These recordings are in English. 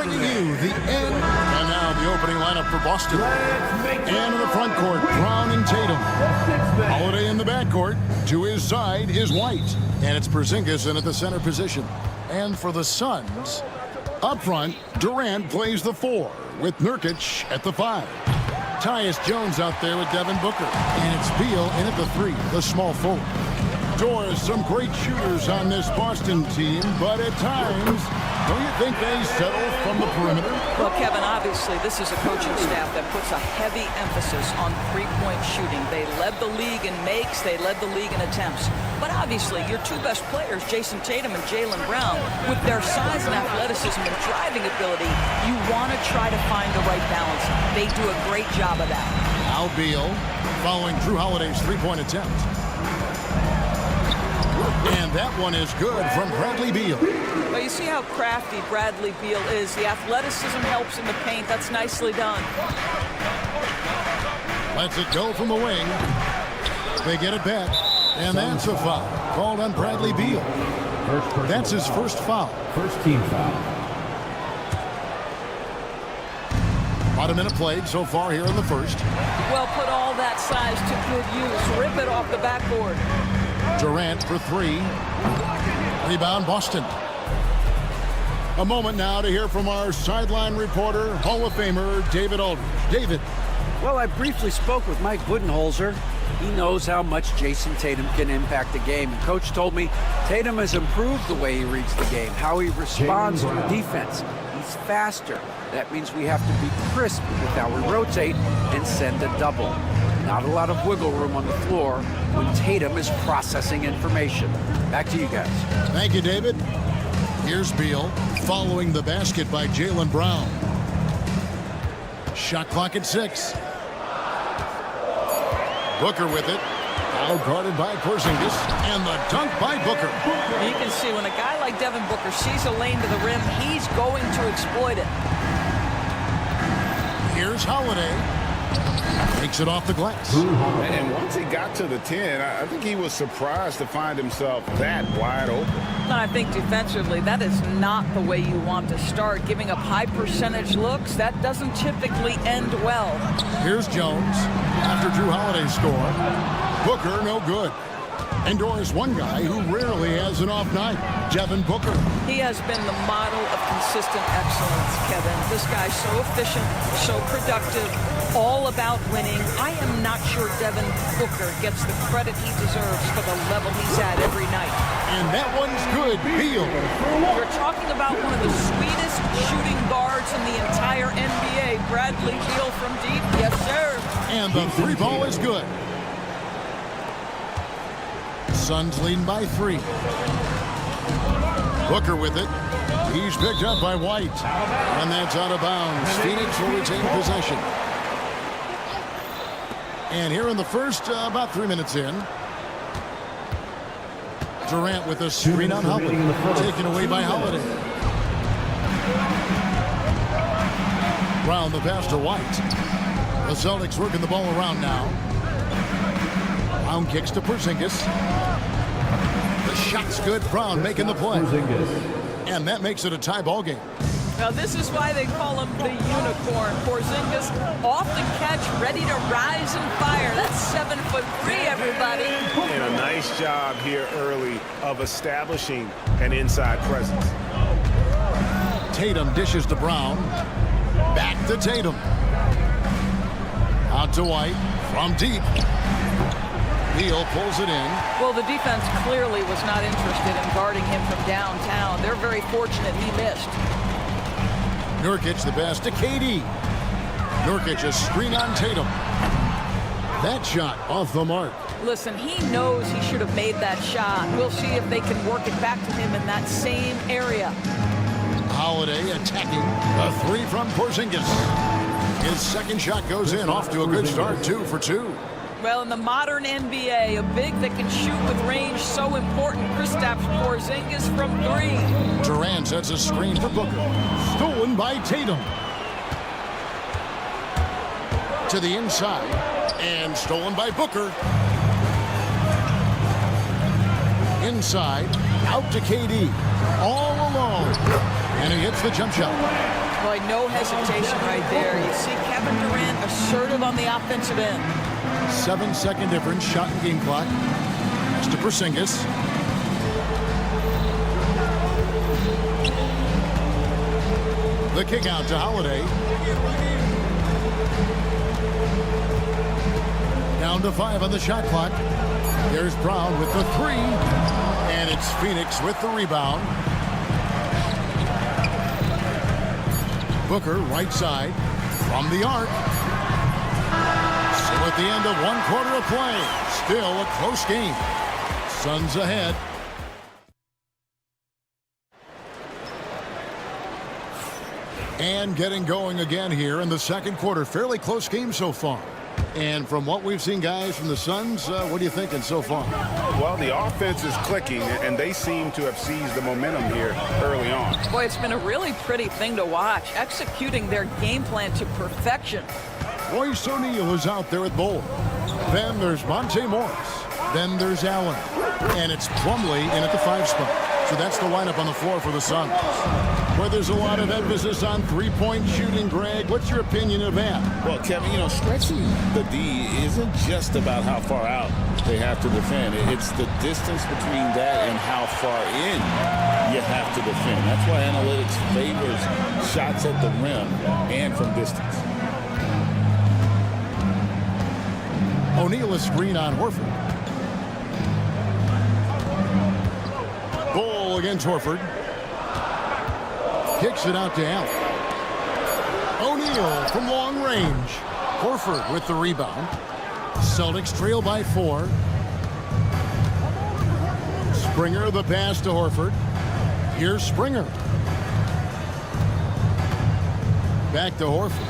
bringing you the end. And now the opening lineup for Boston. And in the front court, Brown and Tatum. Holiday in the backcourt. To his side is White. And it's Porzingis in at the center position. And for the Suns, up front, Durant plays the 4 with Nurkic at the 5. Tyus Jones out there with Devin Booker. And it's Beal in at the 3, the small forward. Doors, some great shooters on this Boston team, but at times, don't you think they settle from the perimeter? Well, Kevin, obviously, this is a coaching staff that puts a heavy emphasis on three-point shooting. They led the league in makes. They led the league in attempts. But obviously, your two best players, Jason Tatum and Jaylen Brown, with their size and athleticism and driving ability, you want to try to find the right balance. They do a great job of that. Al Beal following Drew Holiday's three-point attempt. And that one is good from Bradley Beal. Well, you see how crafty Bradley Beal is. The athleticism helps in the paint. That's nicely done. Lets it go from the wing. They get it back. And that's a foul called on Bradley Beal. That's his first foul. First team foul. About a minute played so far here in the first. Well, put all that size to good use. Rip it off the backboard. Durant for 3. Rebound Boston. A moment now to hear from our sideline reporter, Hall of Famer David Aldridge. David. Well, I briefly spoke with Mike Budenholzer. He knows how much Jason Tatum can impact the game. And Coach told me Tatum has improved the way he reads the game, how he responds to defense. He's faster. That means we have to be crisp with how we rotate and send a double. Not a lot of wiggle room on the floor when Tatum is processing information. Back to you guys. Thank you, David. Here's Beal following the basket by Jaylen Brown. Shot clock at 6. Booker with it. Out guarded by Porzingis. And the dunk by Booker. You can see when a guy like Devin Booker sees a lane to the rim, he's going to exploit it. Here's Holiday. Takes it off the glass. And once he got to the 10, I think he was surprised to find himself that wide open. And I think defensively, that is not the way you want to start. Giving up high percentage looks, that doesn't typically end well. Here's Jones after Drew Holiday's score. Booker no good. And Doris, one guy who rarely has an off night, Devin Booker. He has been the model of consistent excellence, Kevin. This guy's so efficient, so productive, all about winning. I am not sure Devin Booker gets the credit he deserves for the level he's at every night. And that one's good. Beal. You're talking about one of the sweetest shooting guards in the entire NBA. Bradley Beal from deep. Yes, sir. And the 3 ball is good. Suns leading by 3. Booker with it. He's picked up by White. And that's out of bounds. Phoenix will retain possession. And here in the first, about 3 minutes in. Durant with a screen on Holiday. Taken away by Holiday. Brown the pass to White. The Celtics working the ball around now. Brown kicks to Porzingis. The shot's good. Brown making the play. And that makes it a tie ball game. Now this is why they call him the unicorn. Porzingis off the catch, ready to rise and fire. That's 7'3", everybody. And a nice job here early of establishing an inside presence. Tatum dishes to Brown. Back to Tatum. Out to White from deep. Beal pulls it in. Well, the defense clearly was not interested in guarding him from downtown. They're very fortunate he missed. Nurkic the pass to KD. Nurkic a screen on Tatum. That shot off the mark. Listen, he knows he should have made that shot. We'll see if they can work it back to him in that same area. Holiday attacking. A 3 from Porzingis. His second shot goes in. Off to a good start. 2 for 2. Well, in the modern NBA, a big that can shoot with range so important. Kristaps Porzingis from 3. Durant sets a screen for Booker. Stolen by Tatum. To the inside. And stolen by Booker. Inside. Out to KD. All alone. And he hits the jump shot. Boy, no hesitation right there. You see Kevin Durant assertive on the offensive end. 7-second difference, shot and game clock. Pass to Porzingis. The kick out to Holiday. Down to 5 on the shot clock. There's Brown with the 3. And it's Phoenix with the rebound. Booker, right side, from the arc. So at the end of 1 quarter of play, still a close game. Suns ahead. And getting going again here in the second quarter. Fairly close game so far. And from what we've seen, guys, from the Suns, what are you thinking so far? Well, the offense is clicking, and they seem to have seized the momentum here early on. Boy, it's been a really pretty thing to watch, executing their game plan to perfection. Royce O'Neal is out there at Bull. Then there's Monte Morris. Then there's Allen. And it's Plumlee in at the 5 spot. So that's the lineup on the floor for the Suns. Where there's a lot of emphasis on three-point shooting, Greg. What's your opinion of that? Well, Kevin, stretching the D isn't just about how far out they have to defend. It's the distance between that and how far in you have to defend. That's why analytics favors shots at the rim and from distance. O'Neal is screen on Horford. Bull against Horford. Kicks it out to Allen. O'Neal from long range. Horford with the rebound. Celtics trail by 4. Springer the pass to Horford. Here's Springer. Back to Horford.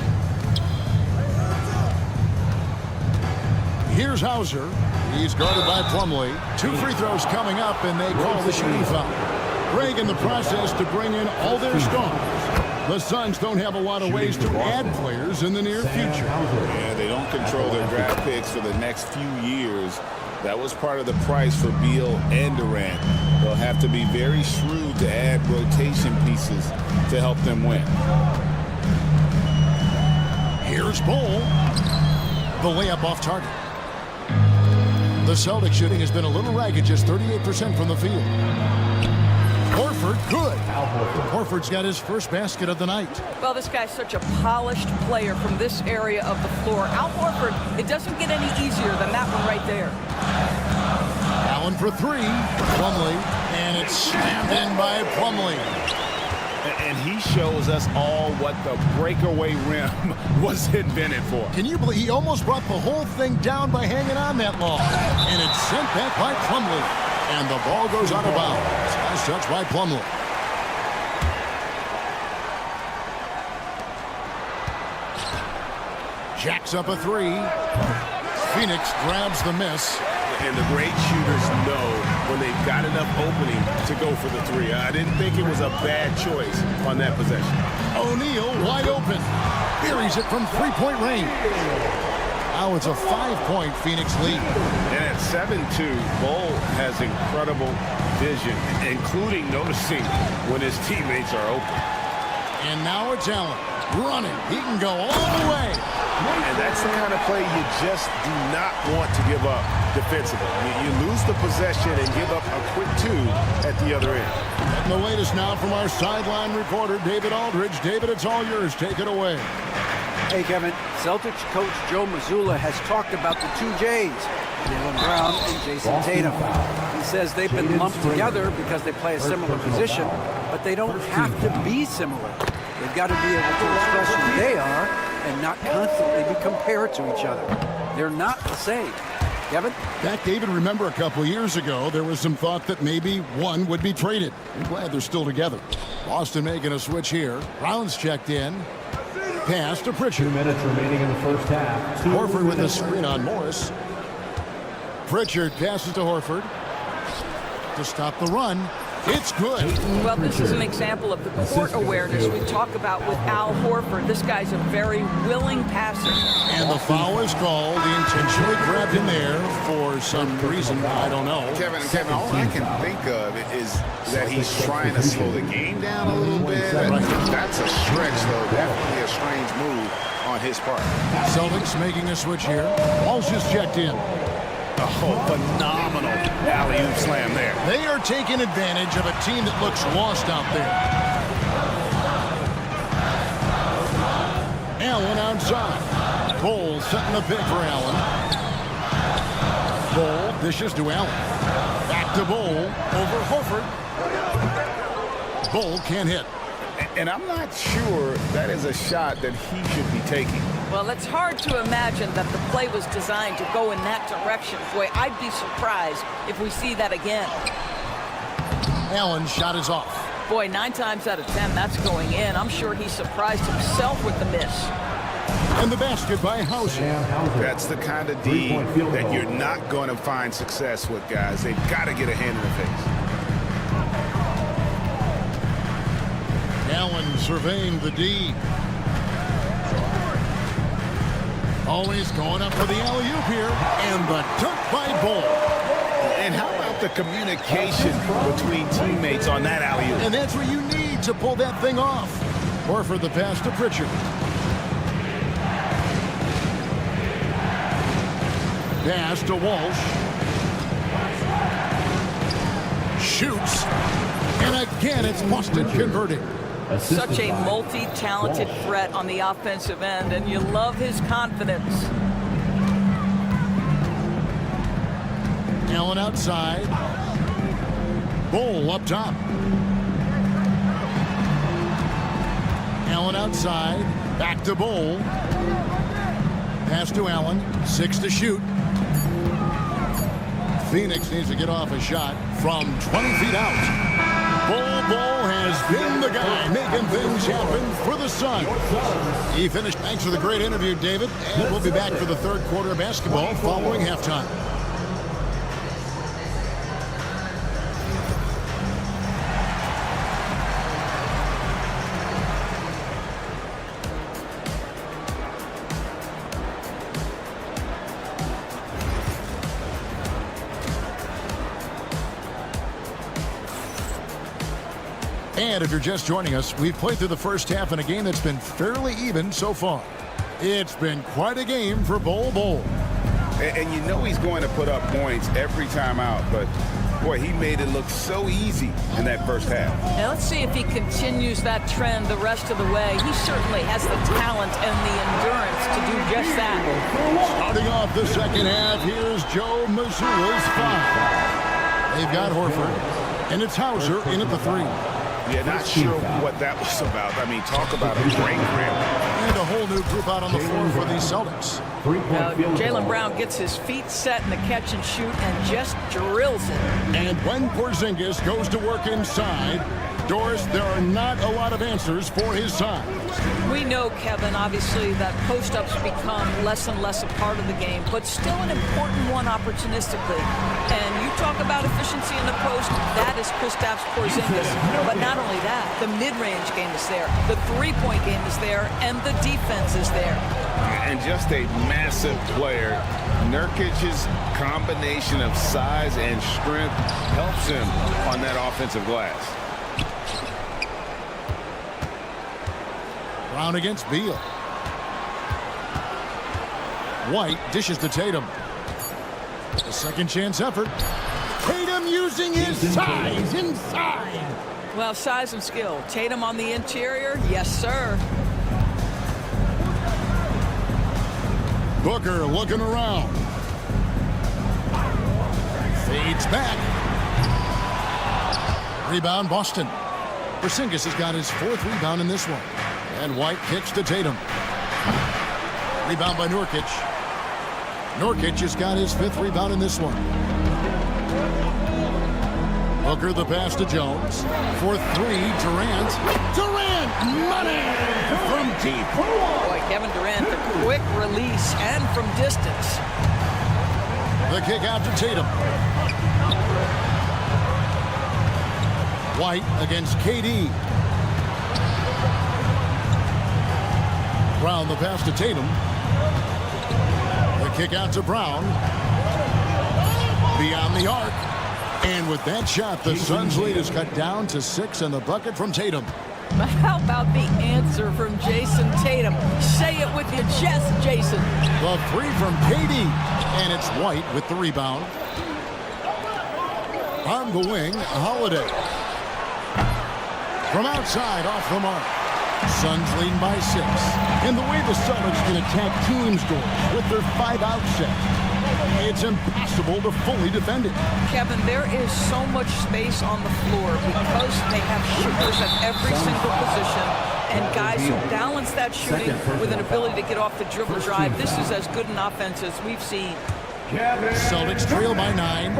Here's Hauser. He's guarded by Plumlee. 2 free throws coming up, and they call the shooting foul. Greg in the process to bring in all their stars. The Suns don't have a lot of ways to add players in the near future. Yeah, they don't control their draft picks for the next few years. That was part of the price for Beal and Durant. They'll have to be very shrewd to add rotation pieces to help them win. Here's Bull. The layup off target. The Celtics shooting has been a little ragged, just 38% from the field. Horford, good. Horford's got his first basket of the night. Well, this guy's such a polished player from this area of the floor. Al Horford, it doesn't get any easier than that one right there. Allen for 3. Plumlee, and it's slammed in by Plumlee. And he shows us all what the breakaway rim was invented for. Can you believe he almost brought the whole thing down by hanging on that long? And it's sent back by Plumlee. And the ball goes out of bounds. Last touch by Plumlee. Jacks up a 3. Phoenix grabs the miss. And the great shooters know when they've got enough opening to go for the 3. I didn't think it was a bad choice on that possession. O'Neal wide open. Buries it from 3-point range. Now it's a 5-point Phoenix lead. And at 7-2, Bull has incredible vision, including noticing when his teammates are open. And now it's Allen running. He can go all the way. And that's the kind of play you just do not want to give up defensively. You lose the possession and give up a quick 2 at the other end. And the latest now from our sideline reporter, David Aldridge. David, it's all yours. Take it away. Hey, Kevin. Celtics coach Joe Mazzulla has talked about the 2 J's, Jaylen Brown and Jason Tatum. He says they've been lumped together because they play a similar position, but they don't have to be similar. They've got to be able to express who they are and not constantly be compared to each other. They're not the same. Kevin? Back, David, remember a couple years ago, there was some thought that maybe one would be traded. I'm glad they're still together. Boston making a switch here. Brown's checked in. Pass to Pritchard. 2 minutes remaining in the first half. Horford with a screen on Morris. Pritchard passes to Horford to stop the run. It's good. Well, this is an example of the court awareness we talk about with Al Horford. This guy's a very willing passer. And the foul is called. He intentionally grabbed him there for some reason. I don't know. Kevin, all I can think of is that he's trying to slow the game down a little bit. That's a stretch, though. Definitely a strange move on his part. Celtics making a switch here. Walsh is checked in. Oh, phenomenal alley-oop slam there. They are taking advantage of a team that looks lost out there. Allen outside. Bull setting the pick for Allen. Bull dishes to Allen. Back to Bull over Horford. Bull can't hit. And I'm not sure that is a shot that he should be taking. Well, it's hard to imagine that the play was designed to go in that direction. Boy, I'd be surprised if we see that again. Allen's shot is off. Boy, 9 times out of 10, that's going in. I'm sure he surprised himself with the miss. And the basket by Hauser. That's the kind of D that you're not going to find success with, guys. They've got to get a hand in the face. Allen surveying the D. Always going up for the alley-oop here. And the dunk by Bull. And how about the communication between teammates on that alley-oop? And that's what you need to pull that thing off. Horford the pass to Pritchard. Pass to Walsh. Shoots. And again, it's Boston converting. Such a multi-talented threat on the offensive end, and you love his confidence. Allen outside. Bull up top. Allen outside. Back to Bull. Pass to Allen. 6 to shoot. Phoenix needs to get off a shot from 20 feet out. Bull has been the guy making things happen for the Suns. He finished. Thanks for the great interview, David. And we'll be back for the third quarter of basketball following halftime. And if you're just joining us, we've played through the first half in a game that's been fairly even so far. It's been quite a game for Bull. And you know he's going to put up points every time out, but boy, he made it look so easy in that first half. Now let's see if he continues that trend the rest of the way. He certainly has the talent and the endurance to do just that. Starting off the second half, here's Joe Mazzulla's 5. They've got Horford, and it's Hauser in at the 3. Yeah, not sure what that was about. I mean, talk about a great grip. And a whole new group out on the floor for the Celtics. Jaylen Brown gets his feet set in the catch and shoot and just drills it. And when Porzingis goes to work inside, Doris, there are not a lot of answers for his side. We know, Kevin, obviously, that post-ups become less and less a part of the game, but still an important one opportunistically. And you talk about efficiency in the post, that is Kristaps Porzingis. But not only that, the mid-range game is there, the three-point game is there, and the defense is there. And just a massive player. Nurkic's combination of size and strength helps him on that offensive glass. Brown against Beal. White dishes to Tatum. A second chance effort. Tatum using his size inside. Well, size and skill. Tatum on the interior, yes, sir. Booker looking around. Fades back. Rebound, Boston. Porzingis has got his 4th rebound in this one. And White kicks to Tatum. Rebound by Nurkic. Nurkic has got his 5th rebound in this one. Booker the pass to Jones. For 3, Durant. Durant, money from deep. Boy, Kevin Durant, the quick release and from distance. The kick out to Tatum. White against KD. Brown the pass to Tatum. The kick out to Brown. Beyond the arc. And with that shot, the Suns' lead is cut down to 6 and the bucket from Tatum. How about the answer from Jason Tatum? Say it with your chest, Jason. The three from KD. And it's White with the rebound. On the wing, Holiday. From outside, off the mark. Suns leading by 6. And the way the Celtics can attack team scores with their 5-out set, it's impossible to fully defend it. Kevin, there is so much space on the floor because they have shooters at every single position and guys who balance that shooting with an ability to get off the dribble drive. This is as good an offense as we've seen. Celtics trail by 9.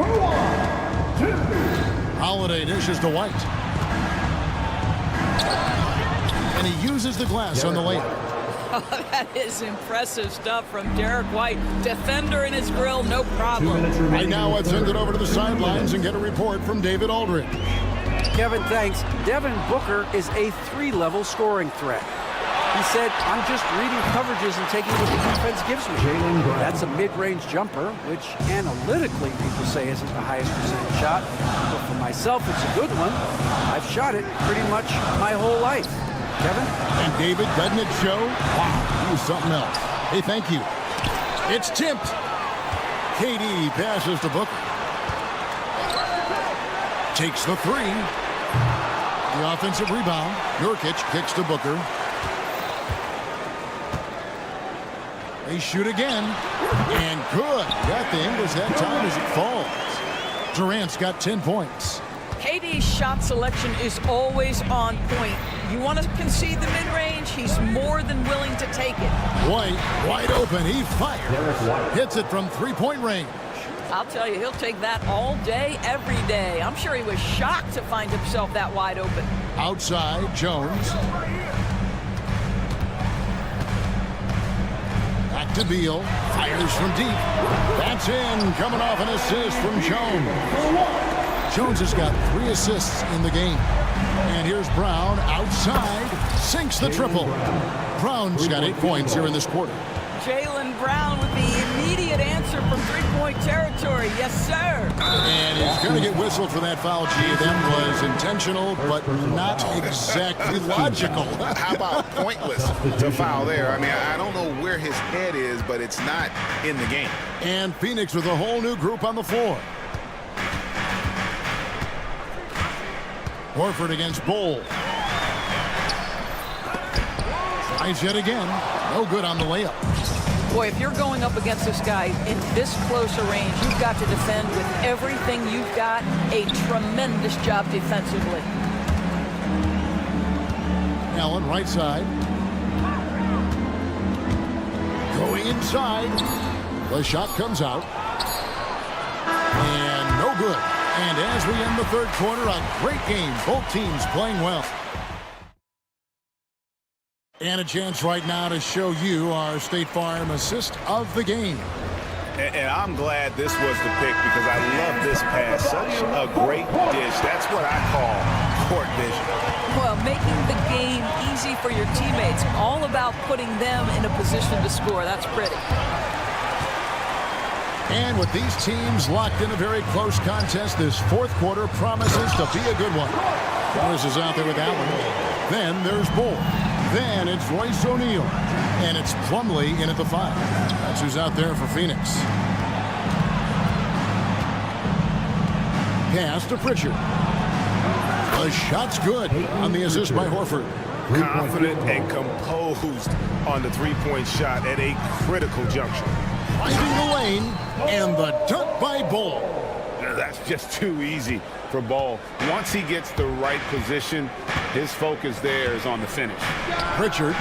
Holiday dishes to White. And he uses the glass on the layup. Oh, that is impressive stuff from Derek White. Defender in his grill, no problem. Right now, let's send it over to the sidelines and get a report from David Aldridge. Kevin, thanks. Devin Booker is a 3-level scoring threat. He said, I'm just reading coverages and taking what the defense gives me. That's a mid-range jumper, which analytically people say isn't the highest percentage shot. But for myself, it's a good one. I've shot it pretty much my whole life. Kevin? And David, doesn't it show? Wow, he was something else. Hey, thank you. It's tipped. KD passes to Booker. Takes the 3. The offensive rebound. Nurkic kicks to Booker. They shoot again. And good. Got the English that time as it falls. Durant's got 10 points. KD's shot selection is always on point. You want to concede the mid-range, he's more than willing to take it. White, wide open. He fires. Hits it from 3-point range. I'll tell you, he'll take that all day, every day. I'm sure he was shocked to find himself that wide open. Outside, Jones. Back to Beal. Fires from deep. That's in. Coming off an assist from Jones. Jones has got 3 assists in the game. And here's Brown outside. Sinks the triple. Brown's got 8 points here in this quarter. Jaylen Brown with the immediate answer from 3-point territory. Yes, sir. And he's going to get whistled for that foul, G. That was intentional, but not exactly logical. How about pointless to foul there? I mean, I don't know where his head is, but it's not in the game. And Phoenix with a whole new group on the floor. Horford against Bull. Tries yet again. No good on the layup. Boy, if you're going up against this guy in this close a range, you've got to defend with everything you've got. A tremendous job defensively. Allen, right side. Going inside. The shot comes out. And no good. And as we end the third quarter, a great game. Both teams playing well. And a chance right now to show you our State Farm assist of the game. And I'm glad this was the pick because I love this pass. Such a great dish. That's what I call court vision. Well, making the game easy for your teammates. All about putting them in a position to score. That's pretty. And with these teams locked in a very close contest, this fourth quarter promises to be a good one. Morris is out there with Allen. Then there's Bull. Then it's Royce O'Neal. And it's Plumlee in at the 5. That's who's out there for Phoenix. Pass to Pritchard. The shot's good on the assist by Horford. Confident and composed on the three-point shot at a critical juncture. Finding the lane, and the dunk by Bull. That's just too easy for Ball. Once he gets the right position, his focus there is on the finish. Pritchard,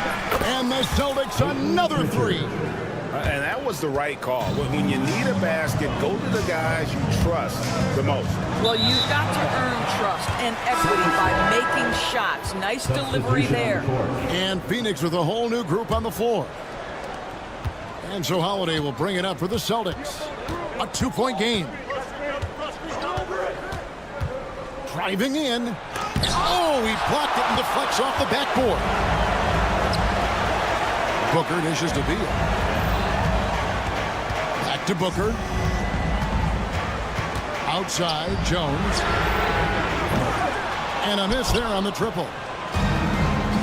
and the Celtics another 3. And that was the right call. When you need a basket, go to the guys you trust the most. Well, you've got to earn trust and equity by making shots. Nice delivery there. And Phoenix with a whole new group on the floor. And so Holiday will bring it up for the Celtics. A 2-point game. Driving in. Oh, he blocked it and deflects off the backboard. Booker dishes to Beal. Back to Booker. Outside, Jones. And a miss there on the triple.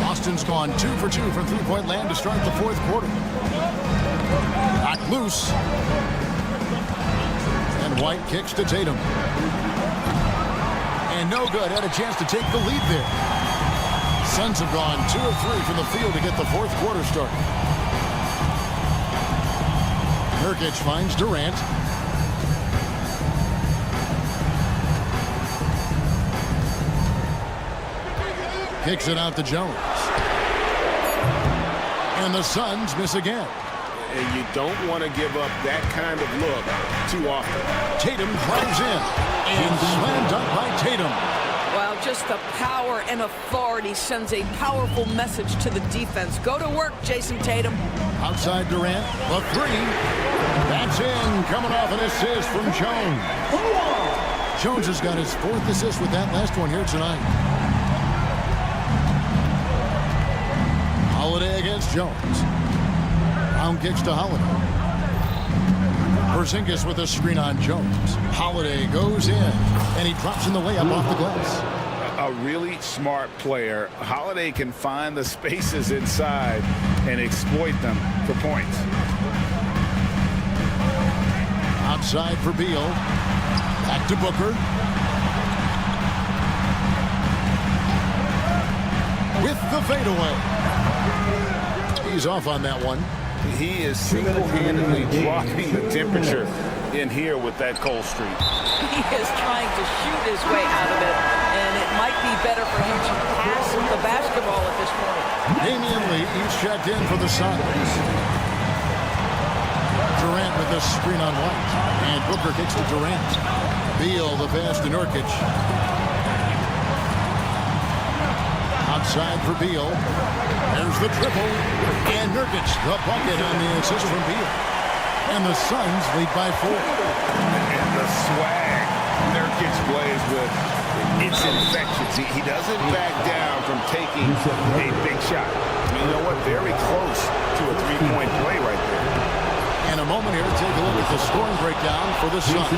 Boston's gone 2 for 2 from three-point land to start the fourth quarter. Knocked loose. And White kicks to Tatum. And no good. Had a chance to take the lead there. Suns have gone 2 of 3 from the field to get the fourth quarter started. Nurkic finds Durant. Kicks it out to Jones. And the Suns miss again. And you don't want to give up that kind of look too often. Tatum drives in. And slam dunk by Tatum. Well, just the power and authority sends a powerful message to the defense. Go to work, Jason Tatum. Outside Durant, the three. That's in, coming off an assist from Jones. Jones has got his 4th assist with that last one here tonight. Holiday against Jones. Brown kicks to Holiday. Porzingis with a screen on Jones. Holiday goes in, and he drops in the layup off the glass. A really smart player. Holiday can find the spaces inside and exploit them for points. Outside for Beal. Back to Booker. With the fadeaway. He's off on that one. He is single-handedly dropping the temperature in here with that cold streak. He is trying to shoot his way out of it, and it might be better for him to pass the basketball at this point. Damian Lee, he's checked in for the Suns. Durant with the screen on White. And Booker kicks to Durant. Beal, the pass to Nurkic. Outside for Beal. There's the triple. And Nurkic, the bucket on the assist from Beal. And the Suns lead by 4. And the swag Nurkic plays with, it's infectious. He doesn't back down from taking a big shot. I mean, you know what? Very close to a three-point play right there. In a moment here, take a look at the scoring breakdown for the Suns.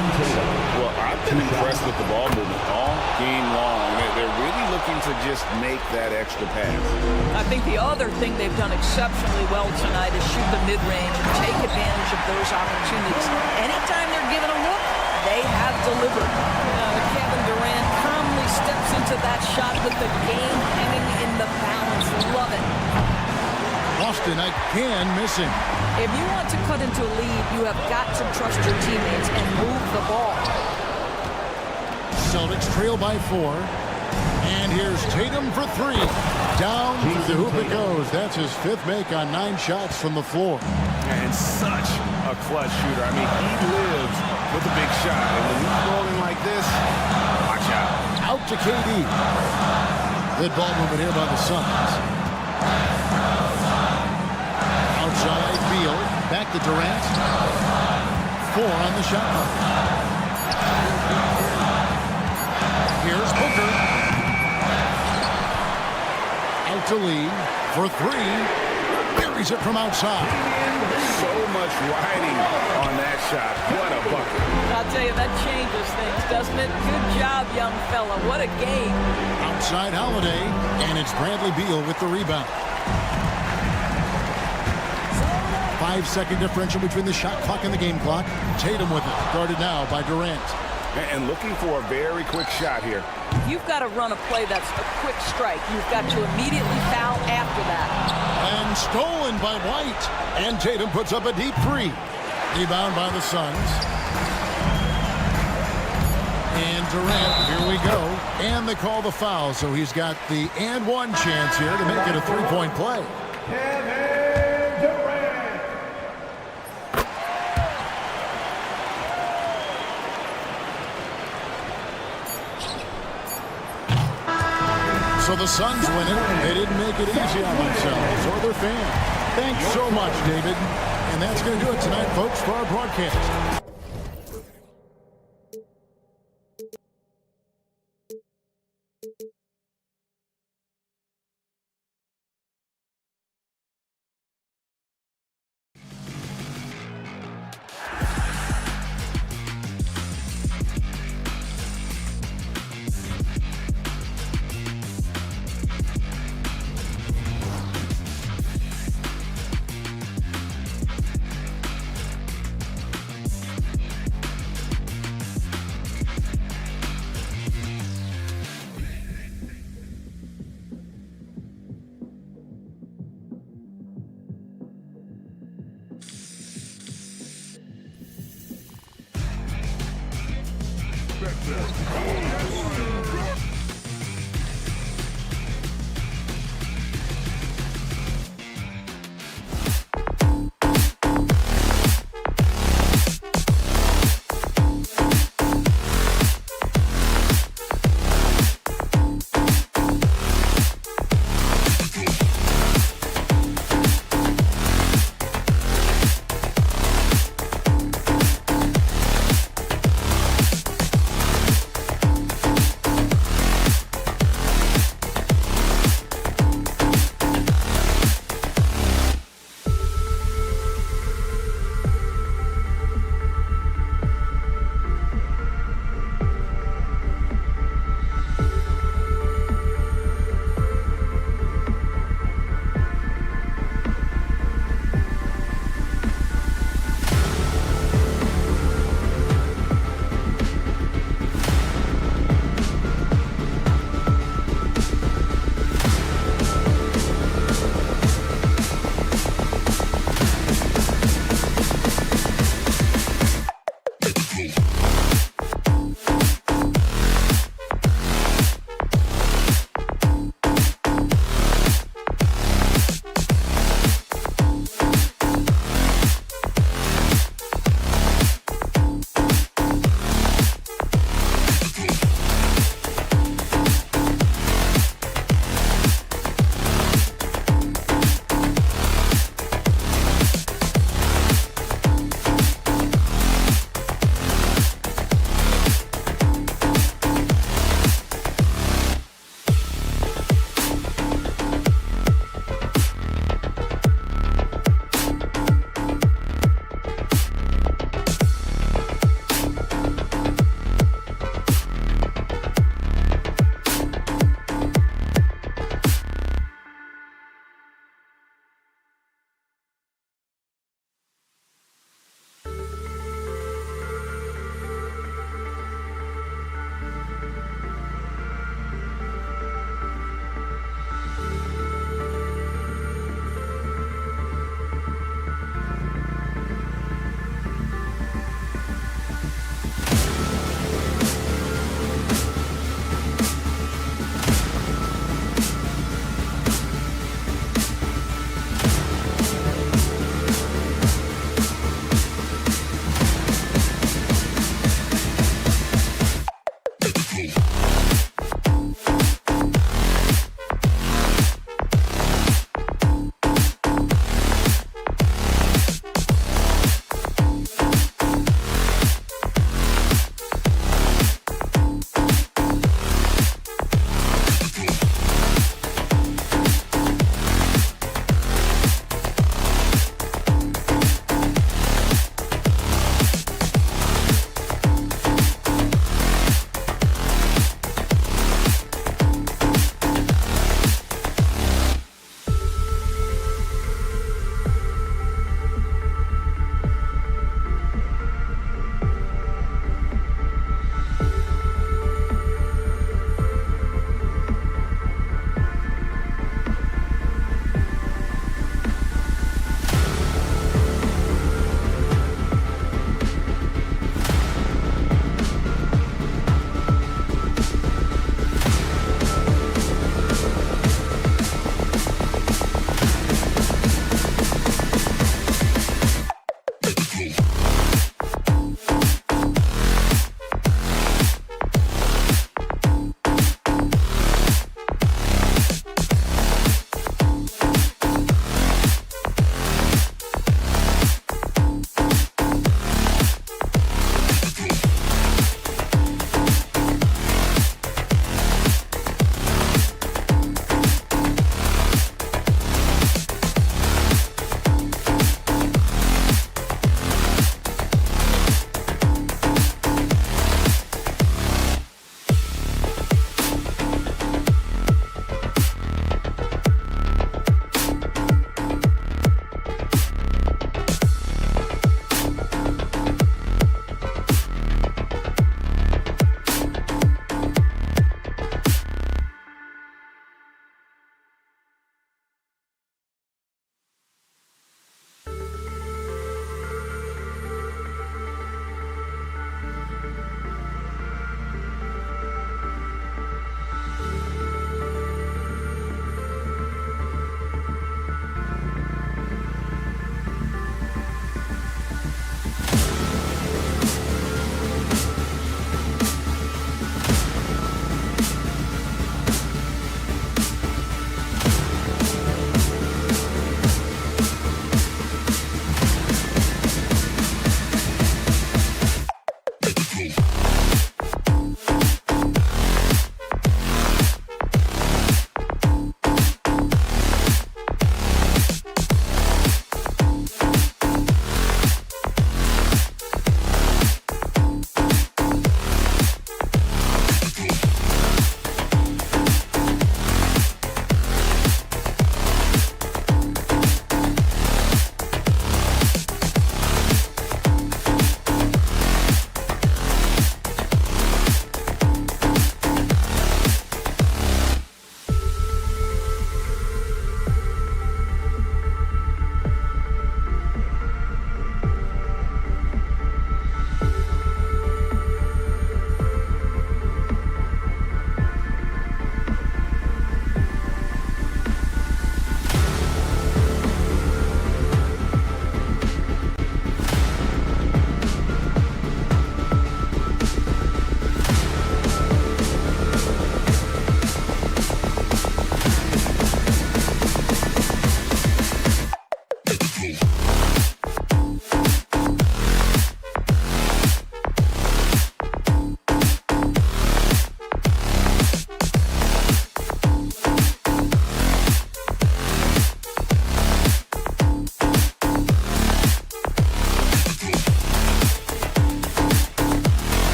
Well, I've been impressed with the ball movement all game long. They're really looking to just make that extra pass. I think the other thing they've done exceptionally well tonight is shoot the mid-range and take advantage of those opportunities. Anytime they're given a look, they have delivered. Kevin Durant calmly steps into that shot with the game hanging in the balance. Love it. Boston again missing. If you want to cut into a lead, you have got to trust your teammates and move the ball. Celtics trail by 4. And here's Tatum for 3. Down through the hoop it goes. That's his 5th make on 9 shots from the floor. And such a clutch shooter. I mean, he lives with a big shot. And when he's rolling like this, watch out. Out to KD. Good ball movement here by the Suns. Outside Beal. Back to Durant. 4 on the shot clock. Here's Booker. Out to Lee for 3. Buries it from outside. So much riding on that shot. What a bucket. I'll tell you, that changes things, doesn't it? Good job, young fella. What a game. Outside Holiday. And it's Bradley Beal with the rebound. 5-second differential between the shot clock and the game clock. Tatum with it. Guarded now by Durant. And looking for a very quick shot here. You've got to run a play that's a quick strike. You've got to immediately foul after that. And stolen by White. And Tatum puts up a deep 3. Rebound by the Suns. And Durant, here we go. And they call the foul, so he's got the and one chance here to make it a 3-point play. So the Suns win it. They didn't make it easy on themselves or their fans. Thanks so much, David. And that's going to do it tonight, folks, for our broadcast.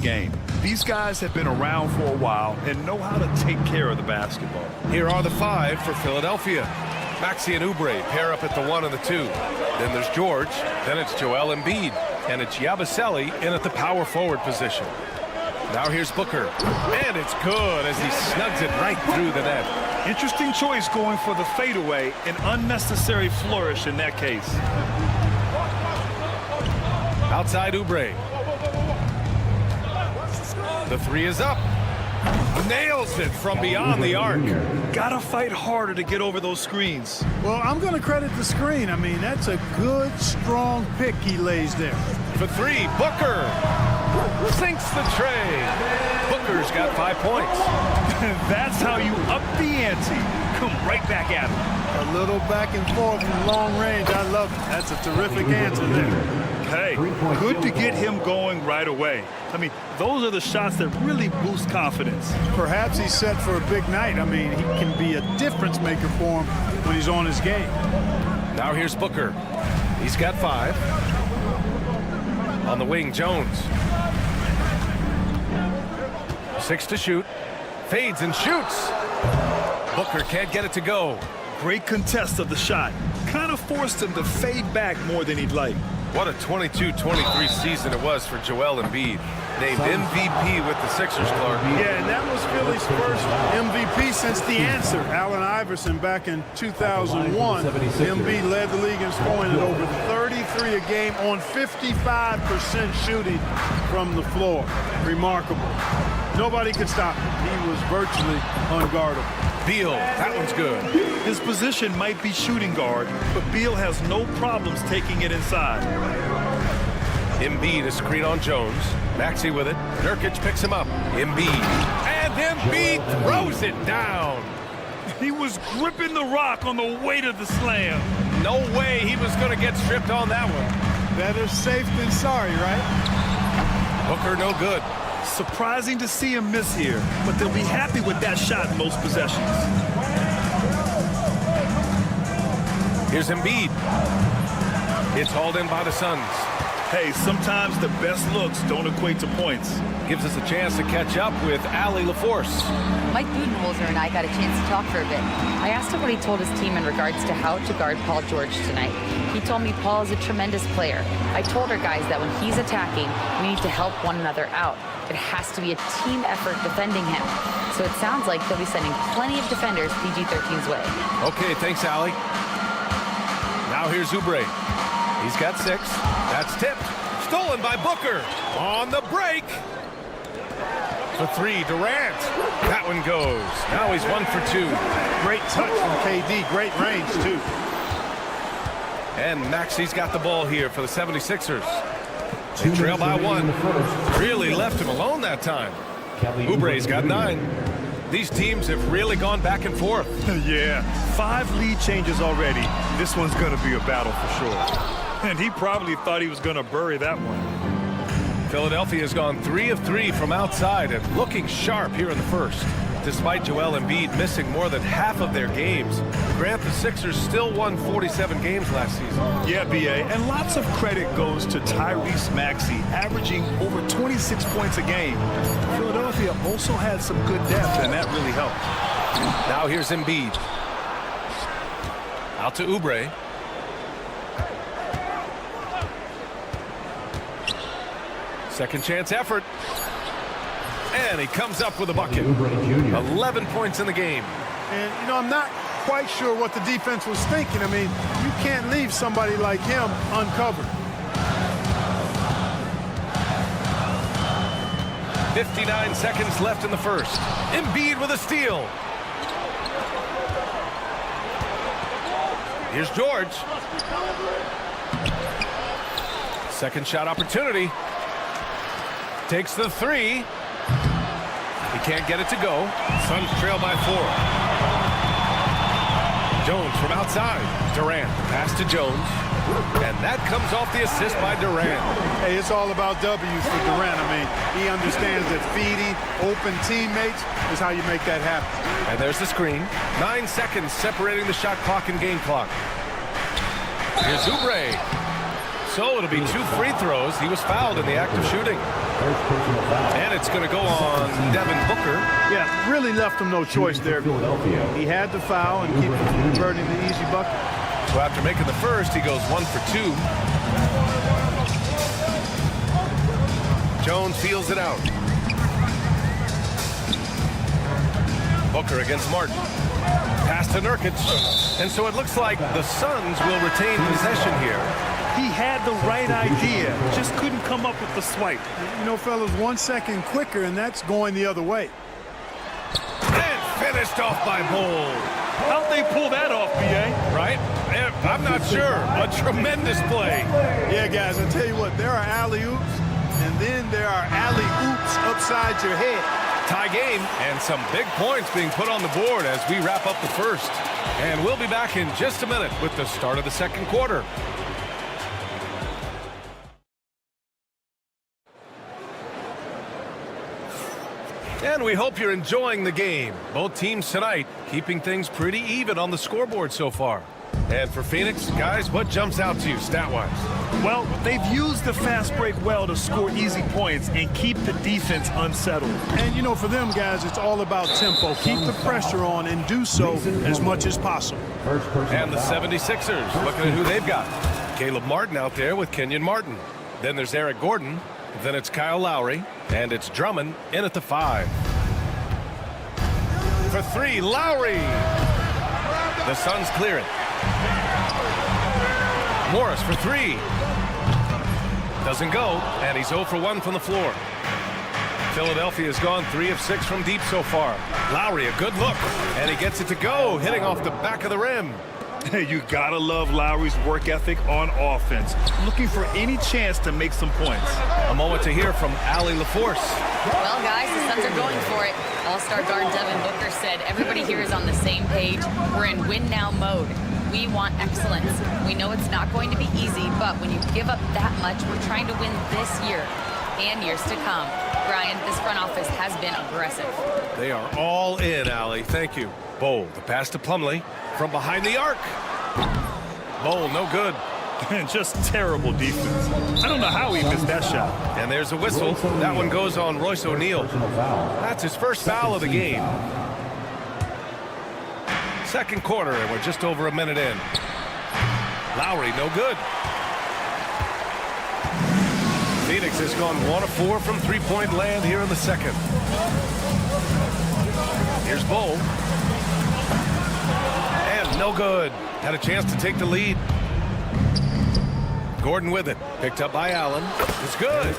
game. These guys have been around for a while and know how to take care of the basketball. Here are the 5 for Philadelphia. Maxey and Oubre pair up at the 1 and the 2. Then there's George. Then it's Joel Embiid. And it's Yabusele in at the power forward position. Now here's Booker. And it's good as he snugs it right through the net. Interesting choice going for the fadeaway. An unnecessary flourish in that case. Outside Oubre. The 3 is up. Nails it from beyond the arc. Gotta fight harder to get over those screens. Well, I'm going to credit the screen. I mean, that's a good, strong pick he lays there. For 3, Booker sinks the tray. Booker's got 5 points. That's how you up the ante. Come right back at him. A little back and forth from long range. I love it. That's a terrific answer there. Hey, good to get him going right away. I mean, those are the shots that really boost confidence. Perhaps he's set for a big night. I mean, he can be a difference maker for him when he's on his game. Now here's Booker. He's got 5. On the wing, Jones. 6 to shoot. Fades and shoots. Booker can't get it to go. Great contest of the shot. Kind of forced him to fade back more than he'd like. What a 22-23 season it was for Joel Embiid. Named MVP with the Sixers, Clark. Yeah, and that was Philly's first MVP since the answer. Allen Iverson back in 2001. Embiid led the league in scoring at over 33 a game on 55% shooting from the floor. Remarkable. Nobody could stop him. He was virtually unguardable. Beal, that one's good. His position might be shooting guard, but Beal has no problems taking it inside. Embiid a screen on Jones. Maxey with it. Nurkic picks him up. Embiid. And Embiid throws it down. He was gripping the rock on the weight of the slam. No way he was going to get stripped on that one. Better safe than sorry, right? Booker no good. Surprising to see him miss here, but they'll be happy with that shot in most possessions. Here's Embiid. It's hauled in by the Suns. Hey, sometimes the best looks don't equate to points. Gives us a chance to catch up with Allie LaForce. Mike Budenholzer and I got a chance to talk for a bit. I asked him what he told his team in regards to how to guard Paul George tonight. He told me Paul is a tremendous player. I told our guys that when he's attacking, we need to help one another out. It has to be a team effort defending him. So it sounds like they'll be sending plenty of defenders PG-13's way. Okay, thanks, Allie. Now here's Oubre. He's got 6. That's tipped. Stolen by Booker. On the break. For 3, Durant. That one goes. Now he's 1 for 2. Great touch from KD. Great range, too. And Maxey's got the ball here for the 76ers. They trail by 1. Really left him alone that time. Oubre's got 9. These teams have really gone back and forth. Yeah, 5 lead changes already. This one's going to be a battle for sure. And he probably thought he was going to bury that one. Philadelphia has gone 3 of 3 from outside and looking sharp here in the first. Despite Joel Embiid missing more than half of their games, Grant, the Sixers still won 47 games last season. Yeah, B.A., and lots of credit goes to Tyrese Maxey, averaging over 26 points a game. Philadelphia also had some good depth, and that really helped. Now here's Embiid. Out to Oubre. Second chance effort. And he comes up with a bucket. 11 points in the game. And, you know, I'm not quite sure what the defense was thinking. I mean, you can't leave somebody like him uncovered. 59 seconds left in the first. Embiid with a steal. Here's George. Second shot opportunity. Takes the 3. He can't get it to go. Suns trail by 4. Jones from outside. Durant. Pass to Jones. And that comes off the assist by Durant. Hey, it's all about W's for Durant. I mean, he understands that feeding open teammates is how you make that happen. And there's the screen. 9 seconds separating the shot clock and game clock. Here's Oubre. So it'll be 2 free throws. He was fouled in the act of shooting. And it's going to go on Devin Booker. Yeah, really left him no choice there. He had to foul and keep converting the easy bucket. So after making the first, he goes 1 for 2. Jones feels it out. Booker against Martin. Pass to Nurkic. And so it looks like the Suns will retain possession here. He had the right idea, just couldn't come up with the swipe. You know, fellas, 1 second quicker, and that's going the other way. And finished off by Bol. How'd they pull that off, B.A.? Right? I'm not sure. A tremendous play. Yeah, guys, I tell you what, there are alley-oops, and then there are alley-oops upside your head. Tie game, and some big points being put on the board as we wrap up the first. And we'll be back in just a minute with the start of the second quarter. And we hope you're enjoying the game. Both teams tonight keeping things pretty even on the scoreboard so far. And for Phoenix, guys, what jumps out to you stat-wise? Well, they've used the fast break well to score easy points and keep the defense unsettled. And, you know, for them, guys, it's all about tempo. Keep the pressure on and do so as much as possible. And the 76ers, looking at who they've got. Caleb Martin out there with Kenyon Martin. Then there's Eric Gordon. Then it's Kyle Lowry. And it's Drummond in at the 5. For 3, Lowry. The Suns clear it. Morris for 3. Doesn't go, and he's 0 for 1 from the floor. Philadelphia has gone 3 of 6 from deep so far. Lowry, a good look, and he gets it to go, hitting off the back of the rim. You gotta love Lowry's work ethic on offense. Looking for any chance to make some points. A moment to hear from Allie LaForce. Well, guys, the Suns are going for it. All-star guard Devin Booker said everybody here is on the same page. We're in win-now mode. We want excellence. We know it's not going to be easy, but when you give up that much, we're trying to win this year and years to come. Brian, this front office has been aggressive. They are all in, Allie. Thank you. Bol, the pass to Plumlee from behind the arc. Bol, no good. Just terrible defense. I don't know how he missed that shot. And there's a whistle. That one goes on Royce O'Neal. That's his first foul of the game. Second quarter, and we're just over a minute in. Lowry, no good. Phoenix has gone 1 of 4 from three-point land here in the second. Here's Bol. And no good. Had a chance to take the lead. Gordon with it. Picked up by Allen. It's good.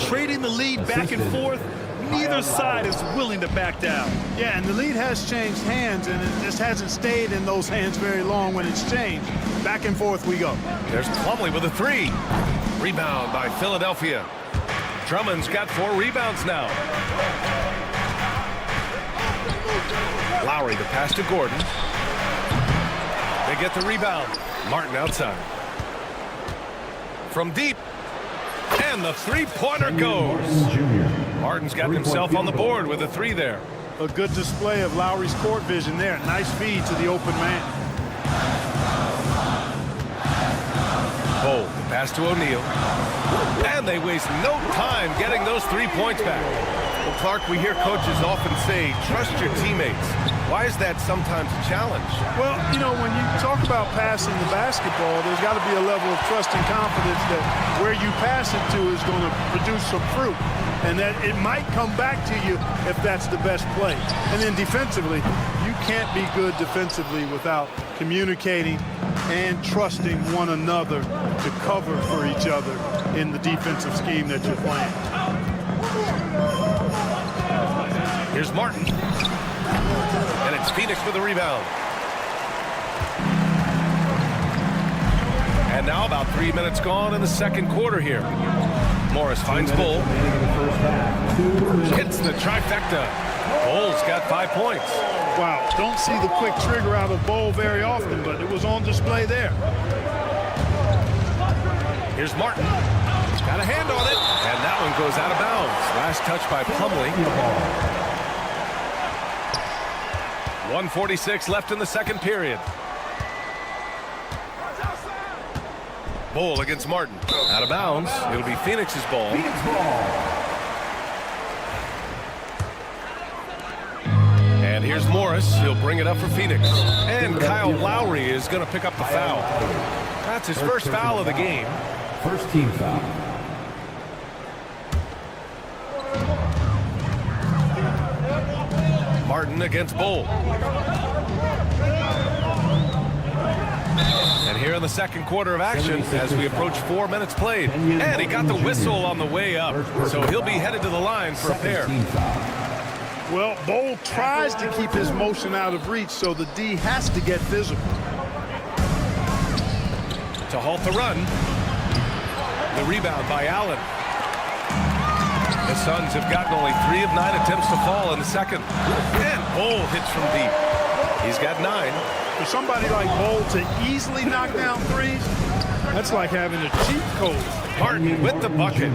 Trading the lead back and forth. Neither side is willing to back down. Yeah, and the lead has changed hands, and it just hasn't stayed in those hands very long when it's changed. Back and forth we go. There's Plumlee with a 3. Rebound by Philadelphia. Drummond's got 4 rebounds now. Lowry, the pass to Gordon. They get the rebound. Martin outside. From deep. And the three-pointer goes. Martin's got himself on the board with a 3 there. A good display of Lowry's court vision there. Nice feed to the open man. Bol, the pass to O'Neal. And they waste no time getting those 3 points back. Well, Clark, we hear coaches often say, trust your teammates. Why is that sometimes a challenge? Well, you know, when you talk about passing the basketball, there's got to be a level of trust and confidence that where you pass it to is going to produce some fruit. And that it might come back to you if that's the best play. And then defensively, you can't be good defensively without communicating and trusting one another to cover for each other in the defensive scheme that you're playing. Here's Martin. And it's Phoenix with the rebound. And now about 3 minutes gone in the second quarter here. Morris finds Bol. Hits the trifecta. Bol's got 5 points. Wow, don't see the quick trigger out of Bol very often, but it was on display there. Here's Martin. Got a hand on it. And that one goes out of bounds. Last touch by Plumlee. 1:46 left in the second period. Bol against Martin. Out of bounds. It'll be Phoenix's ball. Here's Morris. He'll bring it up for Phoenix. And Kyle Lowry is going to pick up the foul. That's his first foul of the game. First team foul. Martin against Bull. And here in the second quarter of action as we approach 4 minutes played. And he got the whistle on the way up. So he'll be headed to the line for a pair. Well, Bull tries to keep his motion out of reach, so the D has to get physical. To halt the run. The rebound by Allen. The Suns have gotten only 3 of 9 attempts to fall in the second. And Bull hits from deep. He's got 9. For somebody like Bull to easily knock down threes, that's like having a cheat code. Martin with the bucket.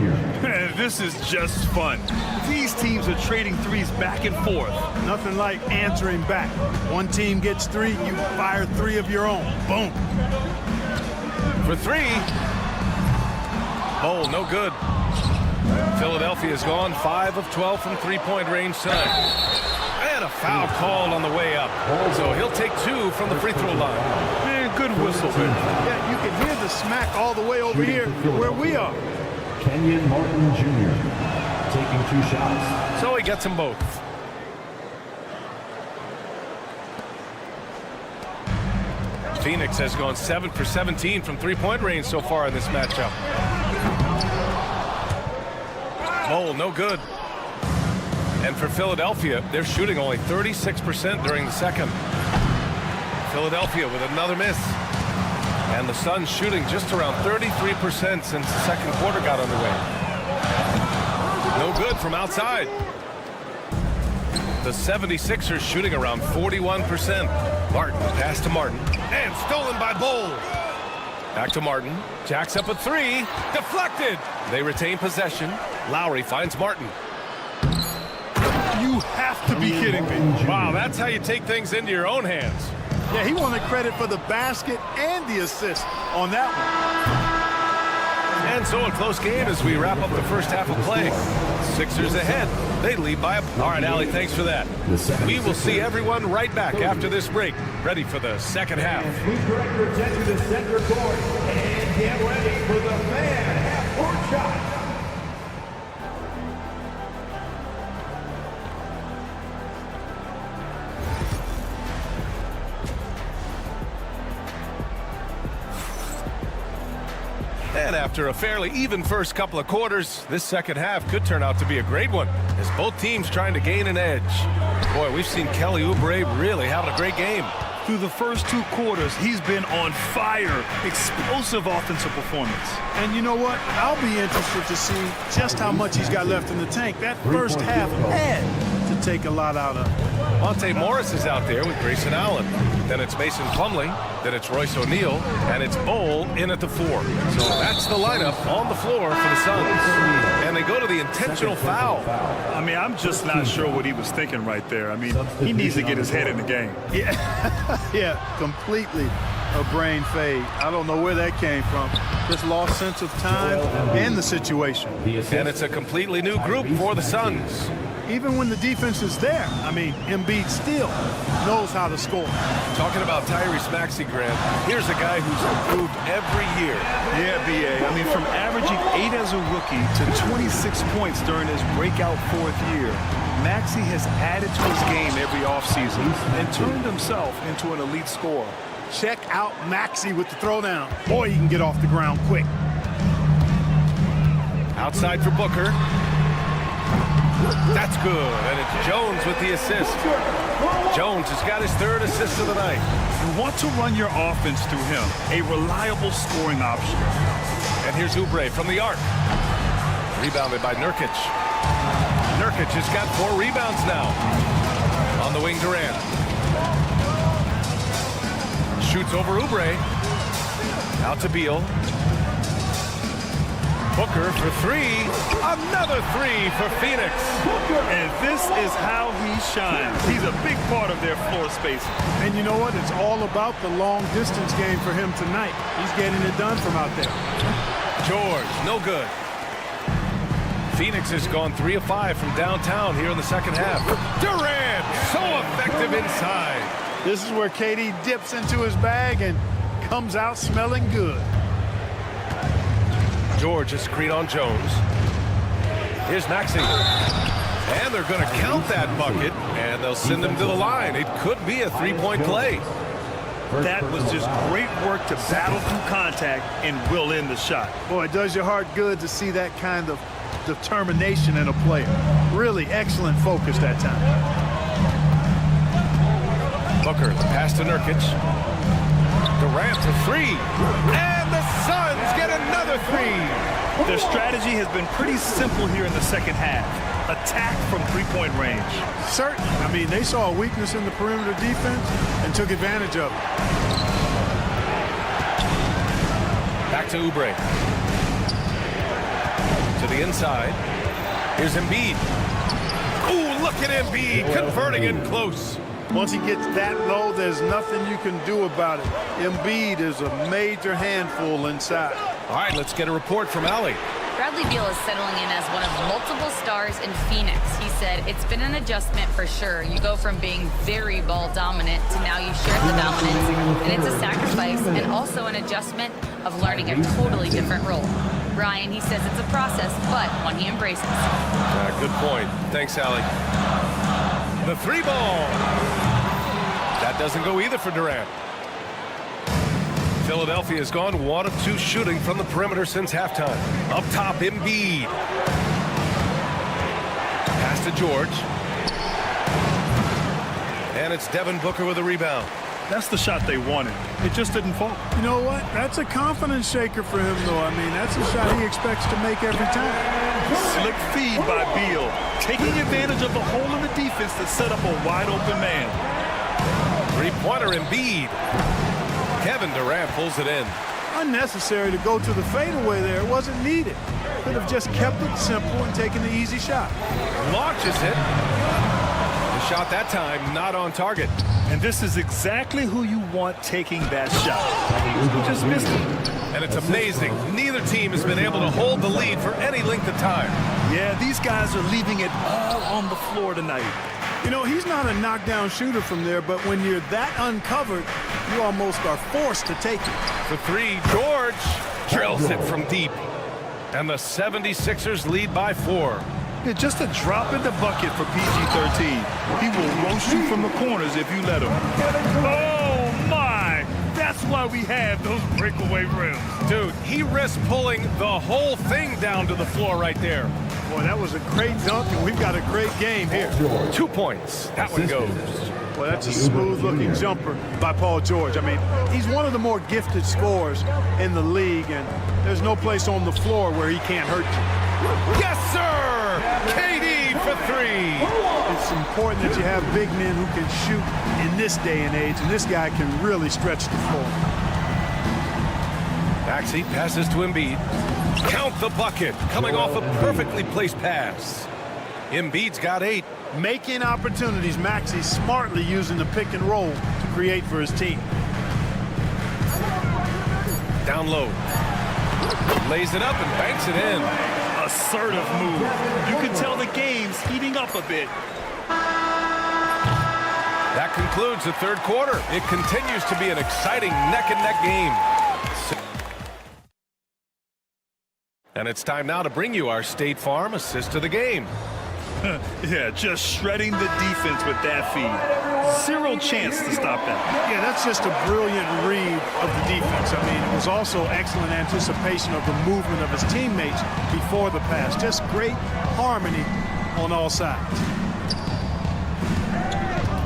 This is just fun. These teams are trading threes back and forth. Nothing like answering back. One team gets 3, you fire 3 of your own. Boom. For 3. Bull, no good. Philadelphia's gone 5 of 12 from three-point range tonight. And a foul called on the way up. So he'll take 2 from the free throw line. Man, good whistle, man. Yeah, you can hear the smack all the way over here where we are. Kenyon Martin Jr. taking 2 shots. So he gets them both. Phoenix has gone 7 for 17 from three-point range so far in this matchup. Bull, no good. And for Philadelphia, they're shooting only 36% during the second. Philadelphia with another miss. And the Suns shooting just around 33% since the second quarter got underway. No good from outside. The 76ers shooting around 41%. Martin, pass to Martin. And stolen by Bull. Back to Martin. Jacks up a 3. Deflected. They retain possession. Lowry finds Martin. You have to be kidding me. Wow, that's how you take things into your own hands. Yeah, he wanted credit for the basket and the assist on that one. And so a close game as we wrap up the first half of play. Sixers ahead. They lead by a... All right, Allie, thanks for that. We will see everyone right back after this break. Ready for the second half. Please direct your attention to center court and get ready for the fan half-court shot. And after a fairly even first couple of quarters, this second half could turn out to be a great one as both teams trying to gain an edge. Boy, we've seen Kelly Oubre really having a great game. Through the first 2 quarters, he's been on fire. Explosive offensive performance. And you know what? I'll be interested to see just how much he's got left in the tank. That first half had to take a lot out of him. Monte Morris is out there with Grayson Allen. Then it's Mason Plumlee. Then it's Royce O'Neal. And it's Bull in at the 4. So that's the lineup on the floor for the Suns. And they go to the intentional foul. I mean, I'm just not sure what he was thinking right there. I mean, he needs to get his head in the game. Yeah, completely a brain fade. I don't know where that came from. Just lost sense of time and the situation. And it's a completely new group for the Suns. Even when the defense is there, I mean, Embiid still knows how to score. Talking about Tyrese Maxey, Grant, here's a guy who's improved every year. Yeah, B.A. I mean, from averaging 8 as a rookie to 26 points during his breakout 4th year, Maxey has added to his game every offseason and turned himself into an elite scorer. Check out Maxey with the throwdown. Boy, he can get off the ground quick. Outside for Booker. That's good, and it's Jones with the assist. Jones has got his 3rd assist of the night. You want to run your offense through him, a reliable scoring option. And here's Oubre from the arc. Rebounded by Nurkic. Nurkic has got 4 rebounds now. On the wing, Durant. Shoots over Oubre. Out to Beal. Booker for 3. Another 3 for Phoenix. And this is how he shines. He's a big part of their floor space. And you know what? It's all about the long distance game for him tonight. He's getting it done from out there. George, no good. Phoenix has gone 3 of 5 from downtown here in the second half. Durant, so effective inside. This is where KD dips into his bag and comes out smelling good. George, a screen on Jones. Here's Maxey. And they're going to count that bucket, and they'll send him to the line. It could be a three-point play. That was just great work to battle through contact and will in the shot. Boy, it does your heart good to see that kind of determination in a player. Really excellent focus that time. Booker, the pass to Nurkic. Durant for 3. And the Suns get another 3. Their strategy has been pretty simple here in the second half. Attack from three-point range. Certainly. I mean, they saw a weakness in the perimeter defense and took advantage of it. Back to Oubre. To the inside. Here's Embiid. Ooh, look at Embiid converting in close. Once he gets that low, there's nothing you can do about it. Embiid is a major handful inside. All right, let's get a report from Allie. Bradley Beal is settling in as one of multiple stars in Phoenix. He said, it's been an adjustment for sure. You go from being very ball dominant to now you share the dominance. And it's a sacrifice and also an adjustment of learning a totally different role. Brian, he says it's a process, but one he embraces. Good point. Thanks, Allie. The 3 ball. That doesn't go either for Durant. Philadelphia has gone 1 of 2 shooting from the perimeter since halftime. Up top, Embiid. Pass to George. And it's Devin Booker with a rebound. That's the shot they wanted. It just didn't fall. You know what? That's a confidence shaker for him, though. I mean, that's a shot he expects to make every time. Slick feed by Beal, taking advantage of the hole in the defense to set up a wide-open man. 3-pointer Embiid. Kevin Durant pulls it in. Unnecessary to go to the fadeaway there. It wasn't needed. Could have just kept it simple and taken the easy shot. Launches it. The shot that time not on target. And this is exactly who you want taking that shot. He just missed it. And it's amazing. Neither team has been able to hold the lead for any length of time. Yeah, these guys are leaving it all on the floor tonight. You know, he's not a knockdown shooter from there, but when you're that uncovered, you almost are forced to take it. For 3, George drills it from deep. And the 76ers lead by 4. Yeah, just a drop in the bucket for PG-13. He will roast you from the corners if you let him. Oh, my! That's why we have those breakaway rims. Dude, he risked pulling the whole thing down to the floor right there. Boy, that was a great dunk, and we've got a great game here. 2 points. That one goes. Well, that's a smooth-looking jumper by Paul George. I mean, he's one of the more gifted scorers in the league, and there's no place on the floor where he can't hurt you. Yes, sir! KD for 3. It's important that you have big men who can shoot in this day and age, and this guy can really stretch the floor. Maxey passes to Embiid. Count the bucket, coming off a perfectly placed pass. Embiid's got 8. Making opportunities, Maxey smartly using the pick and roll to create for his team. Down low. Lays it up and banks it in. Assertive move. You can tell the game's heating up a bit. That concludes the third quarter. It continues to be an exciting neck-and-neck game. And it's time now to bring you our State Farm assist of the game. Yeah, just shredding the defense with that feed. 0 chance to stop that. Yeah, that's just a brilliant read of the defense. I mean, it was also excellent anticipation of the movement of his teammates before the pass. Just great harmony on all sides.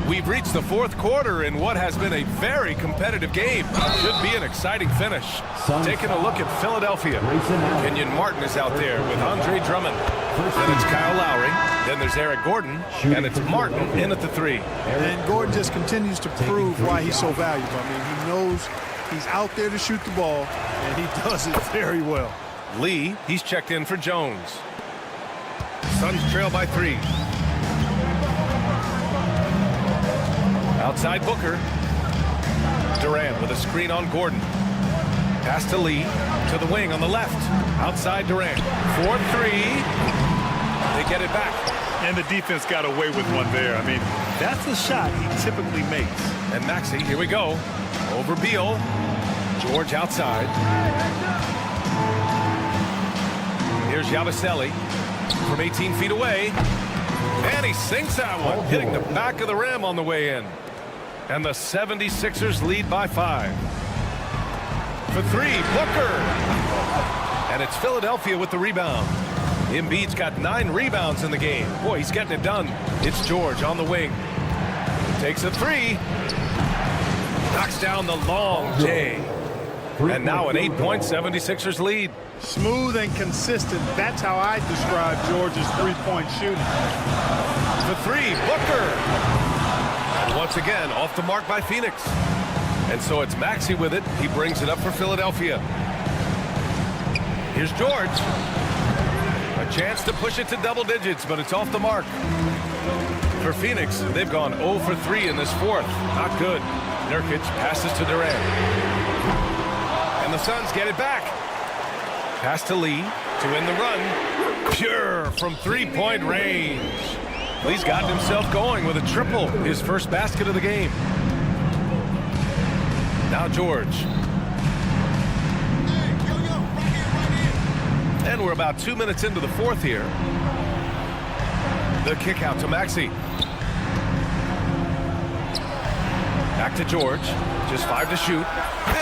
We've reached the fourth quarter in what has been a very competitive game. Should be an exciting finish. Taking a look at Philadelphia. Kenyon Martin is out there with Andre Drummond. Then it's Kyle Lowry. Then there's Eric Gordon. And it's Martin in at the 3. And Gordon just continues to prove why he's so valuable. I mean, he knows he's out there to shoot the ball, and he does it very well. Lee, he's checked in for Jones. Suns trail by 3. Outside Booker. Durant with a screen on Gordon. Pass to Lee. To the wing on the left. Outside Durant. 4-3. They get it back. And the defense got away with one there. I mean, that's the shot he typically makes. And Maxey, here we go. Over Beal. George outside. Here's Yabusele from 18 feet away. And he sinks that one, hitting the back of the rim on the way in. And the 76ers lead by 5. For 3, Booker. And it's Philadelphia with the rebound. Embiid's got 9 rebounds in the game. Boy, he's getting it done. It's George on the wing. Takes a 3. Knocks down the long J. And now an 8-point 76ers lead. Smooth and consistent. That's how I describe George's three-point shooting. For 3, Booker. And once again, off the mark by Phoenix. And so it's Maxey with it. He brings it up for Philadelphia. Here's George. A chance to push it to double digits, but it's off the mark. For Phoenix, they've gone 0 for 3 in this fourth. Not good. Nurkic passes to Durant. And the Suns get it back. Pass to Lee to end the run. Pure from three-point range. Lee's gotten himself going with a triple, his first basket of the game. Now George. And we're about 2 minutes into the fourth here. The kick out to Maxey. Back to George. Just 5 to shoot.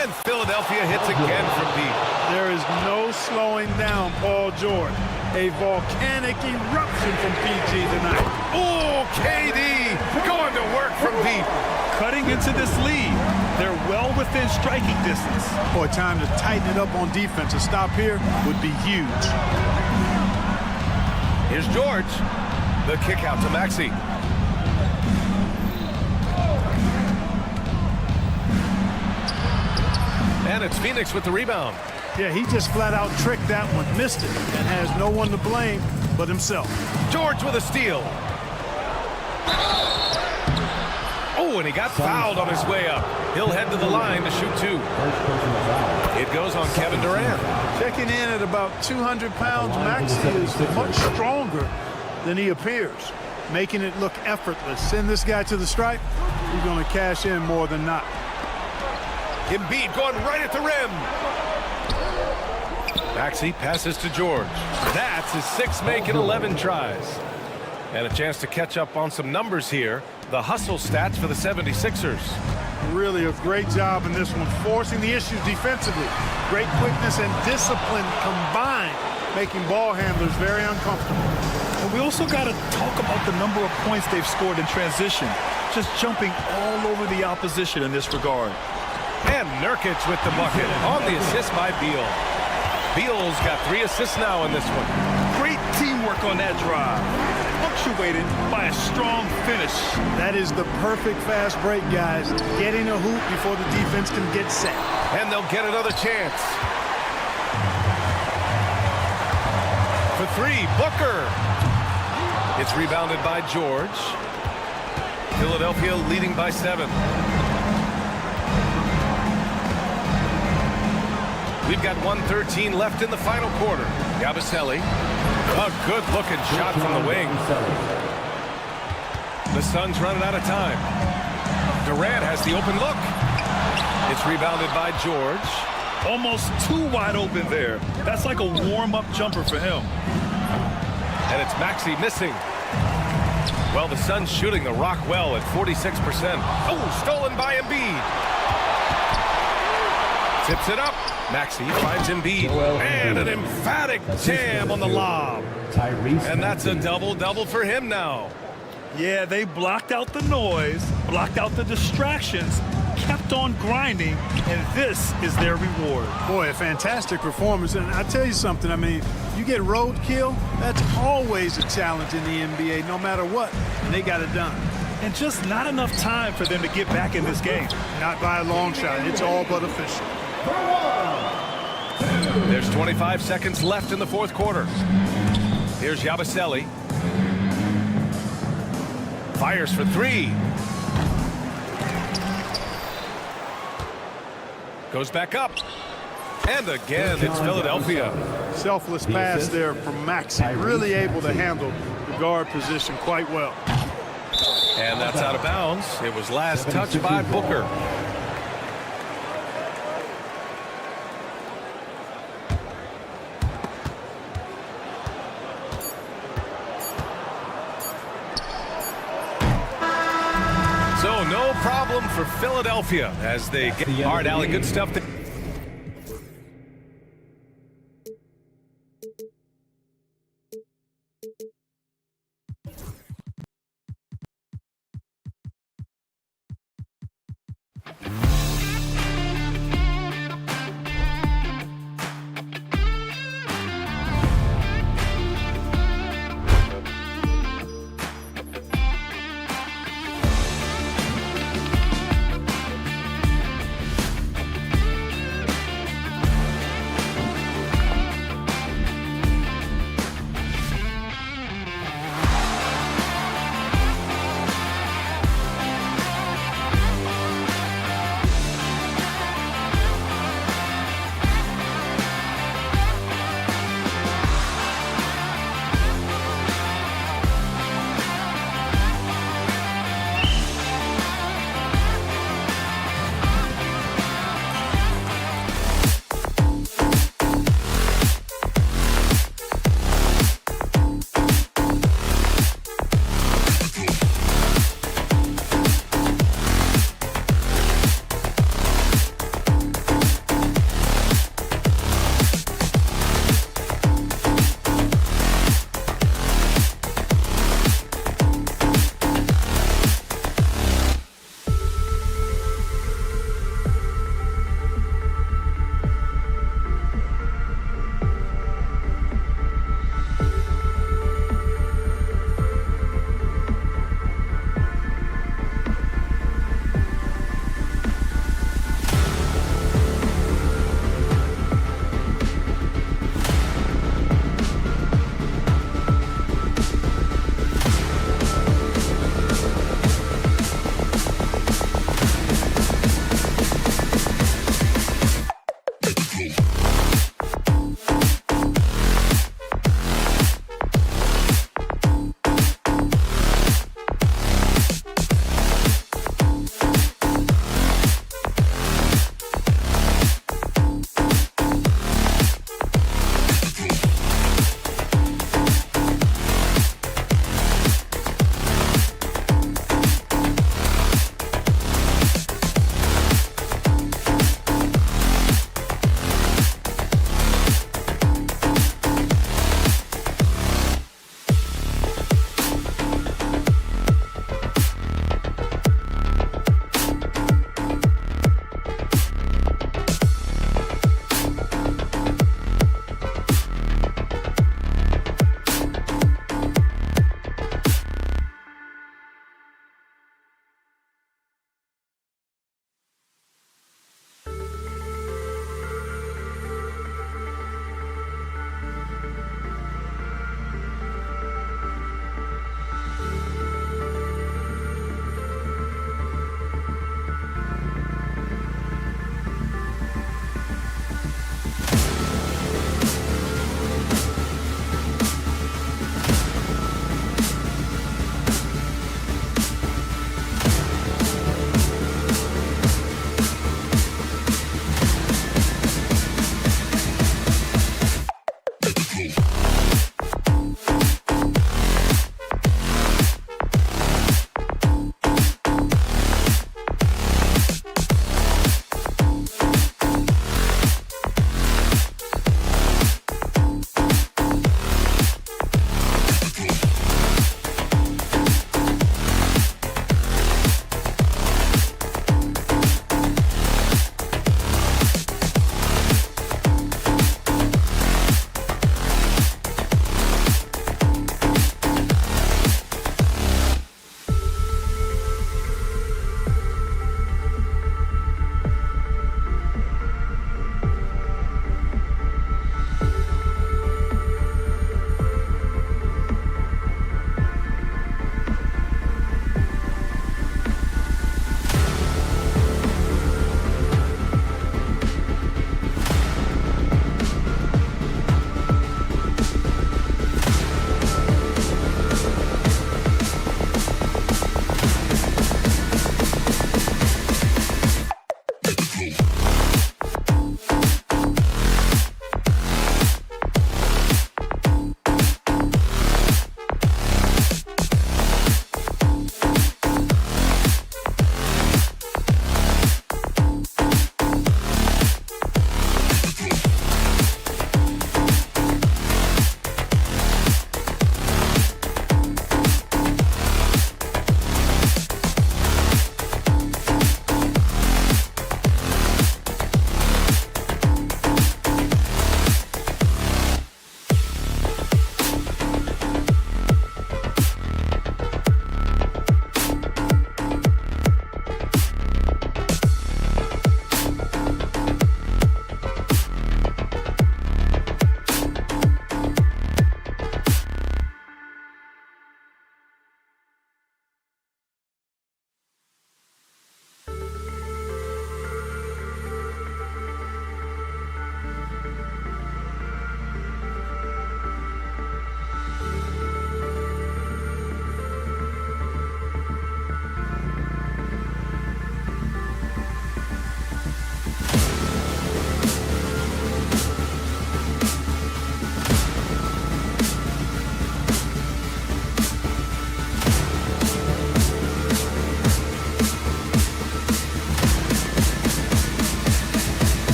And Philadelphia hits again from deep. There is no slowing down Paul George. A volcanic eruption from PG tonight. Oh, KD going to work from deep. Cutting into this lead. They're well within striking distance. Boy, time to tighten it up on defense. A stop here would be huge. Here's George. The kick out to Maxey. And it's Phoenix with the rebound. Yeah, he just flat out tricked that one, missed it, and has no one to blame but himself. George with a steal. Oh, and he got fouled on his way up. He'll head to the line to shoot 2. It goes on Kevin Durant. Checking in at about 200 pounds, Maxey is much stronger than he appears, making it look effortless. Send this guy to the stripe, he's going to cash in more than not. Embiid going right at the rim. Maxey passes to George. That's his 6th make in 11 tries. And a chance to catch up on some numbers here. The hustle stats for the 76ers. Really a great job in this one, forcing the issues defensively. Great quickness and discipline combined, making ball handlers very uncomfortable. And we also got to talk about the number of points they've scored in transition. Just jumping all over the opposition in this regard. And Nurkic with the bucket on the assist by Beal. Beal's got 3 assists now in this one. Great teamwork on that drive. Punctuated by a strong finish. That is the perfect fast break, guys. Getting a hoop before the defense can get set. And they'll get another chance. For 3, Booker. It's rebounded by George. Philadelphia leading by 7. We've got 1:13 left in the final quarter. Yabusele, a good-looking shot from the wing. The Suns running out of time. Durant has the open look. It's rebounded by George. Almost too wide open there. That's like a warm-up jumper for him. And it's Maxey missing. Well, the Suns shooting the rock well at 46%. Oh, stolen by Embiid. Tips it up. Maxey finds Embiid. And an emphatic jam on the lob. And that's a double-double for him now. Yeah, they blocked out the noise, blocked out the distractions, kept on grinding, and this is their reward. Boy, a fantastic performance. And I tell you something, I mean, you get roadkill, that's always a challenge in the NBA, no matter what. And they got it done. And just not enough time for them to get back in this game. Not by a long shot. It's all but official. There's 25 seconds left in the fourth quarter. Here's Yabusele. Fires for 3. Goes back up. And again, it's Philadelphia. Selfless pass there from Maxey. Really able to handle the guard position quite well. And that's out of bounds. It was last touched by Booker. So no problem for Philadelphia as they get hard alley. Good stuff.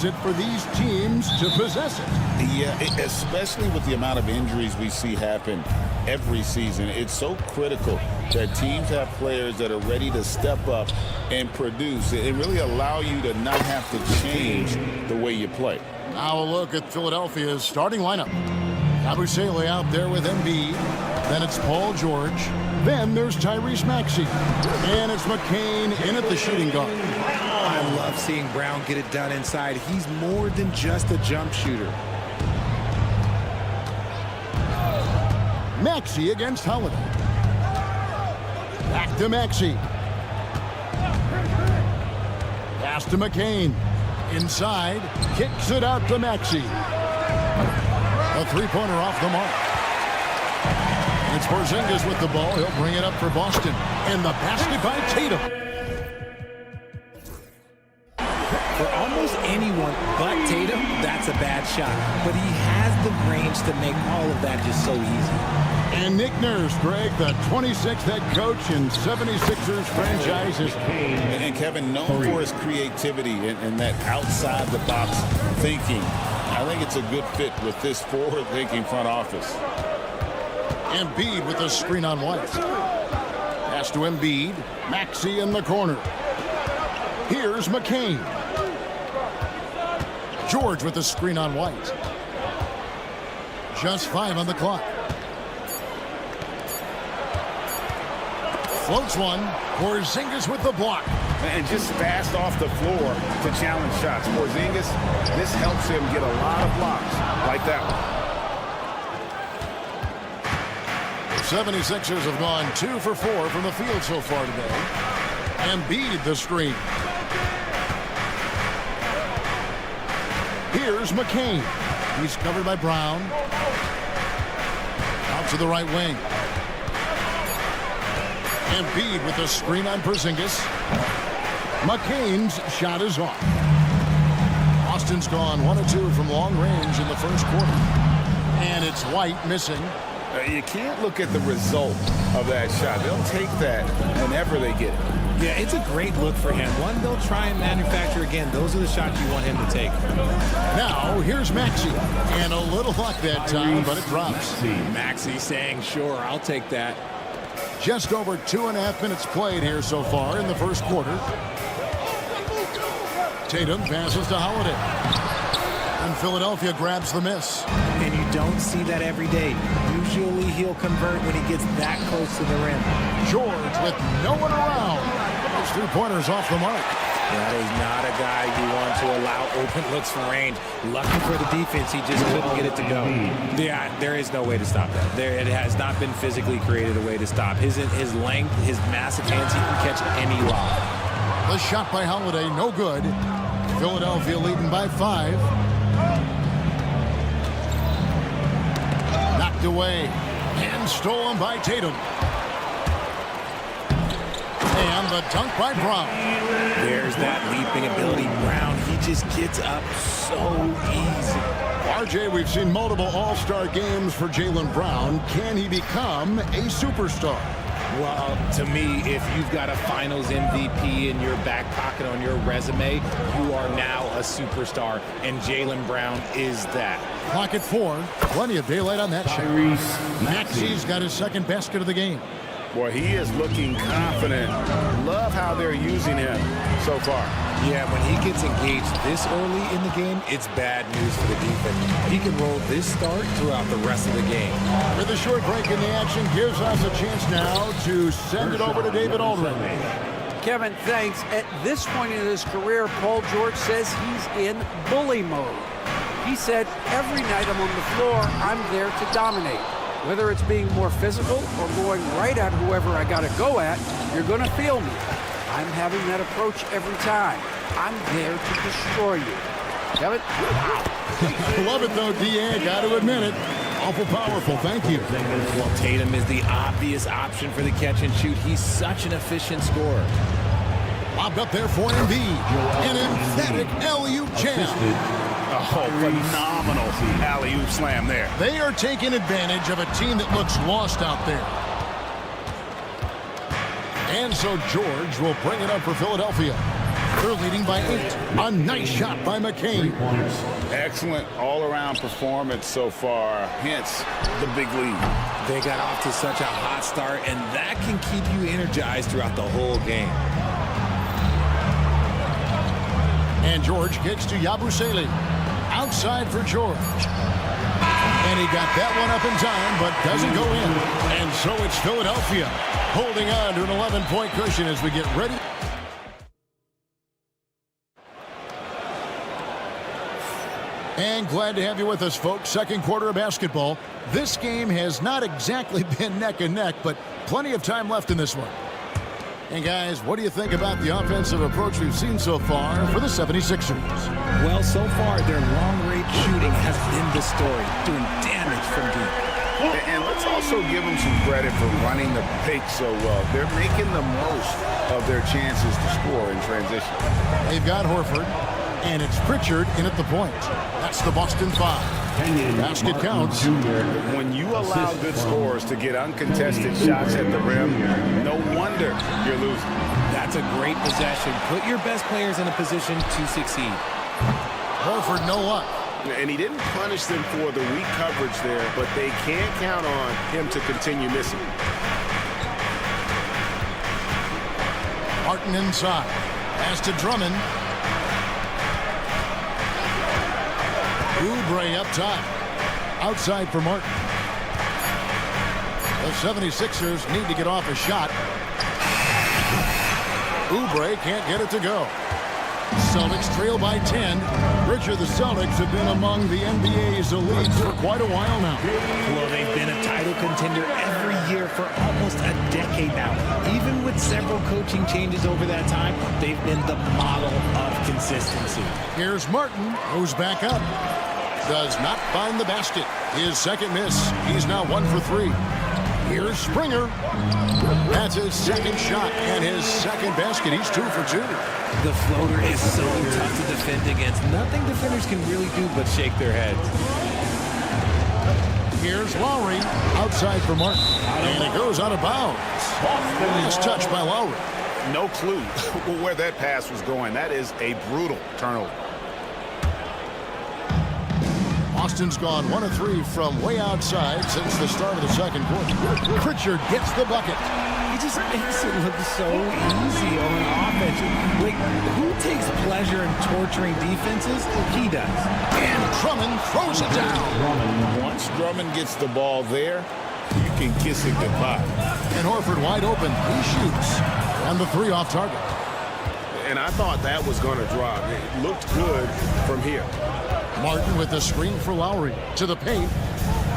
it for these teams to possess it. Yeah, especially with the amount of injuries we see happen every season. It's so critical that teams have players that are ready to step up and produce and really allow you to not have to change the way you play. Now a look at Philadelphia's starting lineup. Yabusele out there with Embiid. Then it's Paul George. Then there's Tyrese Maxey. And it's McCain in at the shooting guard. I love seeing Brown get it done inside. He's more than just a jump shooter. Maxey against Holiday. Back to Maxey. Pass to McCain. Inside. Kicks it out to Maxey. A three-pointer off the mark. It's Porzingis with the ball. He'll bring it up for Boston. And the basket by Tatum. For almost anyone but Tatum, that's a bad shot. But he has the range to make all of that just so easy. And Nick Nurse, Greg, the 26th head coach in 76ers franchise history. And Kevin, known for his creativity and that outside-the-box thinking. I think it's a good fit with this forward-thinking front office. Embiid with a screen on White. Pass to Embiid. Maxey in the corner. Here's McCain. George with a screen on White. Just 5 on the clock. Floats one. Porzingis with the block. And just fast off the floor to challenge shots. Porzingis, this helps him get a lot of blocks like that one. 76ers have gone 2 for 4 from the field so far today. Embiid the screen. Here's McCain. He's covered by Brown. Out to the right wing. Embiid with a screen on Porzingis. McCain's shot is off. Boston's gone 1 of 2 from long range in the first quarter. And it's White missing. You can't look at the result of that shot. They'll take that whenever they get it. Yeah, it's a great look for him. One they'll try and manufacture again. Those are the shots you want him to take. Now, here's Maxey. And a little luck that time, but it drops. Maxey saying, sure, I'll take that. Just over 2.5 minutes played here so far in the first quarter. Tatum passes to Holiday. And Philadelphia grabs the miss. And you don't see that every day. Usually he'll convert when he gets that close to the rim. George with no one around. Those 3-pointers off the mark. That is not a guy you want to allow open looks from range. Lucky for the defense, he just couldn't get it to go. Yeah, there is no way to stop that. It has not been physically created a way to stop. His length, his massive hands, he can catch any lob. The shot by Holiday, no good. Philadelphia leading by 5. Knocked away and stolen by Tatum. And the dunk by Brown. There's that leaping ability. Brown, he just gets up so easy. RJ, we've seen multiple all-star games for Jaylen Brown. Can he become a superstar? Well, to me, if you've got a finals MVP in your back pocket on your resume, you are now a superstar, and Jaylen Brown is that. Clock at 4. Plenty of daylight on that shot. Maxey's got his second basket of the game. Boy, he is looking confident. Love how they're using him so far. Yeah, when he gets engaged this early in the game, it's bad news for the defense. He can roll this start throughout the rest of the game. With a short break in the action, gives us a chance now to send it over to David Aldridge. Kevin, thanks. At this point in his career, Paul George says he's in bully mode. He said, every night I'm on the floor, I'm there to dominate. Whether it's being more physical or going right at whoever I got to go at, you're going to feel me. I'm having that approach every time. I'm there to destroy you. Kevin? Wow. Love it, though, D.A. Got to admit it. Awful powerful. Thank you. Well, Tatum is the obvious option for the catch and shoot. He's such an efficient scorer. Lobbed up there for Embiid. An emphatic alley-oop jam. Oh, phenomenal alley-oop slam there. They are taking advantage of a team that looks lost out there. And so George will bring it up for Philadelphia. They're leading by 8. A nice shot by McCain. Excellent all-around performance so far, hence the big lead. They got off to such a hot start, and that can keep you energized throughout the whole game. And George kicks to Yabusele. Outside for George. And he got that one up in time, but doesn't go in. And so it's Philadelphia holding on to an 11-point cushion as we get ready. And glad to have you with us, folks. Second quarter of basketball. This game has not exactly been neck and neck, but plenty of time left in this one. And guys, what do you think about the offensive approach we've seen so far for the 76ers? Well, so far, their long-range shooting has been the story, doing damage from deep. And let's also give them some credit for running the pace so well. They're making the most of their chances to score in transition. They've got Horford, and it's Pritchard in at the point. That's the Boston 5. Basket counts. When you allow good scorers to get uncontested shots at the rim, no wonder you're losing. That's a great possession. Put your best players in a position to succeed. Horford, no luck. And he didn't punish them for the weak coverage there, but they can't count on him to continue missing. Martin inside. Pass to Drummond. Oubre up top. Outside for Martin. The 76ers need to get off a shot. Oubre can't get it to go. Celtics trail by 10. Richard, the Celtics have been among the NBA's elites for quite a while now. Well, they've been a title contender every year for almost a decade now. Even with several coaching changes over that time, they've been the model of consistency. Here's Martin, who's back up. Does not find the basket. His second miss. He's now 1 for 3. Here's Springer. That's his second shot and his second basket. He's 2 for 2. The floater is so tough to defend against. Nothing defenders can really do but shake their heads. Here's Lowry. Outside for Martin. And it goes out of bounds. Nice touch by Lowry. No clue where that pass was going. That is a brutal turnover. Boston's gone 1 of 3 from way outside since the start of the second quarter. Pritchard gets the bucket. He just makes it look so easy on offense. Like, who takes pleasure in torturing defenses? He does. And Drummond throws it down. Once Drummond gets the ball there, you can kiss it goodbye. And Horford wide open. He shoots. And the 3 off target. And I thought that was going to drop. It looked good from here. Martin with the screen for Lowry. To the paint.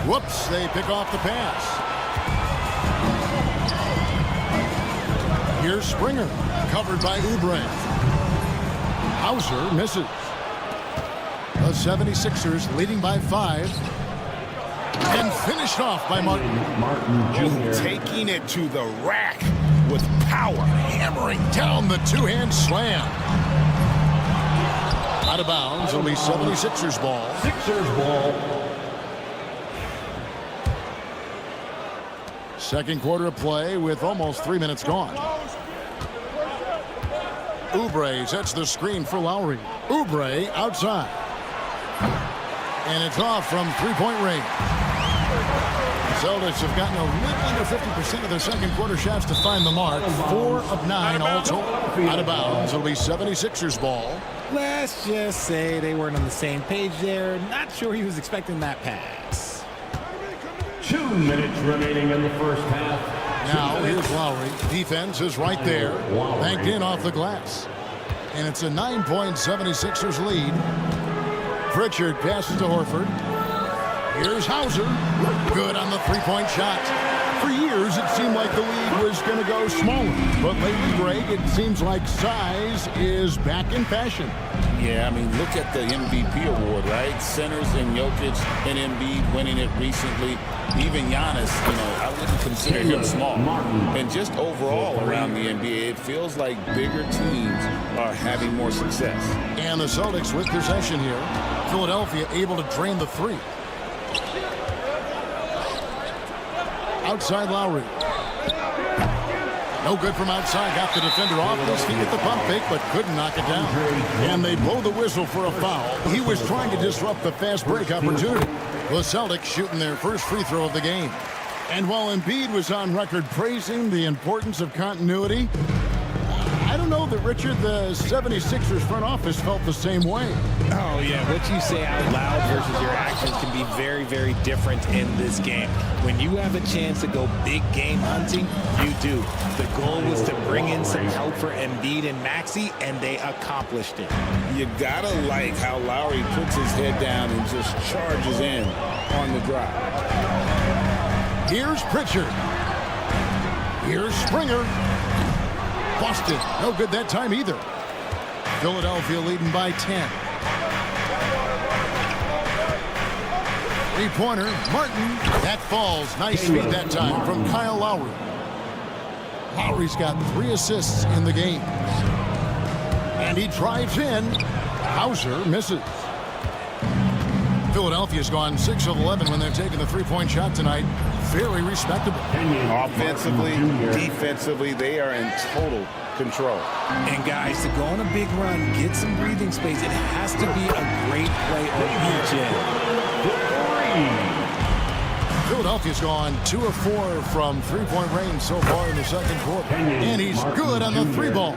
Whoops, they pick off the pass. Here's Springer. Covered by Oubre. Hauser misses. The 76ers leading by 5. And finished off by Martin. Taking it to the rack with power. Hammering down the two-hand slam. Out of bounds, it'll be 76ers ball. Sixers ball. Second quarter of play with almost 3 minutes gone. Oubre sets the screen for Lowry. Oubre outside. And it's off from three-point range. Celtics have gotten a little under 50% of their second quarter shots to find the mark. 4 of 9 all told. Out of bounds, it'll be 76ers ball. Let's just say they weren't on the same page there. Not sure he was expecting that pass. 2 minutes remaining in the first half. Now here's Lowry. Defense is right there. Banked in off the glass. And it's a 9-point 76ers lead. Pritchard passes to Horford. Here's Hauser. Good on the three-point shot. For years, it seemed like the lead was going to go smaller. But lately, Greg, it seems like size is back in fashion. Yeah, I mean, look at the MVP award, right? Centers and Jokic and Embiid winning it recently. Even Giannis, I wouldn't consider him small. And just overall around the NBA, it feels like bigger teams are having more success. And the Celtics with possession here. Philadelphia able to drain the 3. Outside Lowry. No good from outside. Got the defender off his feet at the pump fake, but couldn't knock it down. And they blow the whistle for a foul. He was trying to disrupt the fast break opportunity. The Celtics shooting their first free throw of the game. And while Embiid was on record praising the importance of continuity, I don't know that, Richard, the 76ers front office felt the same way. Oh, yeah. What you say out loud versus your actions can be very, very different in this game. When you have a chance to go big game hunting, you do. The goal was to bring in some help for Embiid and Maxey, and they accomplished it. You gotta like how Lowry puts his head down and just charges in on the drive. Here's Pritchard. Here's Springer. Boston, no good that time either. Philadelphia leading by 10. Three-pointer, Martin. That falls. Nice feed that time from Kyle Lowry. Lowry's got 3 assists in the game. And he drives in. Hauser misses. Philadelphia's gone 6 of 11 when they're taking the three-point shot tonight. Very respectable. Offensively, defensively, they are in total control. And guys, to go on a big run, get some breathing space, it has to be a great play on each end. Philadelphia's gone 2 of 4 from three-point range so far in the second quarter. And he's good on the 3-ball.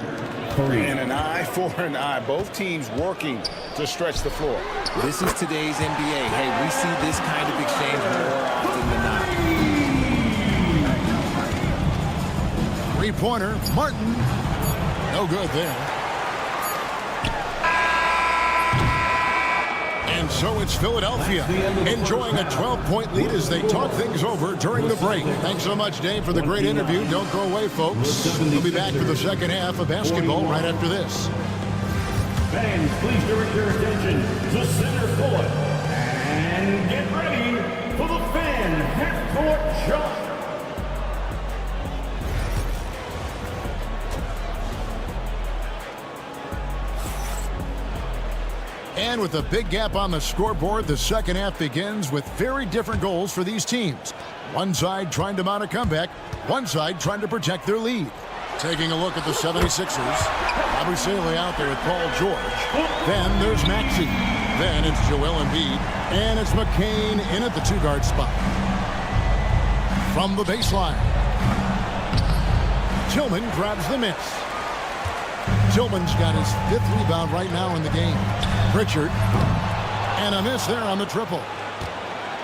And an eye for an eye. Both teams working to stretch the floor. This is today's NBA. Hey, we see this kind of exchange more often than not. Three-pointer, Martin. No good there. And so it's Philadelphia enjoying a 12-point lead as they talk things over during the break. Thanks so much, Dave, for the great interview. Don't go away, folks. We'll be back for the second half of basketball right after this. Fans, please direct your attention to center court. And get ready for the fan half-court jump. And with a big gap on the scoreboard, the second half begins with very different goals for these teams. One side trying to mount a comeback, one side trying to protect their lead. Taking a look at the 76ers. Abusele out there with Paul George. Then there's Maxey. Then it's Joel Embiid. And it's McCain in at the 2-guard spot. From the baseline. Tillman grabs the miss. Tillman's got his 5th rebound right now in the game. Pritchard. And a miss there on the triple.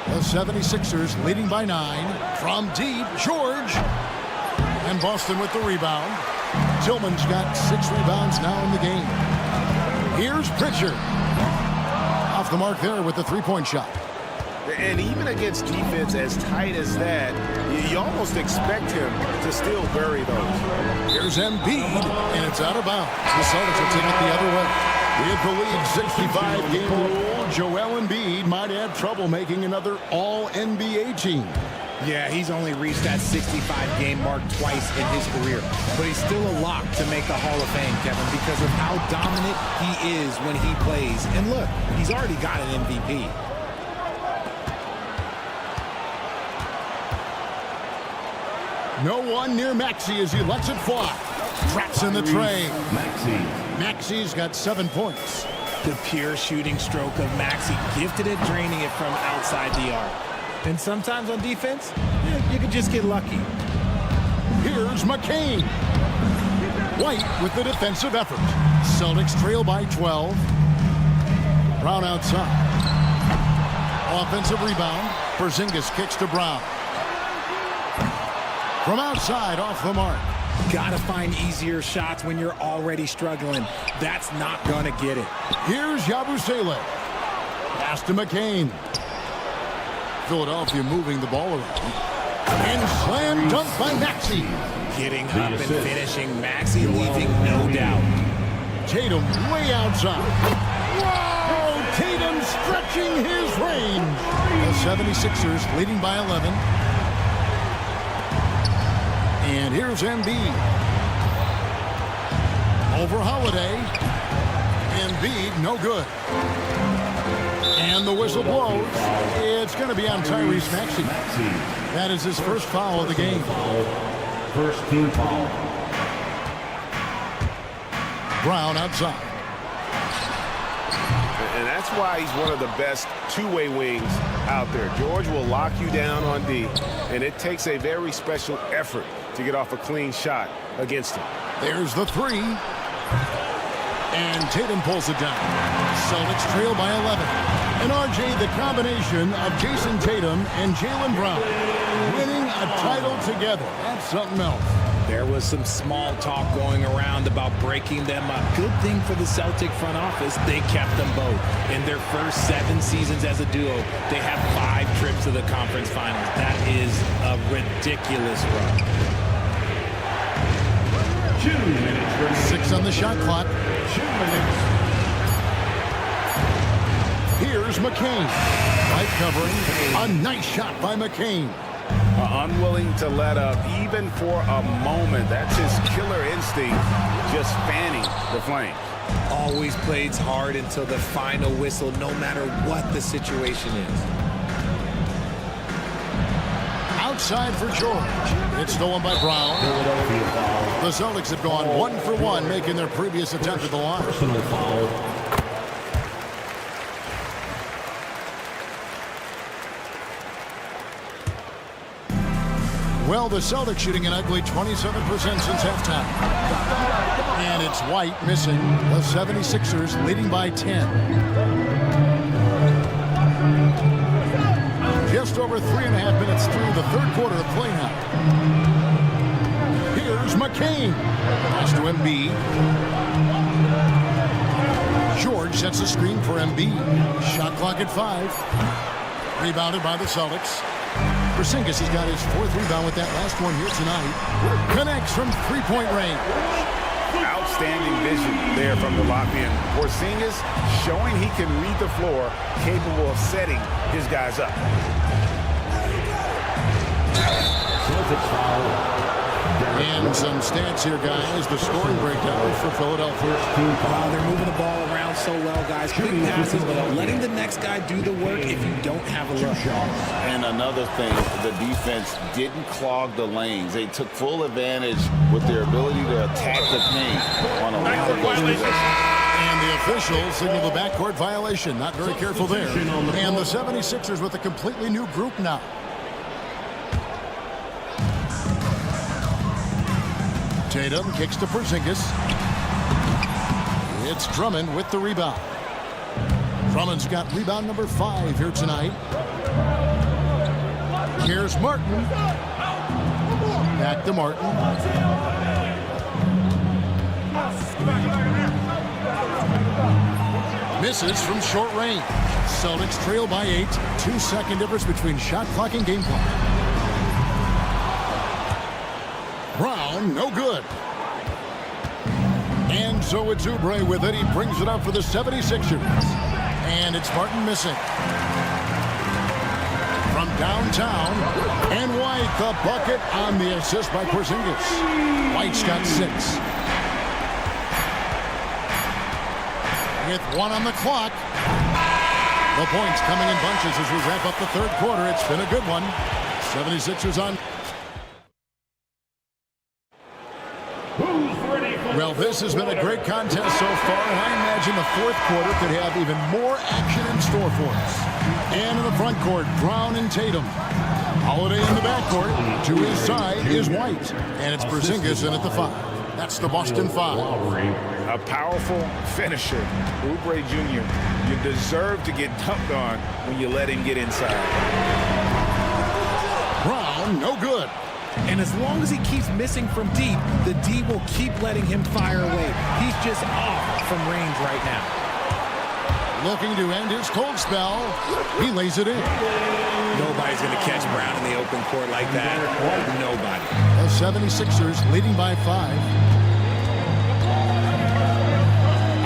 The 76ers leading by 9. From deep, George. And Boston with the rebound. Tillman's got 6 rebounds now in the game. Here's Pritchard. Off the mark there with the 3-point shot. And even against defense as tight as that, you almost expect him to still bury those. Here's Embiid, and it's out of bounds. The Celtics will take it the other way. With the league 65-game rule, Joel Embiid might have trouble making another All-NBA team. Yeah, he's only reached that 65-game mark twice in his career. But he's still a lock to make the Hall of Fame, Kevin, because of how dominant he is when he plays. And look, he's already got an MVP. No one near Maxey as he lets it fly. Traps in the tray. Maxey's got 7 points. The pure shooting stroke of Maxey, gifted at draining it from outside the arc. And sometimes on defense, you can just get lucky. Here's McCain. White with the defensive effort. Celtics trail by 12. Brown outside. Offensive rebound. Porzingis kicks to Brown. From outside, off the mark. Gotta find easier shots when you're already struggling. That's not gonna get it. Here's Yabusele. Pass to McCain. Philadelphia moving the ball around. And slam dunk by Maxey. Getting up and finishing. Maxey leaving no doubt. Tatum way outside. Whoa! Tatum stretching his range. The 76ers leading by 11. And here's Embiid. Over Holiday. Embiid, no good. And the whistle blows. It's going to be on Tyrese Maxey. That is his first foul of the game. First team foul. Brown outside. And that's why he's one of the best two-way wings out there. George will lock you down on D, and it takes a very special effort to get off a clean shot against him. There's the three. And Tatum pulls it down. Celtics trail by 11. And RJ, the combination of Jason Tatum and Jaylen Brown winning a title together. That's something else. There was some small talk going around about breaking them up. Good thing for the Celtic front office, they kept them both. In their first 7 seasons as a duo, they have 5 trips to the conference finals. That is a ridiculous run. 2 minutes. 6 on the shot clock. 2 minutes. Here's McCain. Right covering. A nice shot by McCain. Unwilling to let up even for a moment. That's his killer instinct, just fanning the flame. Always plays hard until the final whistle, no matter what the situation is. Outside for George. It's stolen by Brown. The Celtics have gone 1 for 1, making their previous attempt at the line. Personal foul. Well, the Celtics shooting an ugly 27% since halftime. And it's White missing. The 76ers leading by 10. Just over 3.5 minutes through the third quarter of play now. Here's McCain. Pass to Embiid. George sets a screen for Embiid. Shot clock at 5. Rebounded by the Celtics. Porzingis has got his 4th rebound with that last one here tonight. Connects from 3-point range. Outstanding vision there from the lock-in. Porzingis showing he can read the floor, capable of setting his guys up. And some stats here, guys. The scoring breakdown for Philadelphia. They're moving the ball around so well, guys. Quick passes, letting the next guy do the work if you don't have a look. And another thing, the defense didn't clog the lanes. They took full advantage with their ability to attack the paint on a lot of those possessions. And the officials signal the backcourt violation. Not very careful there. And the 76ers with a completely new group now. Tatum kicks to Porzingis. It's Drummond with the rebound. Drummond's got rebound number 5 here tonight. Here's Martin. Back to Martin. Misses from short range. Celtics trail by 8. 2-second difference between shot clock and game clock. Brown, no good. And so it's Oubre with it. He brings it up for the 76ers. And it's Martin missing. From downtown. And White, the bucket on the assist by Porzingis. White's got 6. With 1 on the clock. The points coming in bunches as we wrap up the third quarter. It's been a good one. 76ers on. Well, this has been a great contest so far, and I imagine the fourth quarter could have even more action in store for us. And in the front court, Brown and Tatum. Holiday in the backcourt. To his side is White. And it's Porzingis in at the 5. That's the Boston 5. A powerful finisher. Oubre Jr., you deserve to get dunked on when you let him get inside. Brown, no good. And as long as he keeps missing from deep, the D will keep letting him fire away. He's just off from range right now. Looking to end his cold spell. He lays it in. Nobody's going to catch Brown in the open court like that. Nobody. The 76ers leading by 5.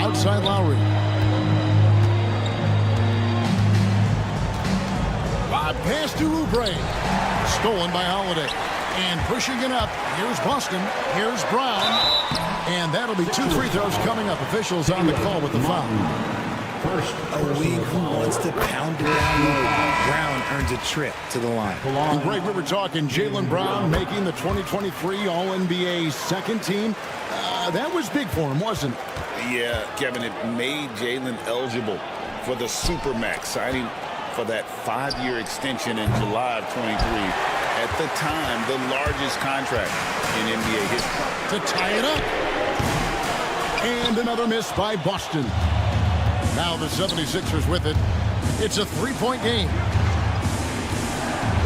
Outside Lowry. Lob pass to Oubre. Stolen by Holiday. And pushing it up, here's Boston, here's Brown, and that'll be 2 free throws coming up. Officials on the call with the foul. A wing who wants to pound it down low. Brown earns a trip to the line. And Greg, we were talking Jaylen Brown making the 2023 All-NBA second team. That was big for him, wasn't it? Yeah, Kevin, it made Jaylen eligible for the Supermax, signing for that 5-year extension in July of 23. At the time, the largest contract in NBA history. To tie it up. And another miss by Boston. Now the 76ers with it. It's a 3-point game.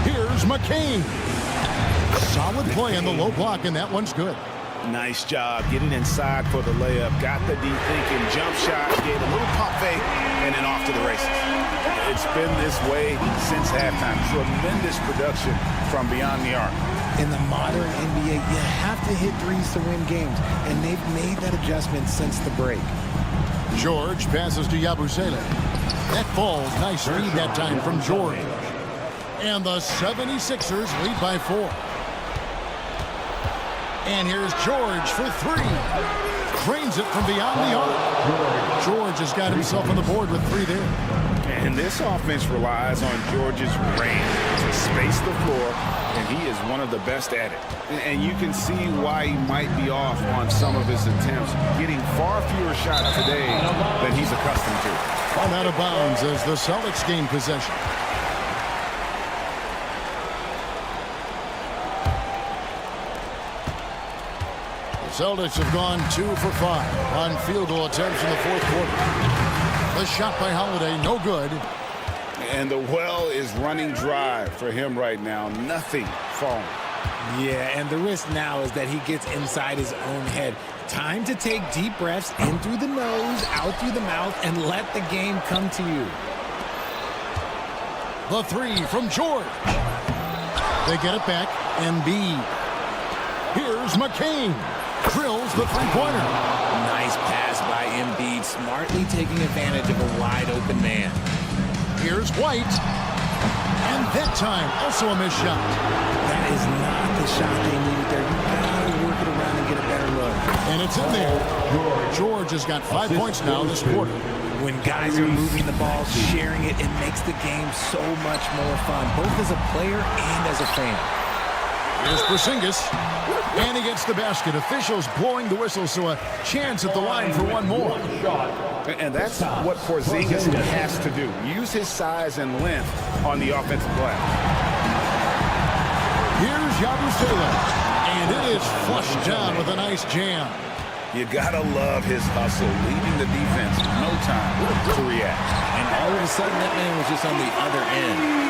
Here's McCain. Solid play on the low block, and that one's good. Nice job getting inside for the layup. Got the deep thinking jump shot, gave a little pump fake, and then off to the races. It's been this way since halftime. Tremendous production from beyond the arc. In the modern NBA, you have to hit threes to win games, and they've made that adjustment since the break. George passes to Yabusele. That falls. Nice read that time from George. And the 76ers lead by 4. And here's George for 3. Cranes it from beyond the arc. George has got himself on the board with 3 there. And this offense relies on George's range to space the floor, and he is one of the best at it. And you can see why he might be off on some of his attempts, getting far fewer shots today than he's accustomed to. One out of bounds as the Celtics gain possession. Celtics have gone 2 for 5 on field goal attempts in the fourth quarter. The shot by Holiday, no good. And the well is running dry for him right now. Nothing falling. Yeah, and the risk now is that he gets inside his own head. Time to take deep breaths in through the nose, out through the mouth, and let the game come to you. The 3 from George. They get it back. Embiid. Here's McCain. Drills the three-pointer. Nice pass by Embiid, smartly taking advantage of a wide-open man. Here's White. And that time, also a missed shot. That is not the shot they needed there. You gotta work it around and get a better look. And it's in there. George has got 5 points now this quarter. When guys are moving the ball, sharing it, it makes the game so much more fun, both as a player and as a fan. Here's Porzingis, and he gets the basket. Officials blowing the whistle, so a chance at the line for one more. And that's what Porzingis has to do. Use his size and length on the offensive glass. Here's Yabusele, and it is flushed down with a nice jam. You gotta love his hustle, leaving the defense no time to react. And all of a sudden, that man was just on the other end.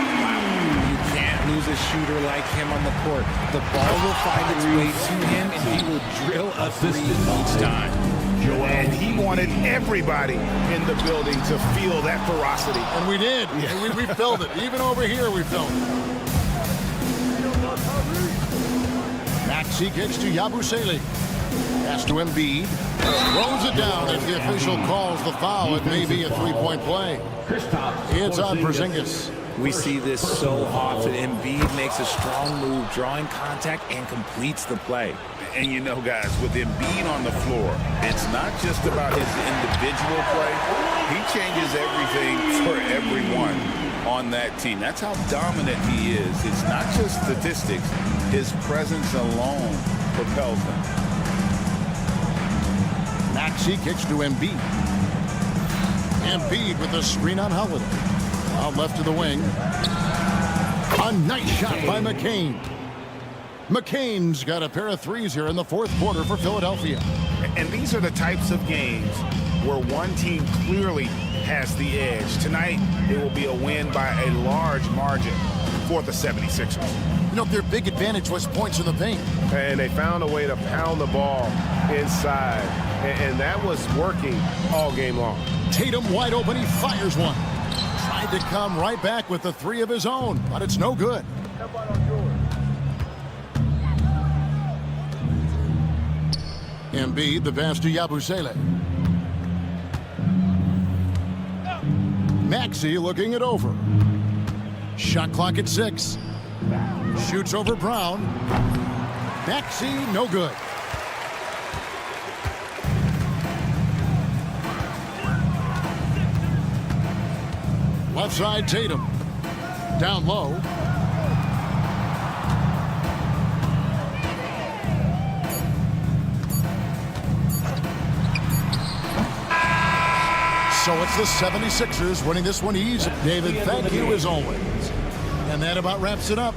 Lose a shooter like him on the court. The ball will find its way to him, and he will drill a 3 each time. And he wanted everybody in the building to feel that ferocity. And we did. Yeah. We felt it. Even over here, we felt it. Maxey gets to Yabusele. Pass to Embiid. Throws it down as the official calls the foul. It may be a 3-point play. It's on Porzingis. We see this so often. Embiid makes a strong move, drawing contact, and completes the play. And you know, guys, with Embiid on the floor, it's not just about his individual play. He changes everything for everyone on that team. That's how dominant he is. It's not just statistics. His presence alone propels them. Maxey kicks to Embiid. Embiid with the screen on Holiday. Out left to the wing. A nice shot by McCain. McCain's got a pair of threes here in the fourth quarter for Philadelphia. And these are the types of games where one team clearly has the edge. Tonight, it will be a win by a large margin for the 76ers. You know, their big advantage was points in the paint. And they found a way to pound the ball inside. And that was working all game long. Tatum wide open. He fires one. Tried to come right back with the 3 of his own, but it's no good. Embiid, the pass to Yabusele. Maxey looking it over. Shot clock at 6. Shoots over Brown. Maxey, no good. Left side, Tatum. Down low. So it's the 76ers winning this one easy. David, thank you as always. And that about wraps it up.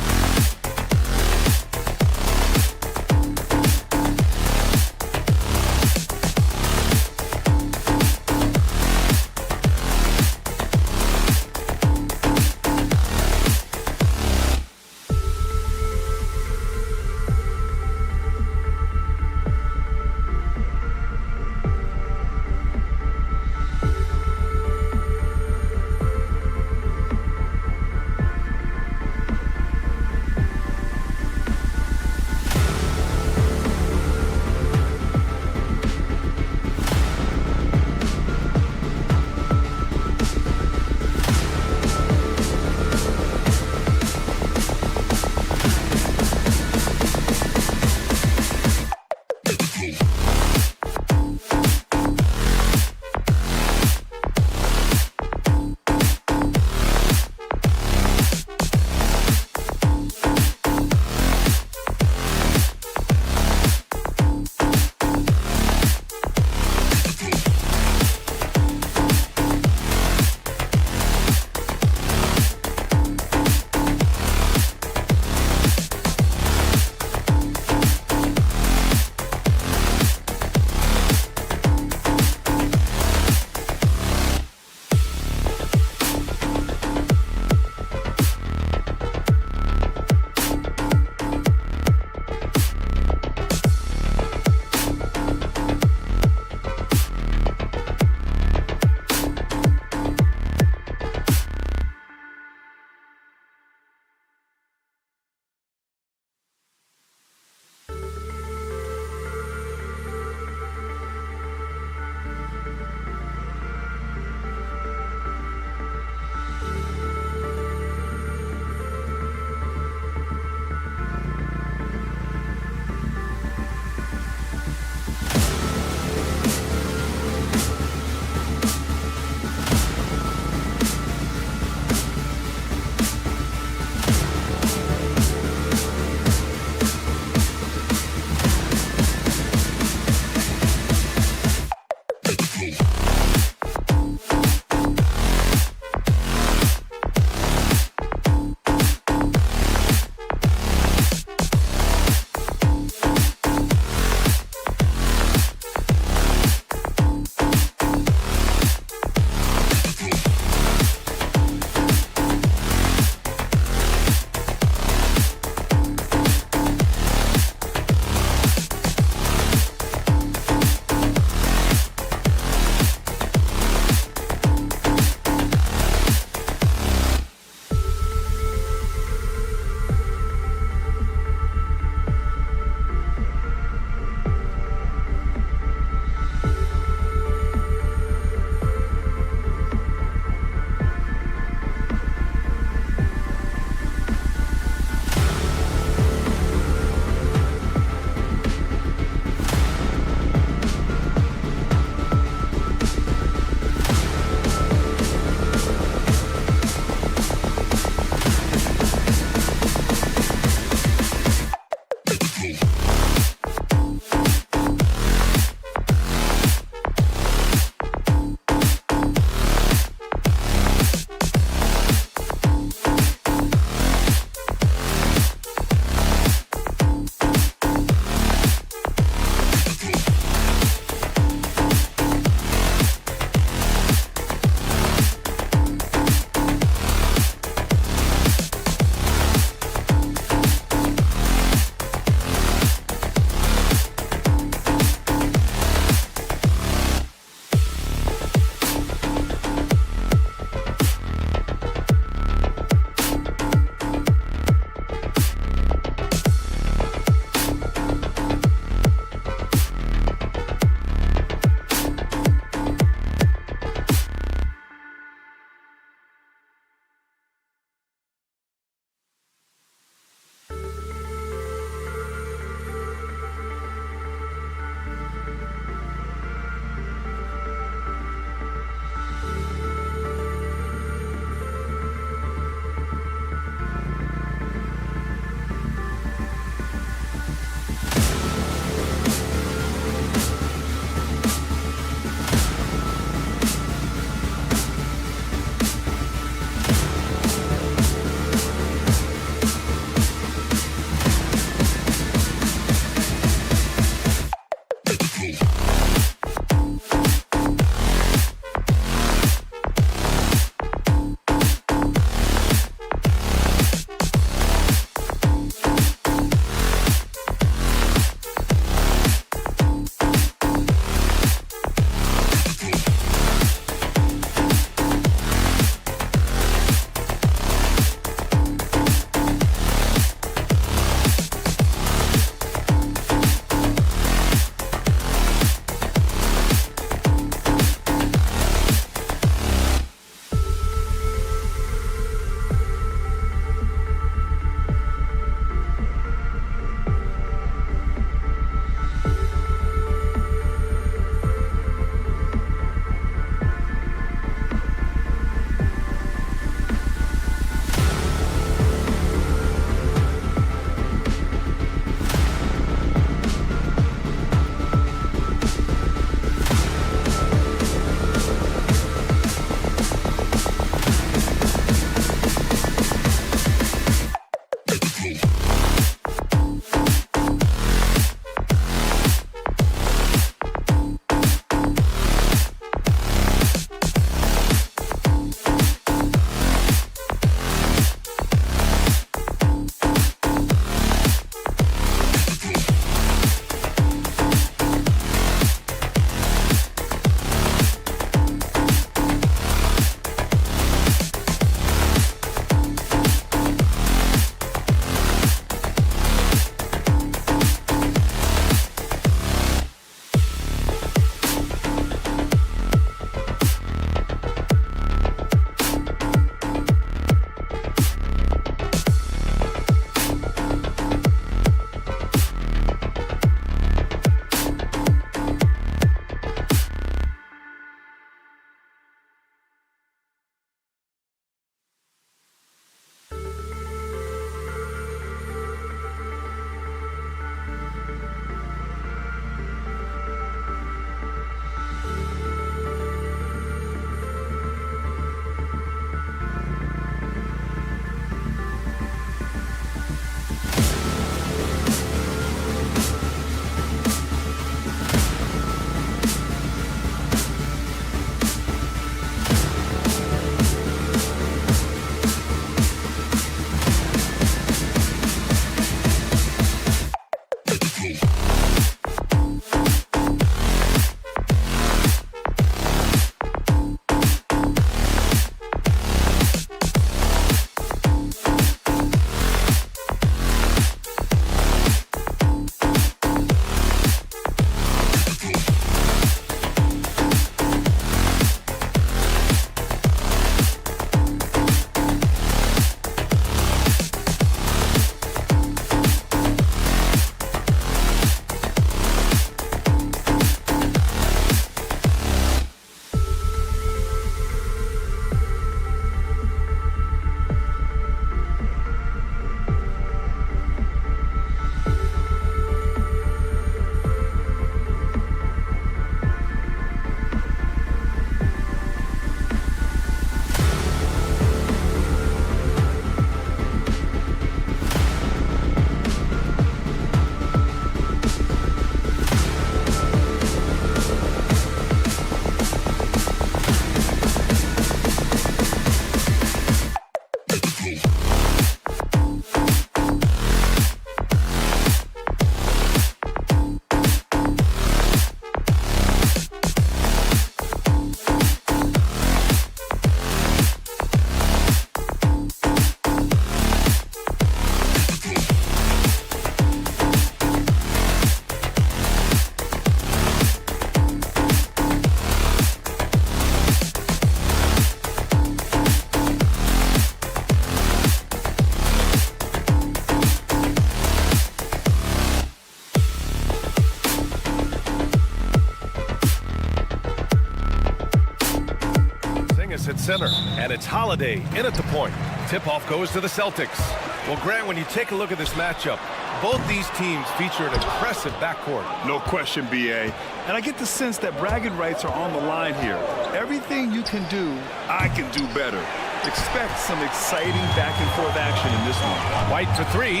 center. And it's Holiday in at the point. Tip-off goes to the Celtics. Well, Grant, when you take a look at this matchup, both these teams feature an impressive backcourt. No question, B.A. And I get the sense that bragging rights are on the line here. Everything you can do, I can do better. Expect some exciting back-and-forth action in this one. White for three.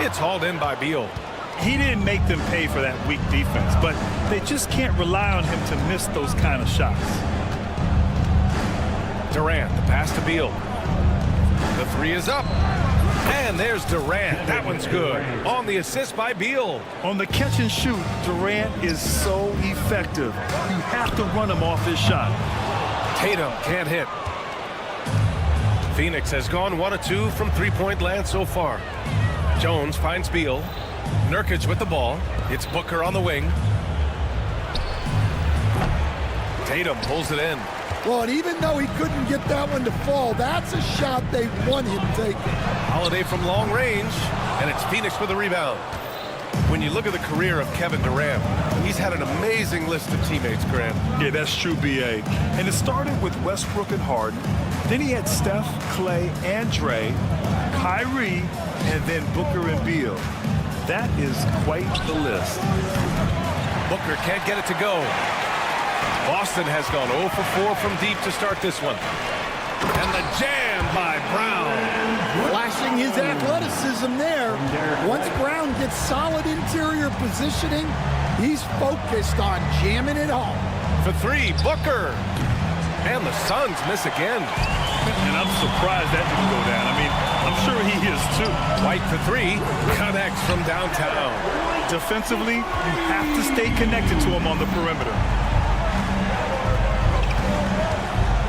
It's hauled in by Beal. He didn't make them pay for that weak defense, but they just can't rely on him to miss those kind of shots. Durant, the pass to Beal. The three is up. And there's Durant. That one's good. On the assist by Beal. On the catch and shoot, Durant is so effective. You have to run him off his shot. Tatum can't hit. Phoenix has gone 1 of 2 from three-point land so far. Jones finds Beal. Nurkic with the ball. It's Booker on the wing. Tatum pulls it in. Well, and even though he couldn't get that one to fall, that's a shot they want him taking. Holiday from long range, and it's Phoenix with the rebound. When you look at the career of Kevin Durant, he's had an amazing list of teammates, Grant. Yeah, that's true, B.A. And it started with Westbrook and Harden. Then he had Steph, Clay, and Dre, Kyrie, and then Booker and Beal. That is quite the list. Booker can't get it to go. Boston has gone 0 for 4 from deep to start this one. And the jam by Brown. Flashing his athleticism there. Once Brown gets solid interior positioning, he's focused on jamming it home. For three, Booker. And the Suns miss again. And I'm surprised that didn't go down. I mean, I'm sure he is too. White for three, connects from downtown. Defensively, you have to stay connected to him on the perimeter.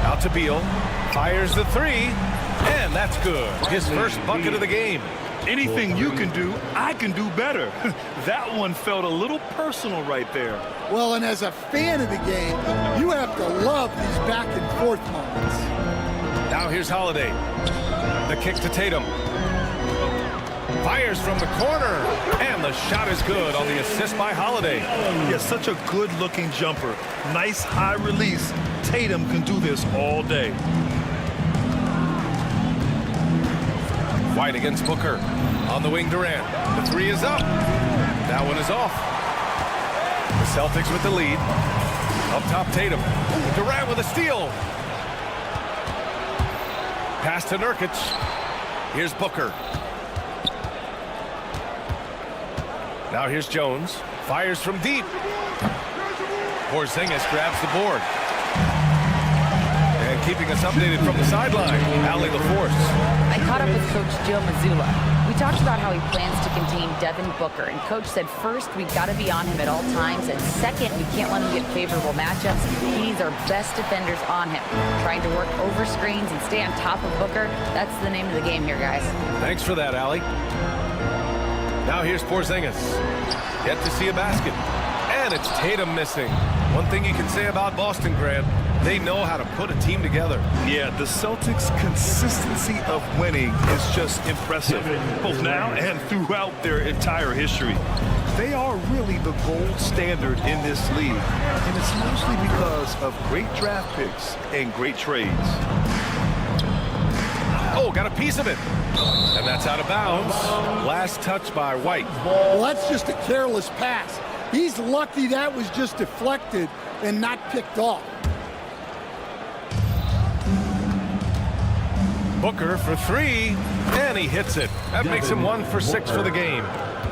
Out to Beal, fires the three, and that's good. His first bucket of the game. Anything you can do, I can do better. That one felt a little personal right there. Well, and as a fan of the game, you have to love these back and forth moments. Now here's Holiday. The kick to Tatum. Fires from the corner, and the shot is good on the assist by Holiday. Yeah, such a good-looking jumper. Nice high release. Tatum can do this all day. White against Booker. On the wing, Durant. The three is up. That one is off. The Celtics with the lead. Up top, Tatum. Durant with a steal. Pass to Nurkic. Here's Booker. Now here's Jones. Fires from deep. Porzingis grabs the board. And keeping us updated from the sideline, Allie LaForce. I caught up with Coach Joe Mazzulla. We talked about how he plans to contain Devin Booker, and Coach said first, we've got to be on him at all times, and second, we can't let him get favorable matchups. He needs our best defenders on him. Trying to work over screens and stay on top of Booker, that's the name of the game here, guys. Thanks for that, Allie. Now here's Porzingis. Yet to see a basket. And it's Tatum missing. One thing you can say about Boston, Grant, they know how to put a team together. Yeah, the Celtics' consistency of winning is just impressive, both now and throughout their entire history. They are really the gold standard in this league, and it's mostly because of great draft picks and great trades. Oh, got a piece of it. And that's out of bounds. Last touch by White. Well, that's just a careless pass. He's lucky that was just deflected and not picked off. Booker for three, and he hits it. That makes him 1 for 6 for the game.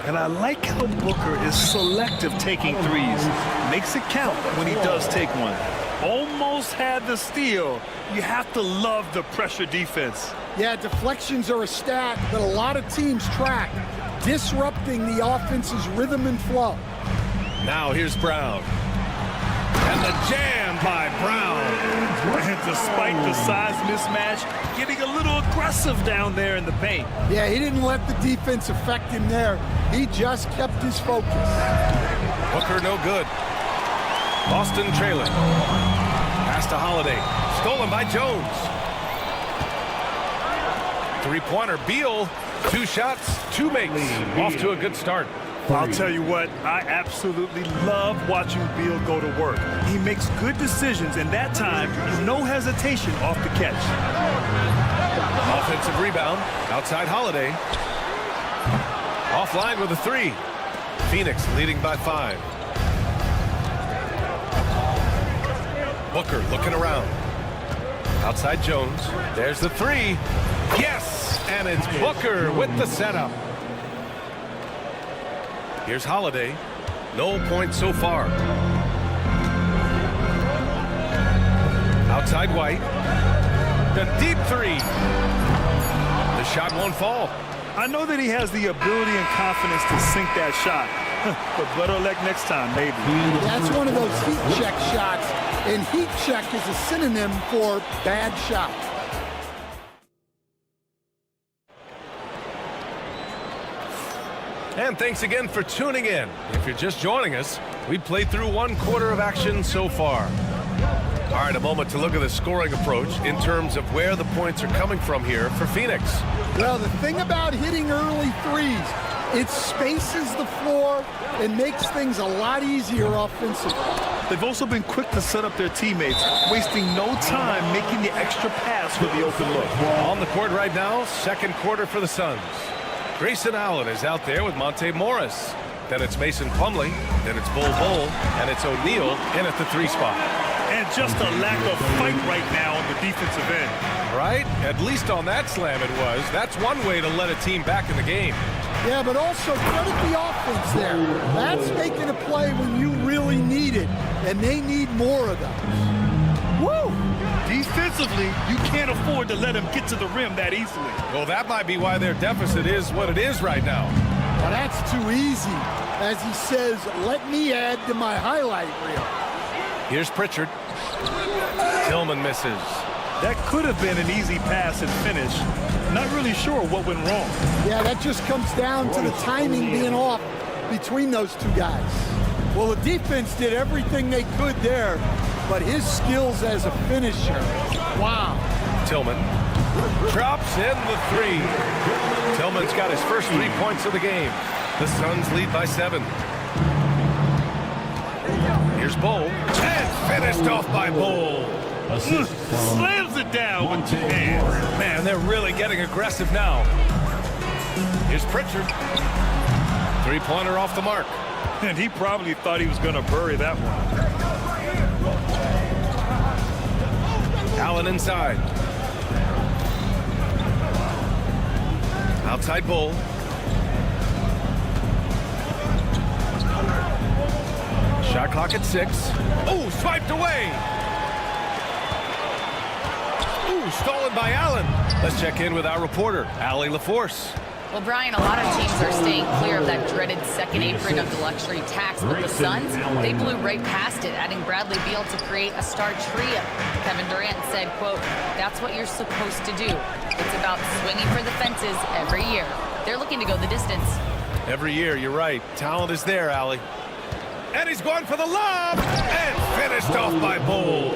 And I like how Booker is selective taking threes. Makes it count when he does take one. Almost had the steal. You have to love the pressure defense. Yeah, deflections are a stat that a lot of teams track, disrupting the offense's rhythm and flow. Now here's Brown. And the jam by Brown. And despite the size mismatch, getting a little aggressive down there in the paint. Yeah, he didn't let the defense affect him there. He just kept his focus. Booker no good. Boston trailing. Pass to Holiday. Stolen by Jones. Three-pointer. Beal. 2 shots, 2 makes. Off to a good start. I'll tell you what, I absolutely love watching Beal go to work. He makes good decisions, and that time, no hesitation off the catch. Offensive rebound, outside Holiday. Offline with a 3. Phoenix leading by 5. Booker looking around. Outside Jones. There's the 3. Yes! And it's Booker with the setup. Here's Holiday. No points so far. Outside White. The deep 3. The shot won't fall. I know that he has the ability and confidence to sink that shot. But better luck next time, maybe. That's one of those heat check shots. And heat check is a synonym for bad shot. And thanks again for tuning in. If you're just joining us, we played through 1 quarter of action so far. All right, a moment to look at the scoring approach in terms of where the points are coming from here for Phoenix. Well, the thing about hitting early threes, it spaces the floor and makes things a lot easier offensively. They've also been quick to set up their teammates, wasting no time making the extra pass for the open look. On the court right now, 2nd quarter for the Suns. Grayson Allen is out there with Monte Morris. Then it's Mason Plumlee. Then it's Bol Bol. And it's O'Neal in at the 3 spot. And just a lack of fight right now on the defensive end. Right? At least on that slam it was. That's one way to let a team back in the game. Yeah, but also credit the offense there. That's making a play when you really need it, and they need more of those. Woo! Defensively, you can't afford to let them get to the rim that easily. Well, that might be why their deficit is what it is right now. Well, that's too easy. As he says, let me add to my highlight reel. Here's Pritchard. Tillman misses. That could have been an easy pass and finish. Not really sure what went wrong. Yeah, that just comes down to the timing being off between those two guys. Well, the defense did everything they could there, but his skills as a finisher, wow. Tillman drops in the 3. Tillman's got his first 3 points of the game. The Suns lead by 7. Here's Bol, and finished off by Bol. Slams it down with 2 hands. Man, they're really getting aggressive now. Here's Pritchard. 3-pointer off the mark. And he probably thought he was going to bury that one. Allen inside. Outside Bol. Shot clock at 6. Oh, swiped away. Ooh, stolen by Allen. Let's check in with our reporter, Allie LaForce. Well, Brian, a lot of teams are staying clear of that dreaded second apron of the luxury tax, but the Suns, they blew right past it, adding Bradley Beal to create a star trio. Kevin Durant said, quote, "That's what you're supposed to do. It's about swinging for the fences every year." They're looking to go the distance. Every year, you're right. Talent is there, Allie. And he's going for the lob! And finished off by Bol.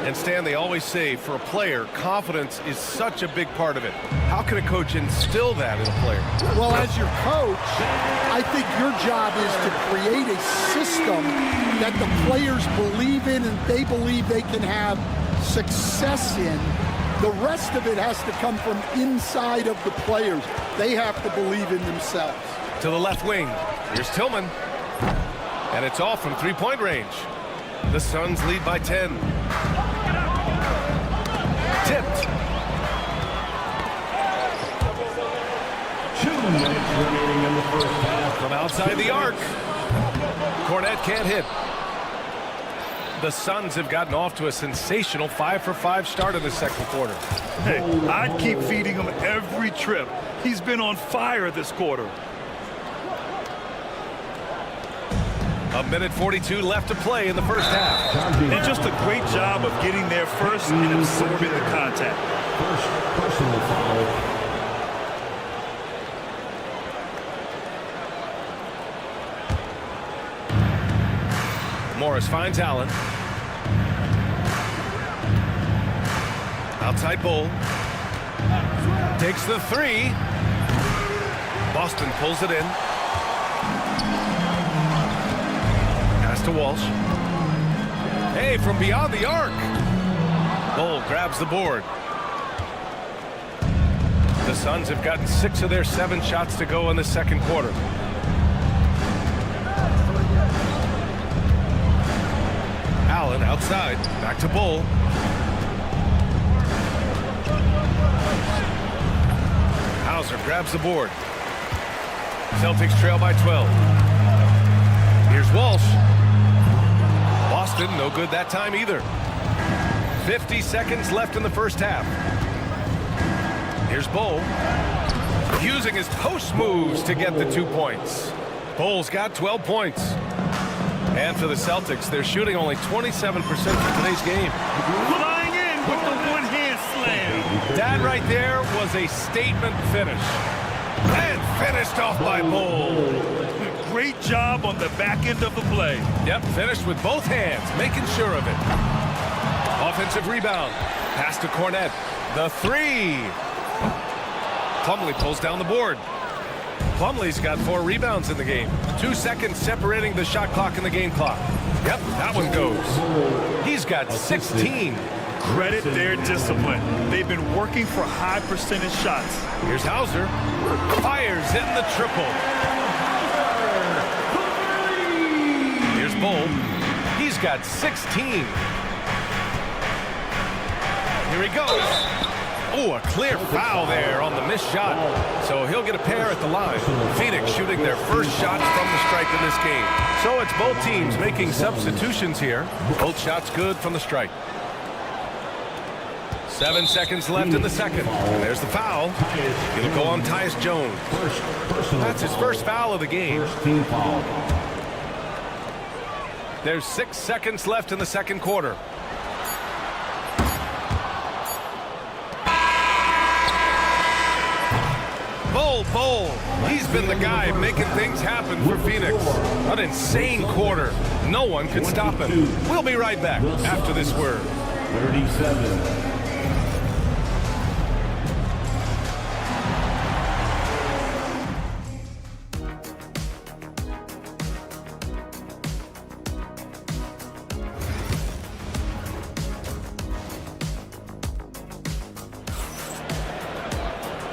And Stan, they always say, for a player, confidence is such a big part of it. How can a coach instill that in a player? Well, as your coach, I think your job is to create a system that the players believe in and they believe they can have success in. The rest of it has to come from inside of the players. They have to believe in themselves. To the left wing. Here's Tillman. And it's all from 3-point range. The Suns lead by 10. Tipped. 2 minutes remaining in the first half. From outside the arc. Cornette can't hit. The Suns have gotten off to a sensational 5-for-5 start in the 2nd quarter. Hey, I'd keep feeding him every trip. He's been on fire this quarter. A minute 42 left to play in the first half. And just a great job of getting there first and absorbing the contact. First personal foul. Morris finds Allen. Outside Bol. Takes the 3. Boston pulls it in. to Walsh. Hey, from beyond the arc. Bull grabs the board. The Suns have gotten 6 of their 7 shots to go in the second quarter. Allen outside. Back to Bull. Hauser grabs the board. Celtics trail by 12. Here's Walsh. Boston, no good that time either. 50 seconds left in the first half. Here's Bull. Using his post moves to get the 2 points. Bull's got 12 points. And for the Celtics, they're shooting only 27% for today's game. Flying in with the one-hand slam. That right there was a statement finish. And finished off by Bull. Great job on the back end of the play. Yep, finished with both hands, making sure of it. Offensive rebound. Pass to Cornette. The 3. Plumlee pulls down the board. Plumlee's got 4 rebounds in the game. 2 seconds separating the shot clock and the game clock. Yep, that one goes. He's got 16. Credit their discipline. They've been working for high percentage shots. Here's Hauser. Fires in the triple. Here's Bull. He's got 16. Here he goes. Oh, a clear foul there on the missed shot. So he'll get a pair at the line. Phoenix shooting their first shots from the strike in this game. So it's both teams making substitutions here. Both shots good from the strike. 7 seconds left in the second. And there's the foul. It'll go on Tyus Jones. That's his first foul of the game. There's 6 seconds left in the second quarter. Bull. He's been the guy making things happen for Phoenix. An insane quarter. No one could stop him. We'll be right back after this word. 37.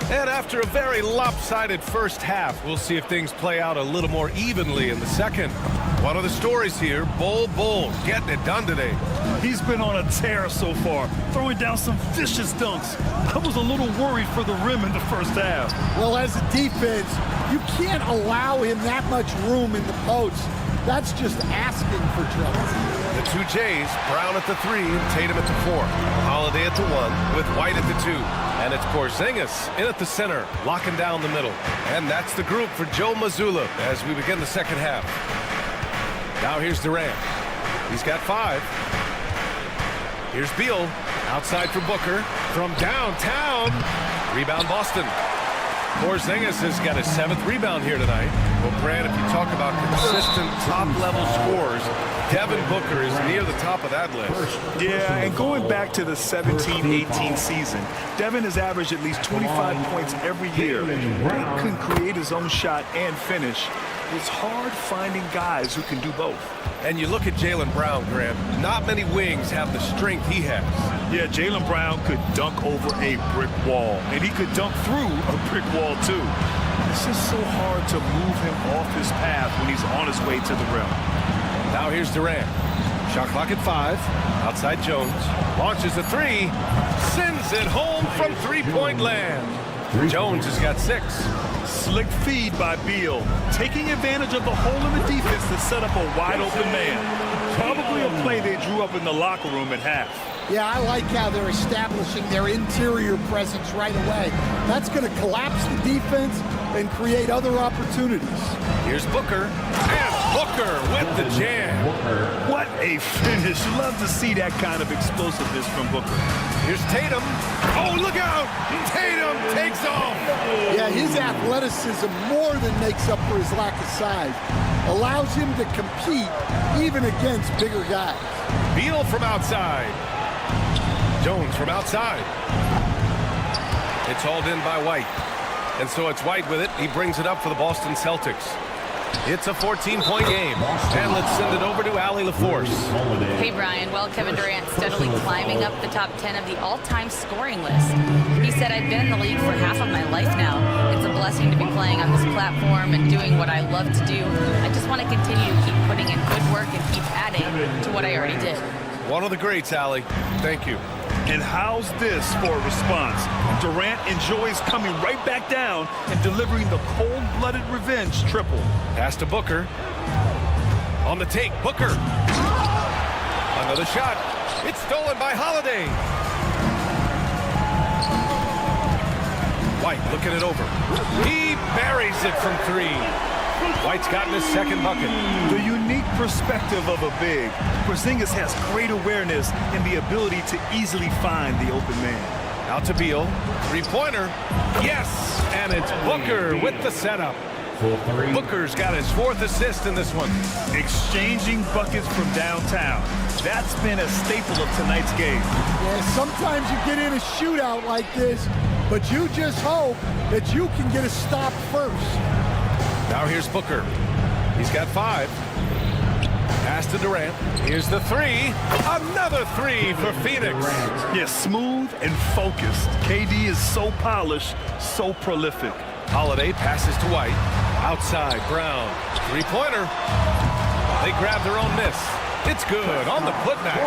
And after a very lopsided first half, we'll see if things play out a little more evenly in the second. One of the stories here, Bull getting it done today. He's been on a tear so far, throwing down some vicious dunks. I was a little worried for the rim in the first half. Well, as a defense, you can't allow him that much room in the post. That's just asking for trouble. The 2 J's, Brown at the 3, Tatum at the 4. Holiday at the 1, with White at the 2. And it's Porzingis in at the center, locking down the middle. And that's the group for Joe Mazzulla as we begin the second half. Now here's Durant. He's got 5. Here's Beal, outside for Booker. From downtown, rebound Boston. Porzingis has got his 7th rebound here tonight. Well, Brad, if you talk about consistent top-level scores, Devin Booker is near the top of that list. Yeah, and going back to the 17-18 season, Devin has averaged at least 25 points every year. He can create his own shot and finish. It's hard finding guys who can do both. And you look at Jaylen Brown, Graham, not many wings have the strength he has. Yeah, Jaylen Brown could dunk over a brick wall, and he could dunk through a brick wall, too. It's just so hard to move him off his path when he's on his way to the rim. Now here's Durant. Shot clock at 5. Outside Jones. Launches a 3. Sends it home from three-point land. Jones has got 6. Slick feed by Beal, taking advantage of the hole in the defense to set up a wide-open man. Probably a play they drew up in the locker room at half. Yeah, I like how they're establishing their interior presence right away. That's going to collapse the defense and create other opportunities. Here's Booker, and Booker with the jam. What a finish. Love to see that kind of explosiveness from Booker. Here's Tatum. Oh, look out! Tatum takes off. Yeah, his athleticism more than makes up for his lack of size. Allows him to compete even against bigger guys. Beal from outside. Jones from outside. It's hauled in by White. And so it's White with it. He brings it up for the Boston Celtics. It's a 14-point game. And let's send it over to Allie LaForce. Hey, Brian. Well, Kevin Durant steadily climbing up the top 10 of the all-time scoring list. He said, I've been in the league for half of my life now. It's a blessing to be playing on this platform and doing what I love to do. I just want to continue to keep putting in good work and keep adding to what I already did. One of the greats, Allie. Thank you. And how's this for a response? Durant enjoys coming right back down and delivering the cold-blooded revenge triple. Pass to Booker. On the take, Booker. Another shot. It's stolen by Holiday. White looking it over. He buries it from 3. White's gotten his second bucket. The unique perspective of a big. Porzingis has great awareness and the ability to easily find the open man. Out to Beal. Three-pointer. Yes! And it's Booker with the setup. Booker's got his 4th assist in this one. Exchanging buckets from downtown. That's been a staple of tonight's game. Yeah, sometimes you get in a shootout like this, but you just hope that you can get a stop first. Now here's Booker. He's got 5. Pass to Durant. Here's the 3. Another 3 for Phoenix. Yeah, smooth and focused. KD is so polished, so prolific. Holiday passes to White. Outside, Brown. Three-pointer. They grab their own miss. It's good on the putback.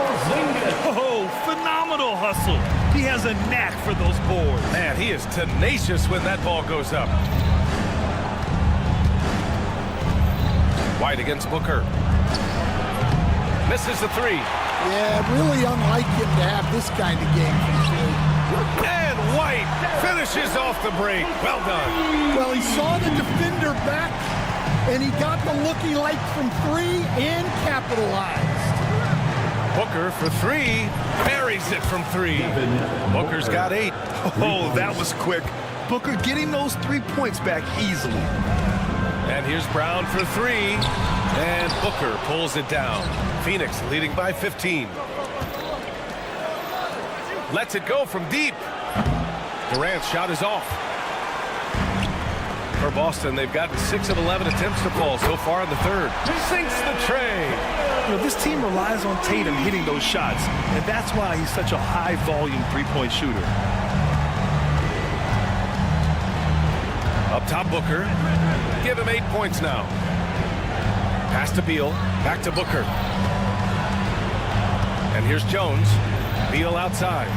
Oh, phenomenal hustle. He has a knack for those boards. Man, he is tenacious when that ball goes up. White against Booker. Misses the 3. Yeah, really unlike him to have this kind of game from 3. And White finishes off the break. Well done. Well, he saw the defender back, and he got the looky like from 3 and capitalized. Booker for 3. Buries it from 3. Booker's got 8. Oh, that was quick. Booker getting those 3 points back easily. And here's Brown for 3. And Booker pulls it down. Phoenix leading by 15. Lets it go from deep. Durant's shot is off. For Boston, they've gotten 6 of 11 attempts to fall so far in the 3rd. Sinks the tray. You know, this team relies on Tatum hitting those shots, and that's why he's such a high-volume three-point shooter. Up top, Booker. Give him 8 points now. Pass to Beal. Back to Booker. And here's Jones. Beal outside.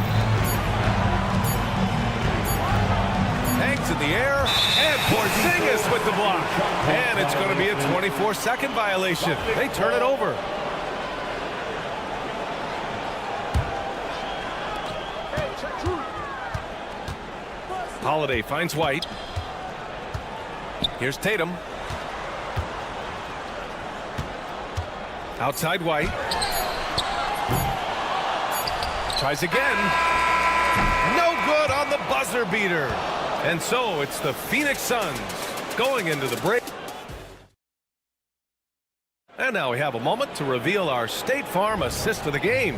Hanks in the air. And Porzingis with the block. And it's going to be a 24-second violation. They turn it over. Holiday finds White. Here's Tatum. Outside White. Tries again. No good on the buzzer beater. And so it's the Phoenix Suns going into the break. And now we have a moment to reveal our State Farm assist of the game.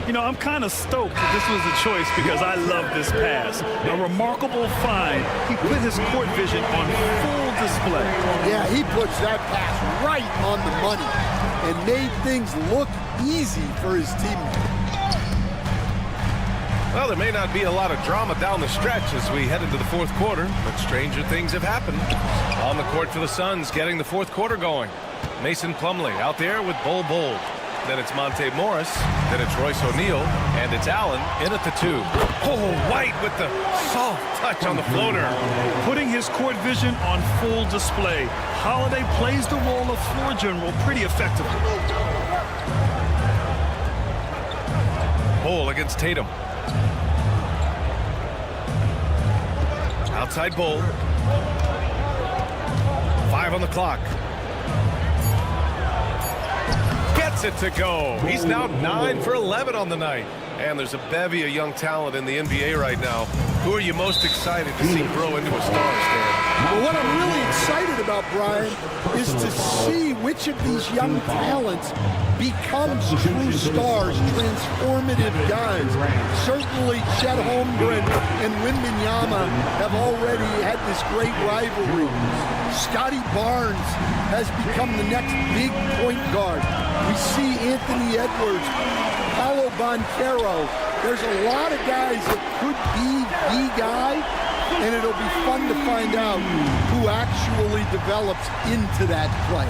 You know, I'm kind of stoked that this was a choice because I love this pass. A remarkable find. He put his court vision on full display. Yeah, he puts that pass right on the money and made things look easy for his teammates. Well, there may not be a lot of drama down the stretch as we head into the 4th quarter, but stranger things have happened. On the court for the Suns, getting the 4th quarter going. Mason Plumlee out there with Bol Bol. Then it's Monte Morris. Then it's Royce O'Neal. And it's Allen in at the 2. Oh, White with the soft touch on the floater. Putting his court vision on full display. Holiday plays the role of floor general pretty effectively. Bol against Tatum. Outside Bol. 5 on the clock. Gets it to go. He's now 9 for 11 on the night. And there's a bevy of young talent in the NBA right now. Who are you most excited to see grow into a star, Stan? Well, what I'm really excited about, Brian, is to see which of these young talents becomes true stars, transformative guys. Certainly, Chet Holmgren and Wembanyama have already had this great rivalry. Scotty Barnes has become the next big point guard. We see Anthony Edwards, Paolo Banchero. There's a lot of guys that could be the guy, and it'll be fun to find out who actually develops into that play.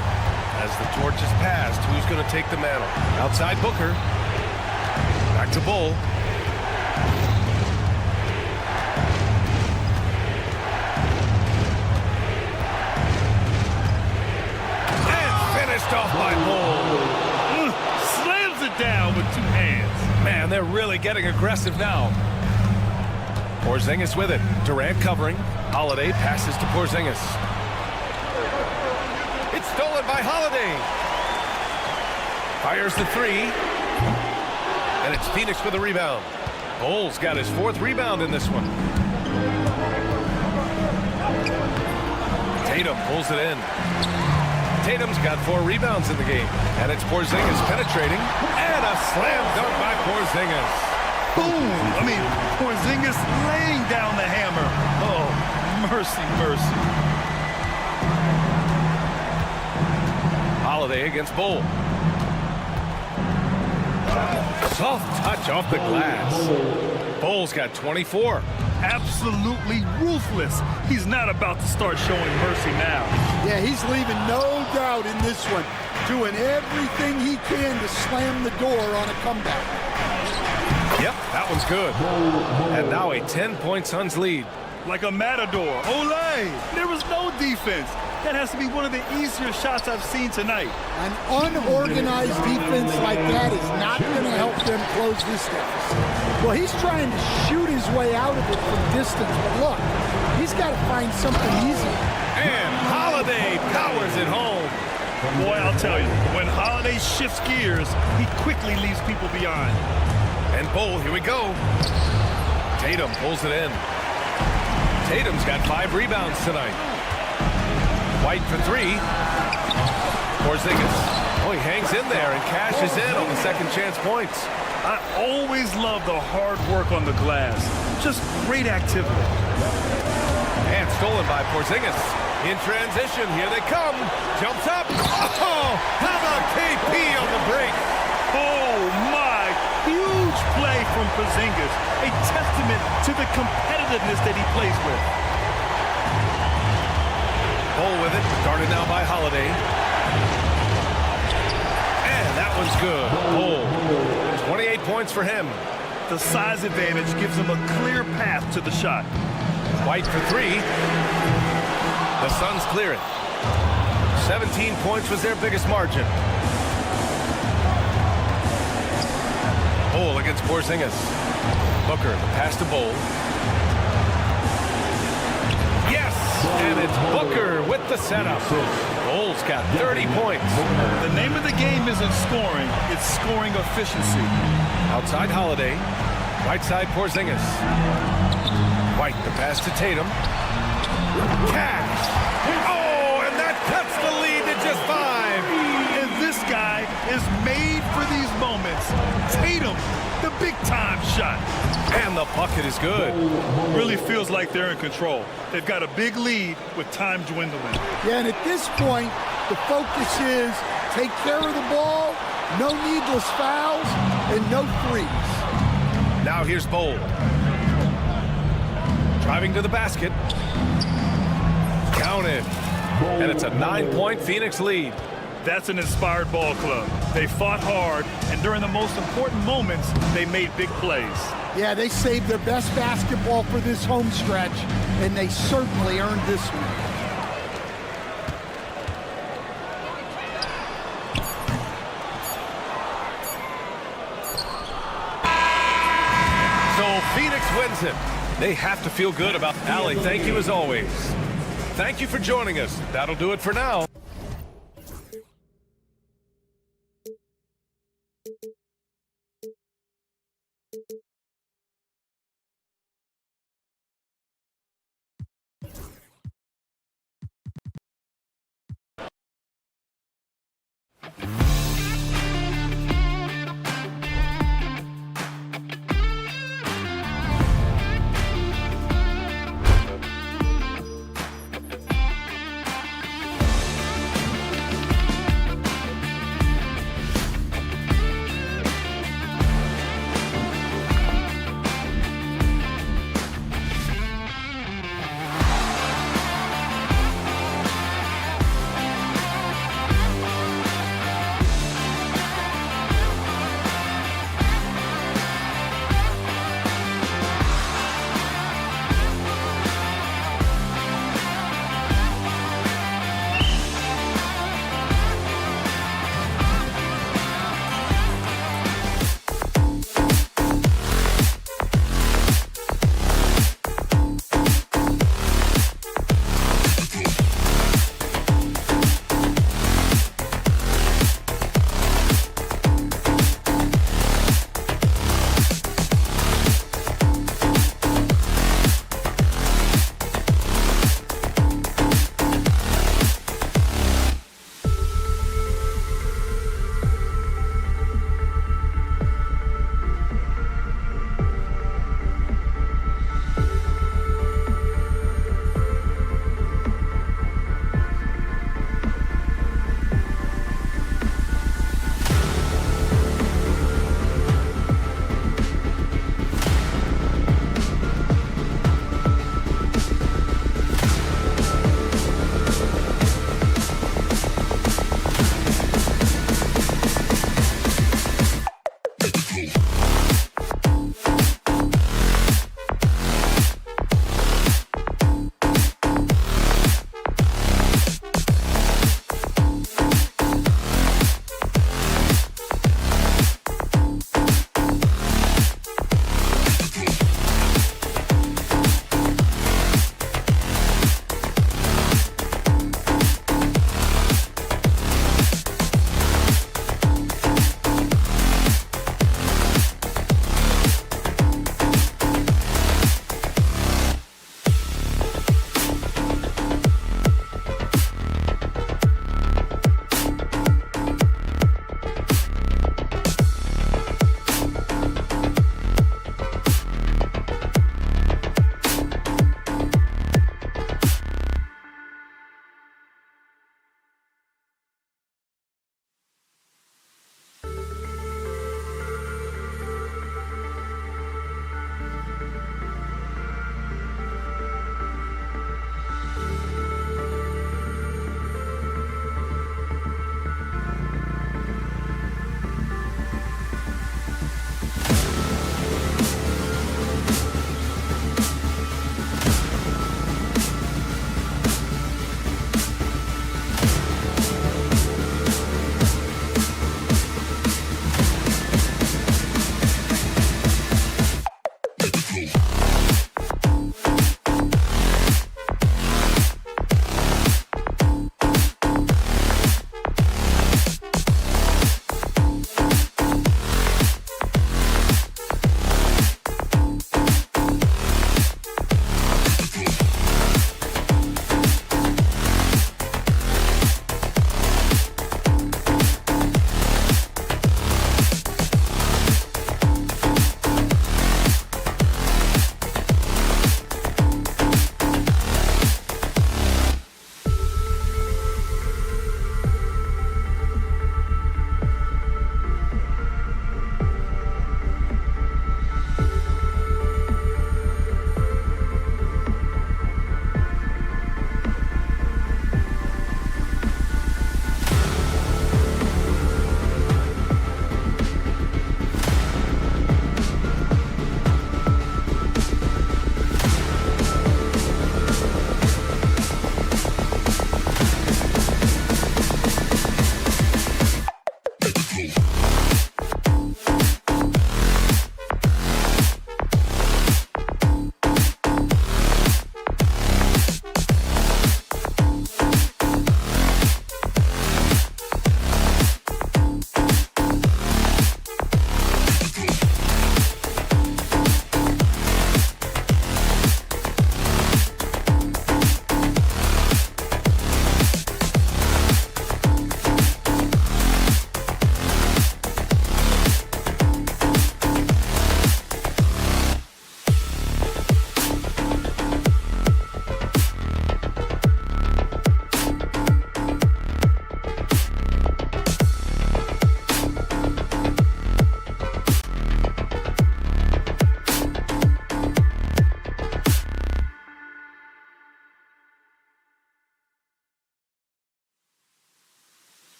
As the torch is passed, who's going to take the mantle? Outside Booker. Back to Bull. Off by Bull. Slams it down with 2 hands. Man, they're really getting aggressive now. Porzingis with it. Durant covering. Holiday passes to Porzingis. It's stolen by Holiday. Fires the 3. And it's Phoenix with a rebound. Bull's got his 4th rebound in this one. Tatum pulls it in. Tatum's got 4 rebounds in the game. And it's Porzingis penetrating. And a slam dunk by Porzingis. Boom! I mean, Porzingis laying down the hammer. Oh, mercy, mercy. Holiday against Bull. Soft touch off the glass. Bull's got 24. Absolutely ruthless. He's not about to start showing mercy now. Yeah, he's leaving no doubt in this one, doing everything he can to slam the door on a comeback. Yep, that one's good. And now a 10-point Suns lead. Like a matador. Olay! There was no defense. That has to be one of the easier shots I've seen tonight. An unorganized defense like that is not going to help them close this deficit. Well, he's trying to shoot his way out of it from distance, but look, he's got to find something easy. And Holiday powers it home. Boy, I'll tell you, when Holiday shifts gears, he quickly leaves people behind. And Bull, here we go. Tatum pulls it in. Tatum's got 5 rebounds tonight. White for 3. Porzingis. Oh, he hangs in there and cashes in on the second chance points. I always love the hard work on the glass. Just great activity. And stolen by Porzingis. In transition, here they come. Jumps up. Oh, how about KP on the break? Oh, my. Huge play from Porzingis. A testament to the competitiveness that he plays with. Bull with it. Guarded now by Holiday. And that one's good. Bull. 28 points for him. The size advantage gives him a clear path to the shot. White for 3. The Suns clear it. 17 points was their biggest margin. Bull against Porzingis. Booker, the pass to Bull. Yes! And it's Booker with the setup. Bull's got 30 points. The name of the game isn't scoring, it's scoring efficiency. Outside Holiday. Right side Porzingis. White, the pass to Tatum. Catch! Oh, and that cuts the lead to just 5. And this guy is made for these moments. Tatum, the big-time shot. And the bucket is good. Really feels like they're in control. They've got a big lead with time dwindling. Yeah, and at this point, the focus is take care of the ball, no needless fouls, and no threes. Now here's Bull. Driving to the basket. Counted. And it's a 9-point Phoenix lead. That's an inspired ball club. They fought hard, and during the most important moments, they made big plays. Yeah, they saved their best basketball for this home stretch, and they certainly earned this one. So Phoenix wins it. They have to feel good about Allie. Thank you as always. Thank you for joining us. That'll do it for now.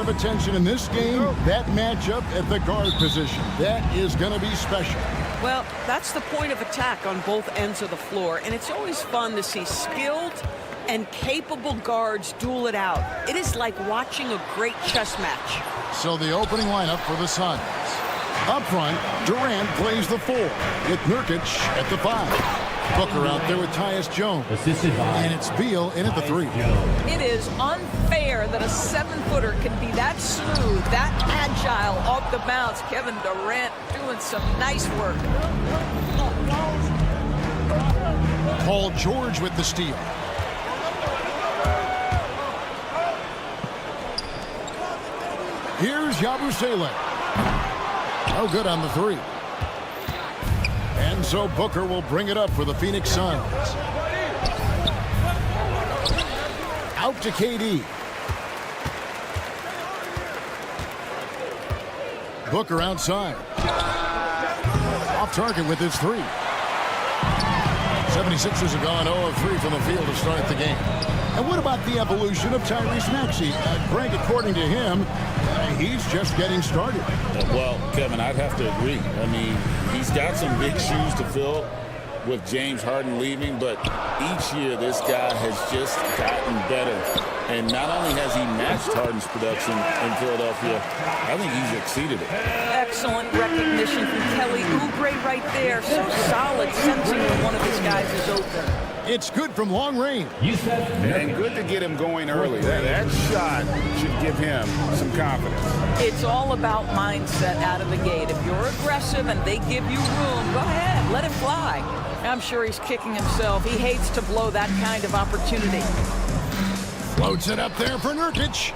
Attention in this game, that matchup at the guard position. That is going to be special. Well, that's the point of attack on both ends of the floor, and it's always fun to see skilled and capable guards duel it out. It is like watching a great chess match. So the opening lineup for the Suns. Up front, Durant plays the 4, with Nurkic at the 5. Booker out there with Tyus Jones. And it's Beal in at the 3. It is unfair that a 7-footer can be that smooth, that agile off the bounce. Kevin Durant doing some nice work. Paul George with the steal. Here's Yabusele. No good on the 3. And And so Booker will bring it up for the Phoenix Suns. Out to KD. Booker outside. Off target with his three. 76ers have gone 0 of 3 from the field to start the game. And what about the evolution of Tyrese Maxey? Greg, according to him, he's just getting started. Well, Kevin, I'd have to agree. I mean, he's got some big shoes to fill with James Harden leaving, but each year this guy has just gotten better. And not only has he matched Harden's production in Philadelphia, I think he's exceeded it. Excellent recognition from Kelly Oubre right there. So solid, sensing when one of his guys is open. It's good from long range. And good to get him going early. That shot should give him some confidence. It's all about mindset out of the gate. If you're aggressive and they give you room, go ahead, let it fly. I'm sure he's kicking himself. He hates to blow that kind of opportunity. Floats it up there for Nurkic.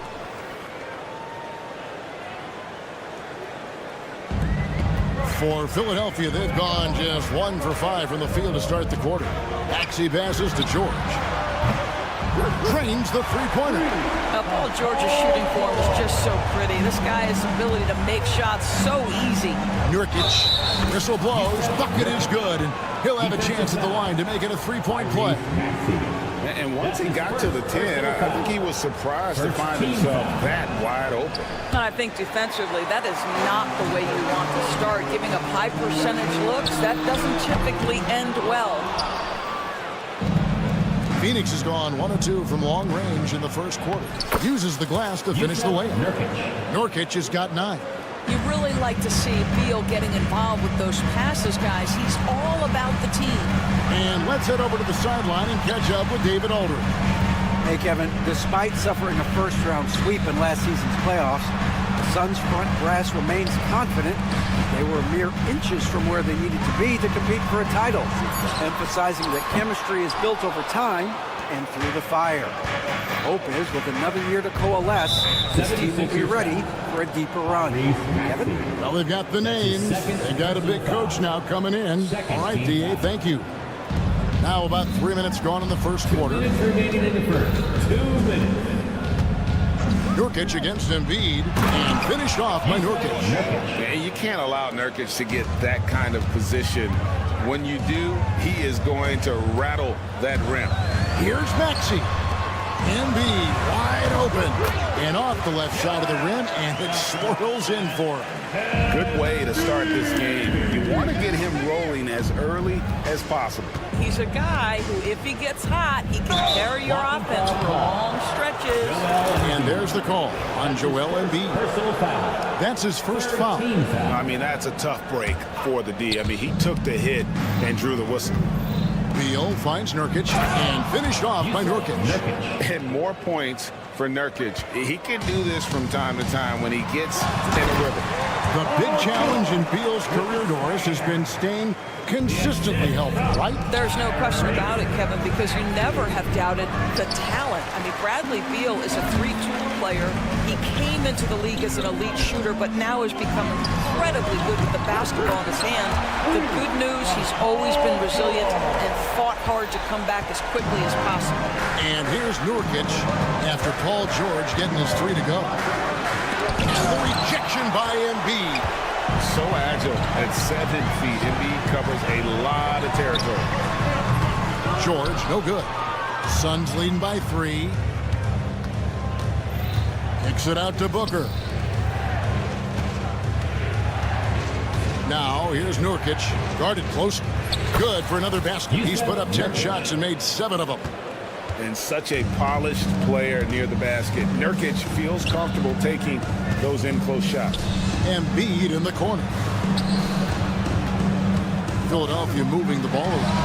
For Philadelphia, they've gone just 1 for 5 from the field to start the quarter. Maxey passes to George. Drains the three-pointer. Now, Paul George's shooting form is just so pretty. This guy has the ability to make shots so easy. Nurkic, whistle blows, bucket is good, and he'll have a chance at the line to make it a three-point play. And once he got to the 10, I think he was surprised to find himself that wide open. And I think defensively, that is not the way you want to start. Giving up high percentage looks, that doesn't typically end well. Phoenix has gone 1 of 2 from long range in the first quarter. Uses the glass to finish the layup. Nurkic has got 9. You really like to see Beal getting involved with those passes, guys. He's all about the team. And let's head over to the sideline and catch up with David Aldridge. Hey, Kevin, despite suffering a first-round sweep in last season's playoffs, the Suns' front brass remains confident they were mere inches from where they needed to be to compete for a title, emphasizing that chemistry is built over time and through the fire. The hope is, with another year to coalesce, this team will be ready for a deeper run. Kevin? Well, they've got the names. They've got a big coach now coming in. All right, D.A., thank you. Now about 3 minutes gone in the first quarter. 2 minutes remaining in the first. 2 minutes. Nurkic against Embiid, and finished off by Nurkic. Yeah, you can't allow Nurkic to get that kind of position. When you do, he is going to rattle that rim. Here's Maxey. Embiid wide open and off the left side of the rim, and it swirls in for him. Good way to start this game. You want to get him rolling as early as possible. He's a guy who, if he gets hot, he can carry your offense for long stretches. And there's the call on Joel Embiid. Personal foul. That's his first foul. I mean, that's a tough break for the D. I mean, he took the hit and drew the whistle. Beal finds Nurkic and finished off by Nurkic. And more points for Nurkic. He can do this from time to time when he gets in a rhythm. The big challenge in Beal's career, Doris, has been staying consistently healthy, right? There's no question about it, Kevin, because you never have doubted the talent. I mean, Bradley Beal is a 3-tool player. He came into the league as an elite shooter, but now has become incredibly good with the basketball in his hand. The good news, he's always been resilient and fought hard to come back as quickly as possible. And here's Nurkic after Paul George getting his 3 to go. And the rejection by Embiid. So agile at 7 feet. Embiid covers a lot of territory. George, no good. Suns leading by 3. Kicks it out to Booker. Now, here's Nurkic. Guarded close. Good for another basket. He's put up 10 shots and made 7 of them. And such a polished player near the basket. Nurkic feels comfortable taking those in-close shots. Embiid in the corner. Philadelphia moving the ball around.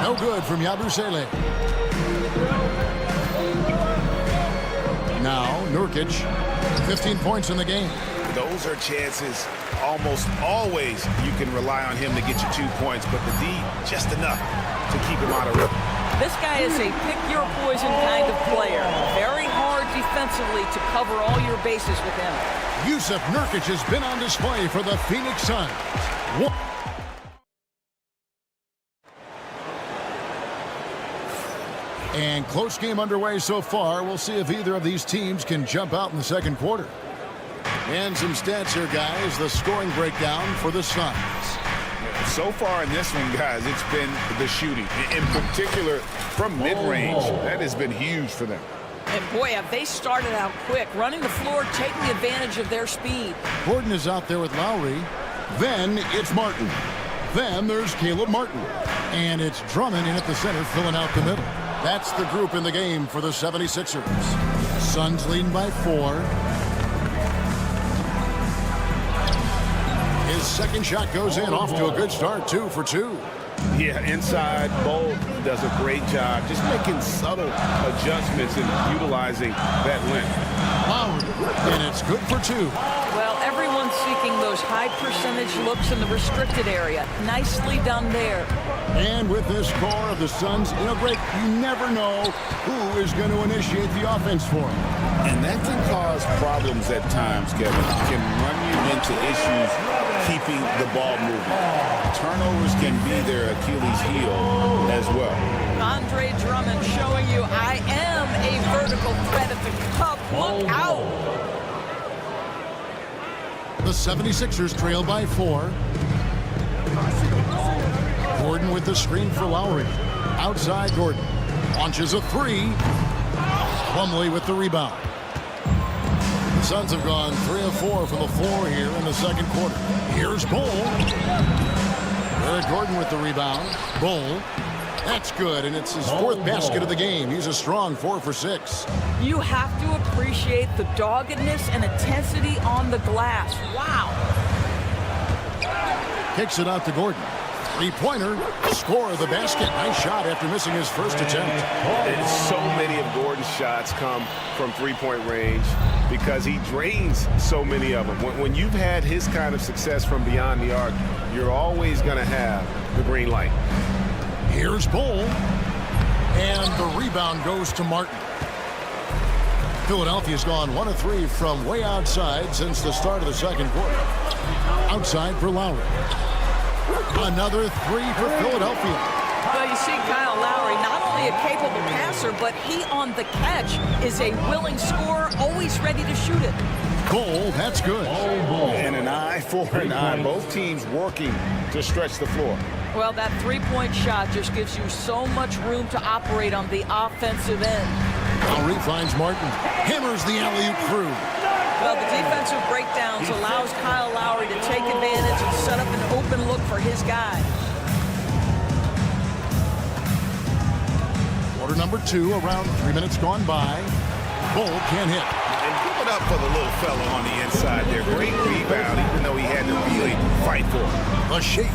No good from Yabusele. Now, Nurkic, 15 points in the game. Those are chances almost always you can rely on him to get you 2 points, but the D, just enough to keep him out of rhythm. This guy is a pick-your-poison kind of player. Very hard defensively to cover all your bases with him. Yusuf Nurkic has been on display for the Phoenix Suns. And close game underway so far. We'll see if either of these teams can jump out in the second quarter. And some stats here, guys. The scoring breakdown for the Suns. So far in this one, guys, it's been the shooting. In particular, from mid-range, that has been huge for them. And boy, have they started out quick, running the floor, taking advantage of their speed. Gordon is out there with Lowry. Then it's Martin. Then there's Caleb Martin. And it's Drummond in at the center, filling out the middle. That's the group in the game for the 76ers. Suns leading by 4. His second shot goes in, off to a good start, 2 for 2. Yeah, inside, Bowl does a great job just making subtle adjustments and utilizing that length. Lowry, and it's good for 2. Well, everyone's seeking those high percentage looks in the restricted area. Nicely done there. And with this score of the Suns, Greg, you never know who is going to initiate the offense for them. And that can cause problems at times, Kevin. It can run you into issues keeping the ball moving. Turnovers can be their Achilles heel as well. Andre Drummond showing you I am a vertical threat at the cup. Look out. The 76ers trail by 4. Gordon with the screen for Lowry. Outside Gordon. Launches a 3. Plumlee with the rebound. The Suns have gone 3 of 4 from the floor here in the second quarter. Here's Bull. Eric Gordon with the rebound. Bull. That's good, and it's his 4th basket of the game. He's a strong 4 for 6. You have to appreciate the doggedness and intensity on the glass. Wow. Kicks it out to Gordon. 3-pointer, score of the basket. Nice shot after missing his first attempt. And so many of Gordon's shots come from three-point range because he drains so many of them. When you've had his kind of success from beyond the arc, you're always going to have the green light. Here's Bull. And the rebound goes to Martin. Philadelphia's gone 1 of 3 from way outside since the start of the second quarter. Outside for Lowry. Another 3 for Philadelphia. Well, you see Kyle Lowry, not only a capable passer, but he on the catch is a willing scorer, always ready to shoot it. Bull, that's good. And an eye for an eye. Both teams working to stretch the floor. Well, that 3-point shot just gives you so much room to operate on the offensive end. Lowry finds Martin. Hammers the alley-oop through. Well, the defensive breakdowns allows Kyle Lowry to take advantage and set up an open look for his guy. Quarter number 2, around 3 minutes gone by. Bull can't hit. And give it up for the little fella on the inside there. Great rebound, even though he had to really fight for it. A shake.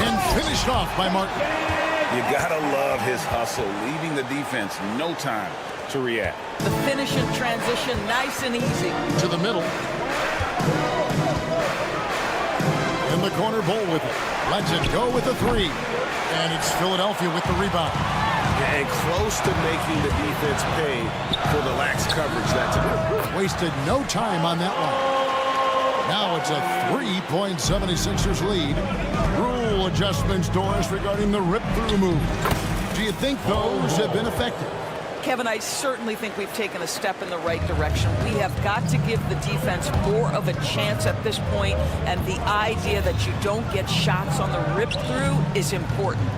And finished off by Martin. You gotta love his hustle, leaving the defense no time to react. The finish in transition, nice and easy. To the middle. In the corner, Bull with it. Lets it go with the 3. And it's Philadelphia with the rebound. And close to making the defense pay for the lax coverage that time. Wasted no time on that one. Now it's a 3-point 76ers lead. Rule adjustments, Doris, regarding the rip-through move. Do you think those have been effective? Kevin, I certainly think we've taken a step in the right direction. We have got to give the defense more of a chance at this point, and the idea that you don't get shots on the rip-through is important.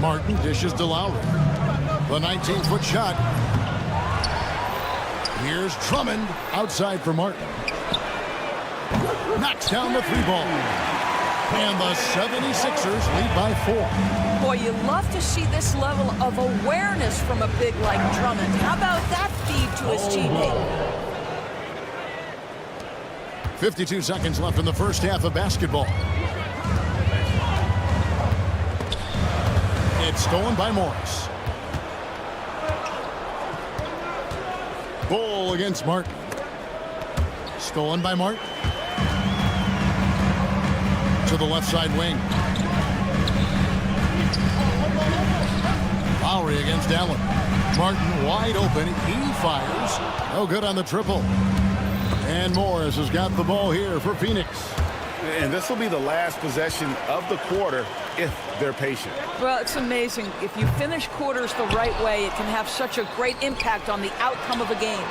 Martin dishes to Lowry. The 19-foot shot. Here's Drummond outside for Martin. Knocks down the 3-ball. And the 76ers lead by 4. Boy, you love to see this level of awareness from a big like Drummond. How about that feed to his teammate? 52 seconds left in the first half of basketball. It's stolen by Morris. Bull against Martin. Stolen by Martin. To the left side wing. Lowry against Allen. Martin wide open. He fires. No good on the triple. And Morris has got the ball here for Phoenix. And this will be the last possession of the quarter if they're patient. Well, it's amazing. If you finish quarters the right way, it can have such a great impact on the outcome of a game.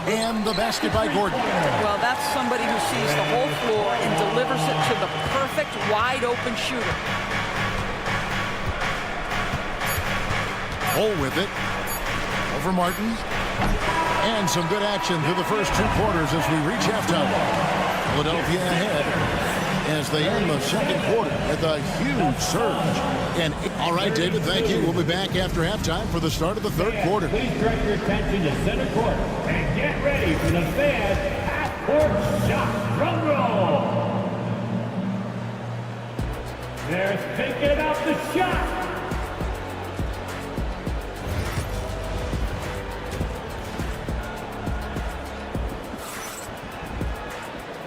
And the basket by Gordon. Well, that's somebody who sees the whole floor and delivers it to the perfect wide-open shooter. Hole with it. Over Martin. And some good action through the first 2 quarters as we reach halftime. Philadelphia ahead as they end the second quarter with a huge surge. And all right, David, thank you. We'll be back after halftime for the start of the third quarter. Please direct your attention to center court and get ready for the Fed half-court shot. Drum roll. They're thinking about the shot.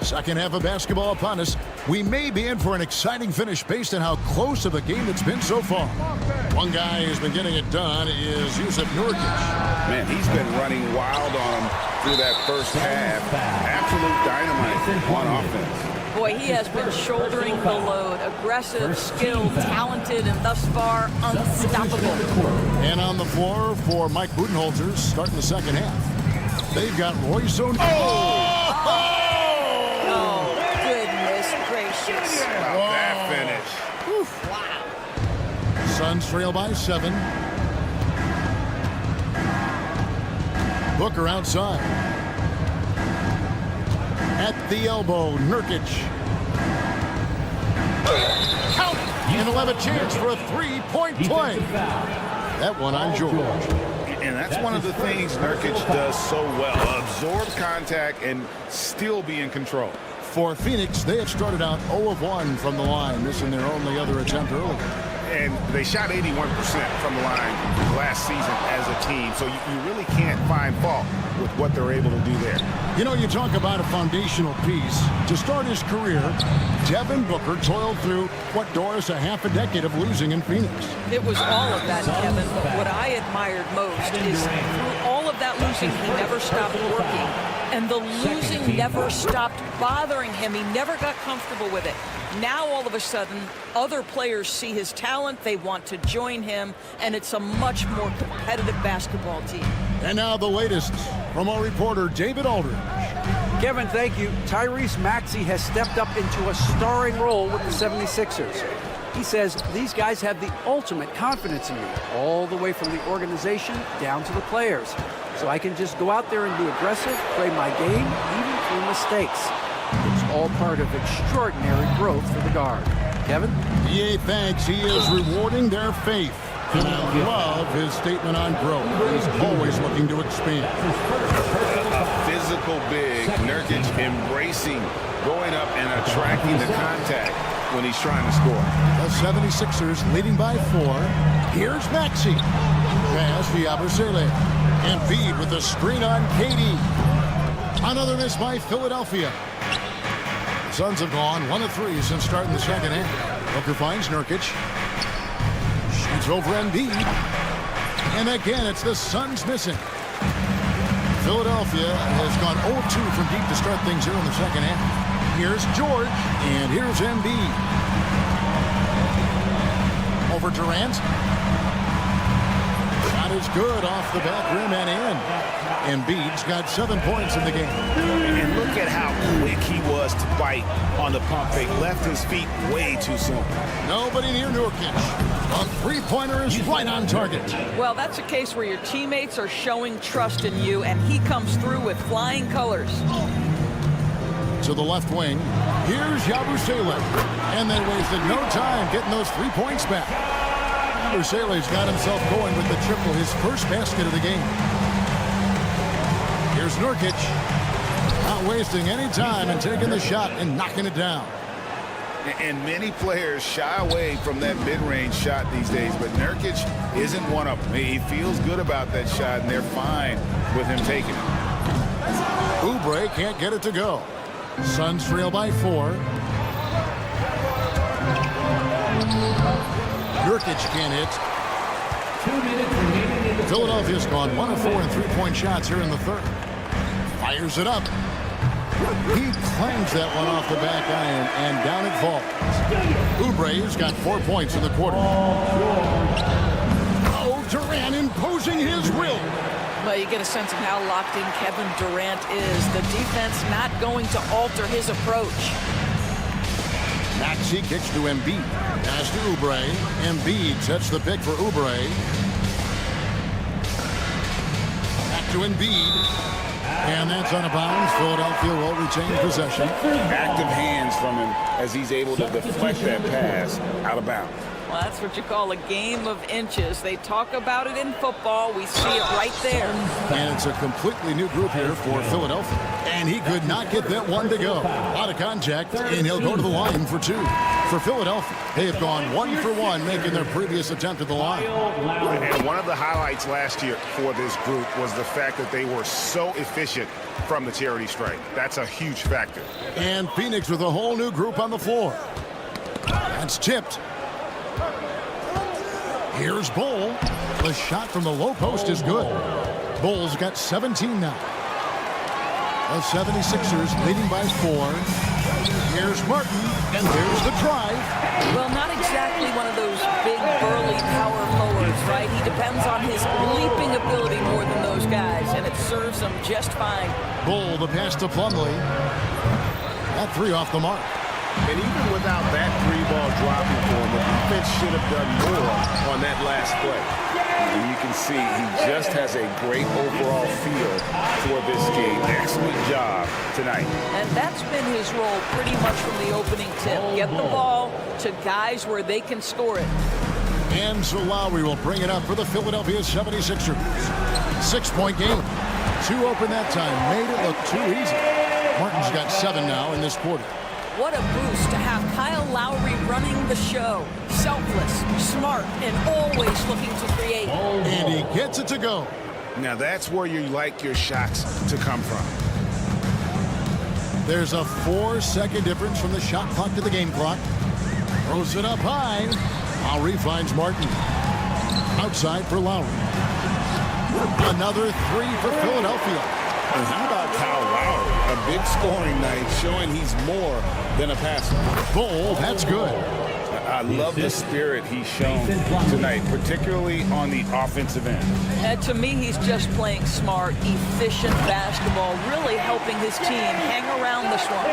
Second half of basketball upon us. We may be in for an exciting finish based on how close of a game it's been so far. One guy who's been getting it done is Jusuf Nurkic. Man, he's been running wild on him through that first half. Absolute dynamite on offense. Boy, he has been shouldering the load. Aggressive, skilled, talented, and thus far unstoppable. And on the floor for Mike Budenholzer starting the second half. They've got Royce O'Neal. About that finish. Oof, wow. Suns trail by 7. Booker outside. At the elbow, Nurkic. Count! And he'll have a chance for a 3-point play. That one on George. And that's one of the things Nurkic does so well. Absorb contact and still be in control. For Phoenix, they have started out 0 of 1 from the line, missing their only other attempt earlier. And they shot 81% from the line last season as a team, so you really can't find fault with what they're able to do there. You know, you talk about a foundational piece. To start his career, Devin Booker toiled through what, Doris, a half a decade of losing in Phoenix. It was all of that, Kevin, but what I admired most is through all of that losing, he never stopped working. And the losing never stopped bothering him. He never got comfortable with it. Now, all of a sudden, other players see his talent. They want to join him, and it's a much more competitive basketball team. And now the latest from our reporter, David Aldridge. Kevin, thank you. Tyrese Maxey has stepped up into a starring role with the 76ers. He says these guys have the ultimate confidence in me, all the way from the organization down to the players. So I can just go out there and be aggressive, play my game, even through mistakes. It's all part of extraordinary growth for the guard. Kevin? EA thanks. He is rewarding their faith. And I love his statement on growth. He's always looking to expand. A physical big, Nurkic embracing, going up and attracting the contact when he's trying to score. The 76ers leading by 4. Here's Maxey. Pass to Yabusele. And feed with the screen on KD. Another miss by Philadelphia. The Suns have gone 1 of 3 since starting the second half. Booker finds Nurkic. Shoots over Embiid. And again, it's the Suns missing. Philadelphia has gone 0-2 from deep to start things here in the second half. Here's George. And here's Embiid. Over Durant. Shot is good off the back rim and in. Embiid's got 7 points in the game. And look at how quick he was to bite on the pump fake. Left his feet way too soon. Nobody near Nurkic. A three-pointer is right on target. Well, that's a case where your teammates are showing trust in you, and he comes through with flying colors. To the left wing, here's Yabusele. And they wasted no time getting those 3 points back. Yabusele's got himself going with the triple, his first basket of the game. Here's Nurkic. Not wasting any time and taking the shot and knocking it down. And many players shy away from that mid-range shot these days, but Nurkic isn't one of them. He feels good about that shot, and they're fine with him taking it. Oubre can't get it to go. Suns trail by 4. Nurkic can't hit. 2 minutes remaining in the Philadelphia's gone 1 of 4 in 3-point shots here in the third. Fires it up. He clangs that one off the back iron, and down it falls. Oubre's got 4 points in the quarter. Oh, Durant imposing his will. Well, you get a sense of how locked in Kevin Durant is. The defense not going to alter his approach. Maxey kicks to Embiid. Pass to Oubre. Embiid sets the pick for Oubre. Back to Embiid. And that's out of bounds. Philadelphia will retain possession. Active hands from him as he's able to deflect that pass out of bounds. Well, that's what you call a game of inches. They talk about it in football. We see it right there. And it's a completely new group here for Philadelphia. And he could not get that one to go. Out of contact, and he'll go to the line for 2. For Philadelphia, they have gone 1 for 1, making their previous attempt at the line. And one of the highlights last year for this group was the fact that they were so efficient from the charity stripe. That's a huge factor. And Phoenix with a whole new group on the floor. That's tipped. Here's Bull. The shot from the low post is good. Bull's got 17 now. The 76ers leading by 4. Here's Martin, and there's the drive. Well, not exactly one of those big, burly power forwards, right? He depends on his leaping ability more than those guys, and it serves him just fine. Bull, the pass to Plumlee. That 3 off the mark. And even without that 3-ball dropping for him, the defense should have done more on that last play. And you can see he just has a great overall feel for this game. Excellent job tonight. And that's been his role pretty much from the opening tip. Get the ball to guys where they can score it. And so Lowry will bring it up for the Philadelphia 76ers. 6-point game. 2 open that time. Made it look too easy. Martin's got 7 now in this quarter. What a boost to have Kyle Lowry running the show. Selfless, smart, and always looking to create. And he gets it to go. Now that's where you like your shots to come from. There's a 4-second difference from the shot clock to the game clock. Throws it up high. Lowry finds Martin. Outside for Lowry. Another 3 for Philadelphia. And how about Kyle Lowry? A big scoring night showing he's more than a passer. Bull, that's good. I love the spirit he's shown tonight, particularly on the offensive end. And to me, he's just playing smart, efficient basketball, really helping his team hang around this one.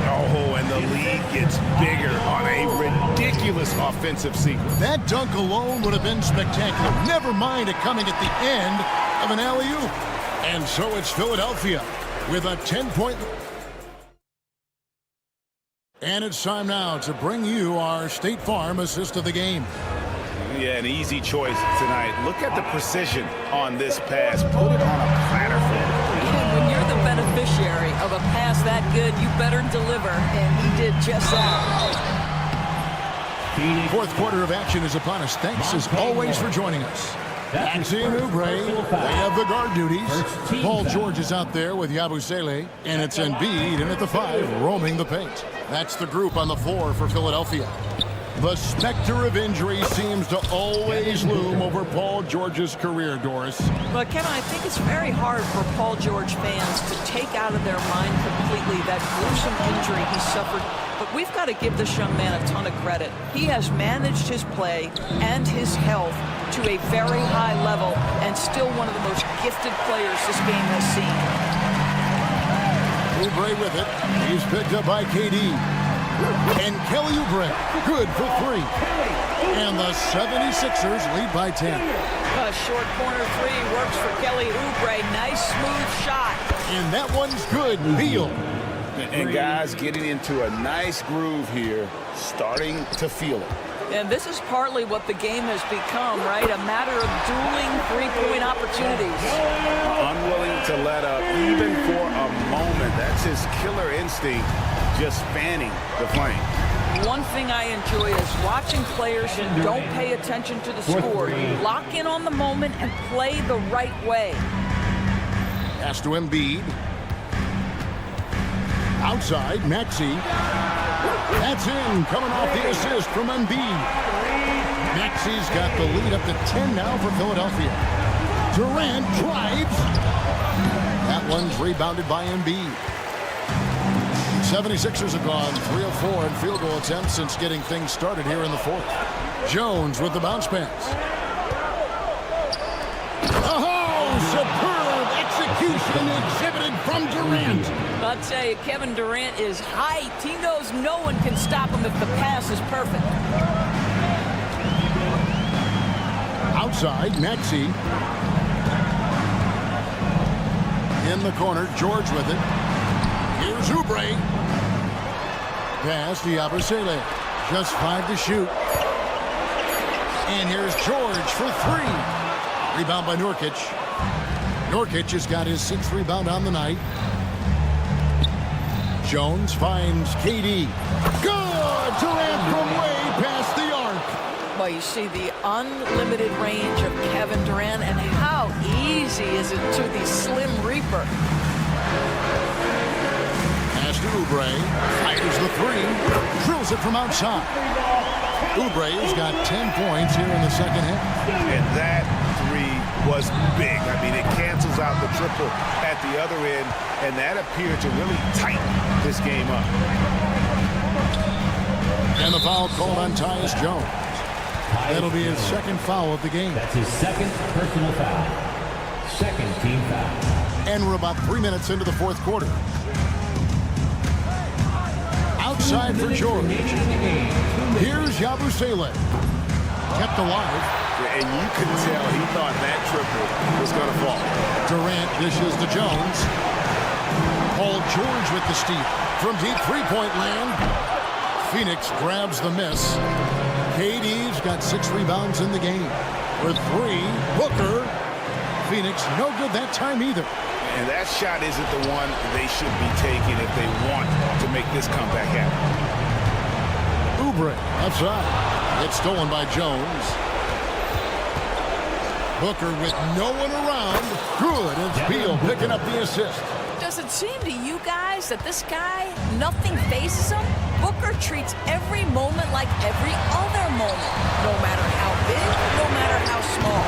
Oh, and the lead gets bigger on a ridiculous offensive sequence. That dunk alone would have been spectacular. Never mind it coming at the end of an alley-oop. And so it's Philadelphia with a 10-point. And it's time now to bring you our State Farm assist of the game. Yeah, an easy choice tonight. Look at the precision on this pass. Put it on a platter for him. And when you're the beneficiary of a pass that good, you better deliver. And he did just that. 4th quarter of action is upon us. Thanks as always for joining us. Maxey and Oubre, they have the guard duties. Paul George is out there with Yabusele, and it's Embiid in at the 5, roaming the paint. That's the group on the floor for Philadelphia. The specter of injury seems to always loom over Paul George's career, Doris. But, Kevin, I think it's very hard for Paul George fans to take out of their mind completely that gruesome injury he suffered. But we've got to give this young man a ton of credit. He has managed his play and his health to a very high level and still one of the most gifted players this game has seen. Oubre with it. He's picked up by KD. And Kelly Oubre, good for 3. And the 76ers lead by 10. A short corner 3 works for Kelly Oubre. Nice smooth shot. And that one's good. Beal. And guys getting into a nice groove here, starting to feel it. And this is partly what the game has become, right? A matter of dueling 3-point opportunities. Unwilling to let up even for a moment. That's his killer instinct, just fanning the flame. One thing I enjoy is watching players who don't pay attention to the score. Lock in on the moment and play the right way. Pass to Embiid. Outside, Maxey. That's in, coming off the assist from Embiid. Maxey's got the lead up to 10 now for Philadelphia. Durant drives. That one's rebounded by Embiid. 76ers have gone 3 of 4 in field goal attempts since getting things started here in the fourth. Jones with the bounce pass. Oh, superb execution exhibited from Durant. I'll tell you, Kevin Durant is height. He knows no one can stop him if the pass is perfect. Outside, Maxey. In the corner, George with it. Here's Oubre. Pass to Yabusele. Just 5 to shoot. And here's George for 3. Rebound by Nurkic. Nurkic has got his 6th rebound on the night. Jones finds KD. Good! Durant from way past the arc. Well, you see the unlimited range of Kevin Durant, and how easy is it to the Slim Reaper? Pass to Oubre. Fires the 3. Drills it from outside. Oubre has got 10 points here in the second half. And that 3 was big. I mean, it cancels out the triple at the other end, and that appeared to really tighten this game up. And the foul called on Tyus Jones. That'll be his second foul of the game. That's his second personal foul. Second team foul. And we're about 3 minutes into the fourth quarter. Outside for George. Here's Yabusele. Kept alive. And you could tell he thought that triple was going to fall. Durant dishes to Jones. Paul George with the steal. From deep three-point land. Phoenix grabs the miss. KD's got 6 rebounds in the game. With 3, Booker. Phoenix no good that time either. And that shot isn't the one they should be taking if they want to make this comeback happen. Oubre outside. It's stolen by Jones. Booker with no one around. Good. And Beal picking up the assist. Does it seem to you guys that this guy, nothing phases him? Booker treats every moment like every other moment. No matter how big, no matter how small.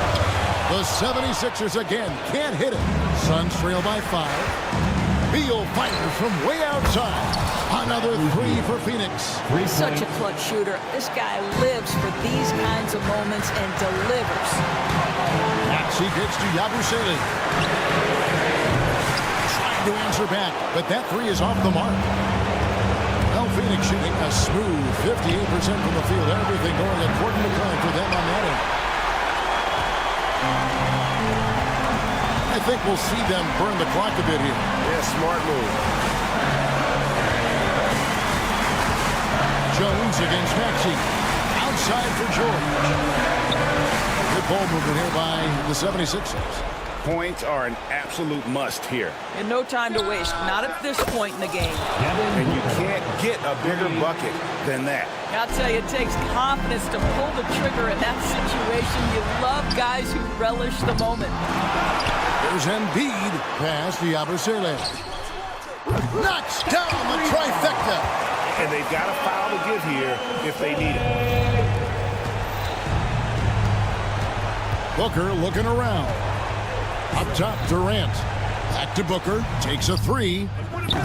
The 76ers again can't hit it. Suns trail by 5. Beal fires from way outside. Another 3 for Phoenix. Such a clutch shooter. This guy lives for these kinds of moments and delivers. Maxey gets to Yabusele. Trying to answer back, but that 3 is off the mark. Well, Phoenix shooting a smooth 58% from the field. Everything going according to plan for them on that end. I think we'll see them burn the clock a bit here. Yeah, smart move. Jones against Maxey. Outside for George. Good ball movement here by the 76ers. Points are an absolute must here. And no time to waste. Not at this point in the game. And you can't get a bigger bucket than that. I'll tell you, it takes confidence to pull the trigger in that situation. You love guys who relish the moment. There's Embiid. Pass to Yabusele. Knocks down the trifecta. And they've got a foul to give here if they need it. Booker looking around. Up top, Durant. Back to Booker. Takes a 3. The 3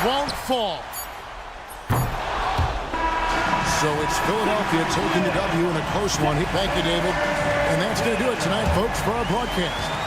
won't fall. So it's Philadelphia taking the W in a close one. Thank you, David. And that's going to do it tonight, folks, for our broadcast.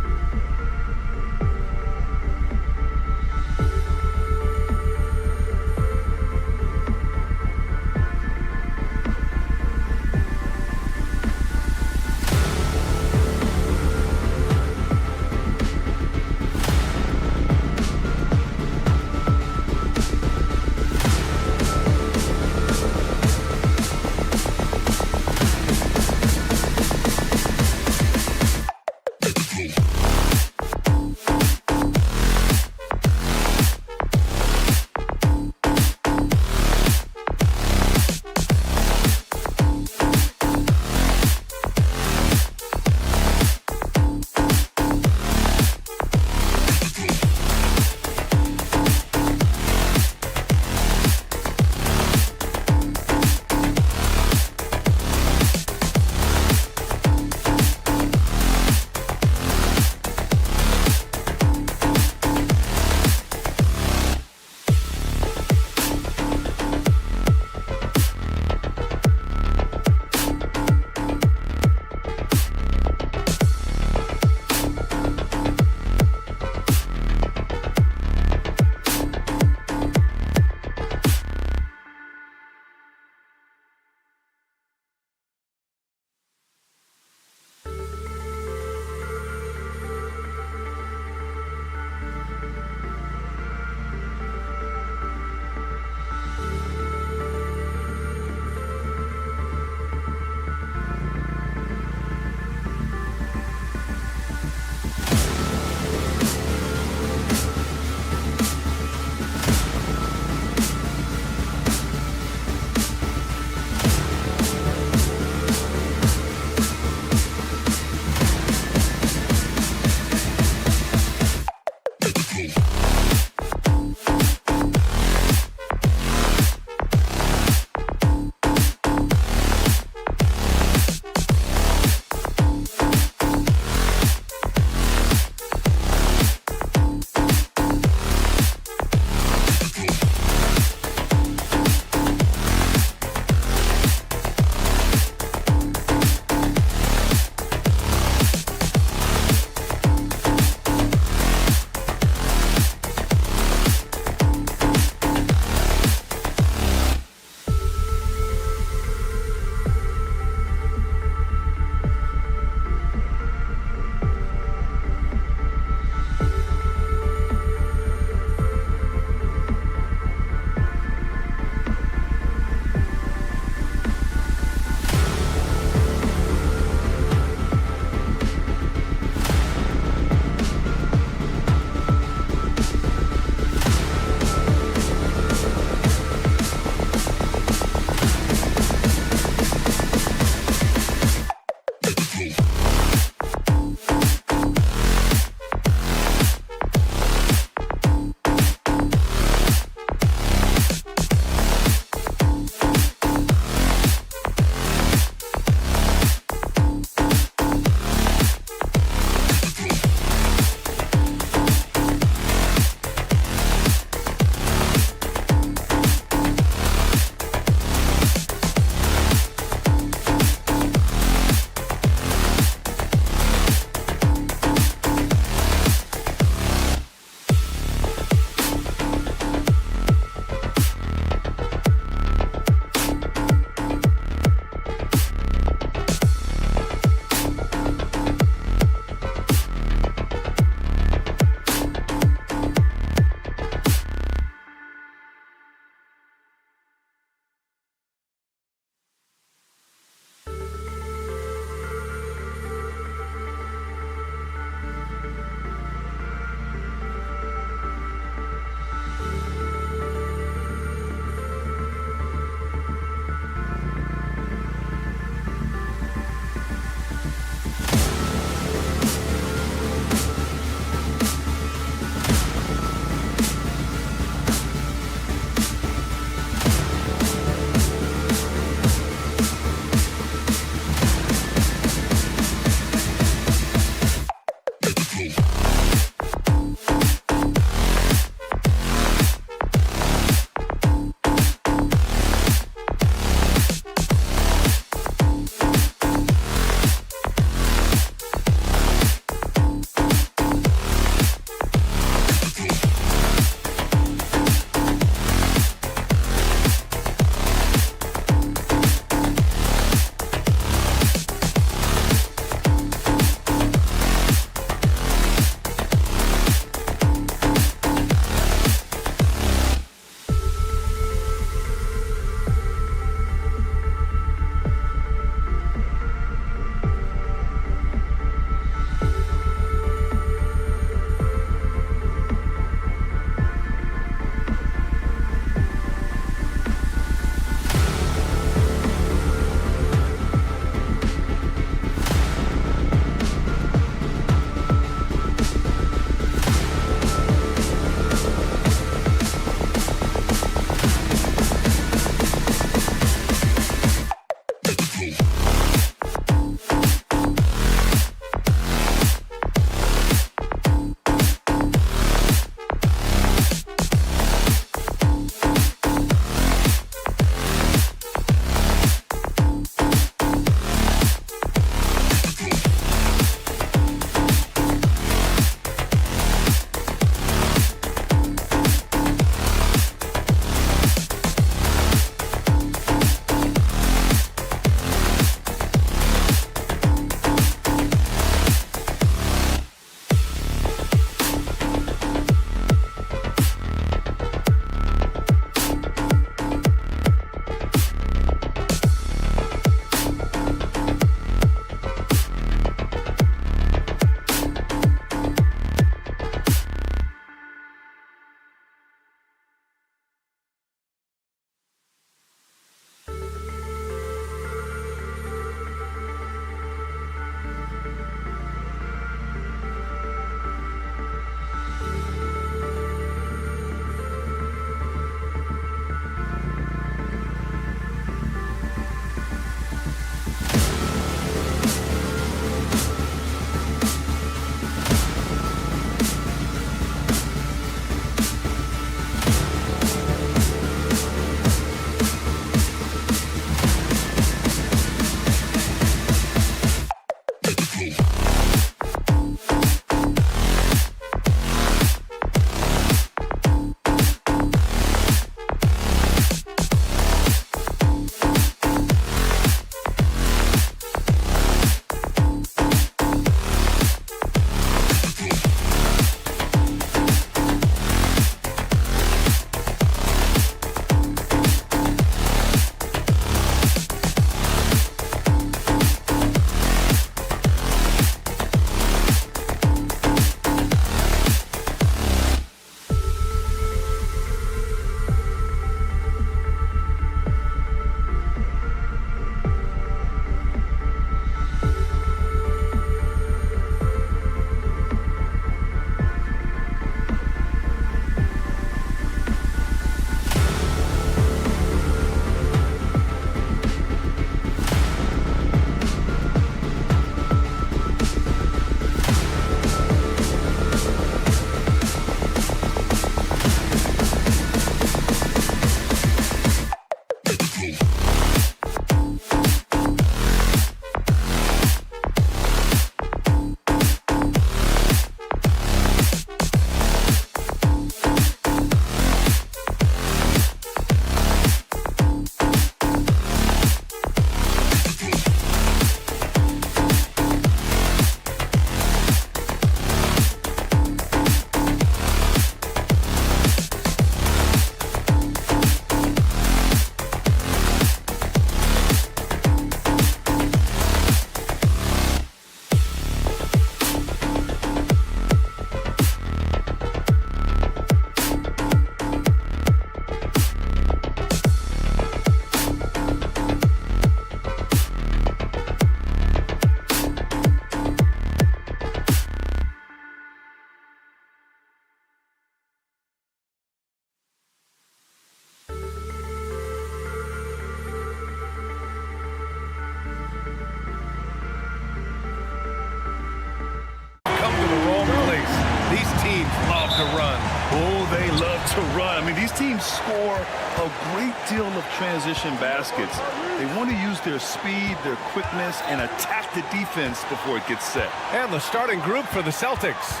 run. Oh, they love to run. I mean, these teams score a great deal of transition baskets. They want to use their speed, their quickness, and attack the defense before it gets set. And the starting group for the Celtics.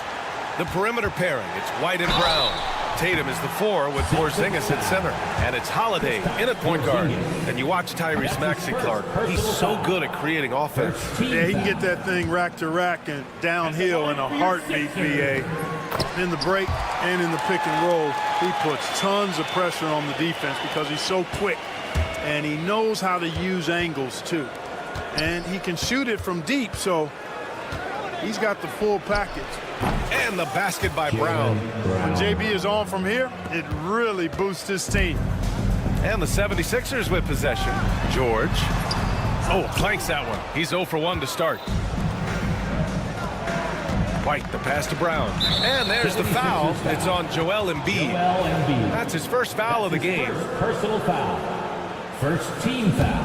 The perimeter pairing, it's White and Brown. Tatum is the 4 with Porzingis at center. And it's Holiday in at point guard. And you watch Tyrese Maxey, Clark. He's so good at creating offense. Yeah, he can get that thing rack to rack and downhill in a heartbeat, BA. In the break and in the pick and roll, he puts tons of pressure on the defense because he's so quick. And he knows how to use angles, too. And he can shoot it from deep, so he's got the full package. And the basket by Brown. When JB is on from here, it really boosts his team. And the 76ers with possession. George. Oh, clanks that one. He's 0 for 1 to start. White, the pass to Brown. And there's the foul. It's on Joel Embiid. That's his first foul of the game. Personal foul. First team foul.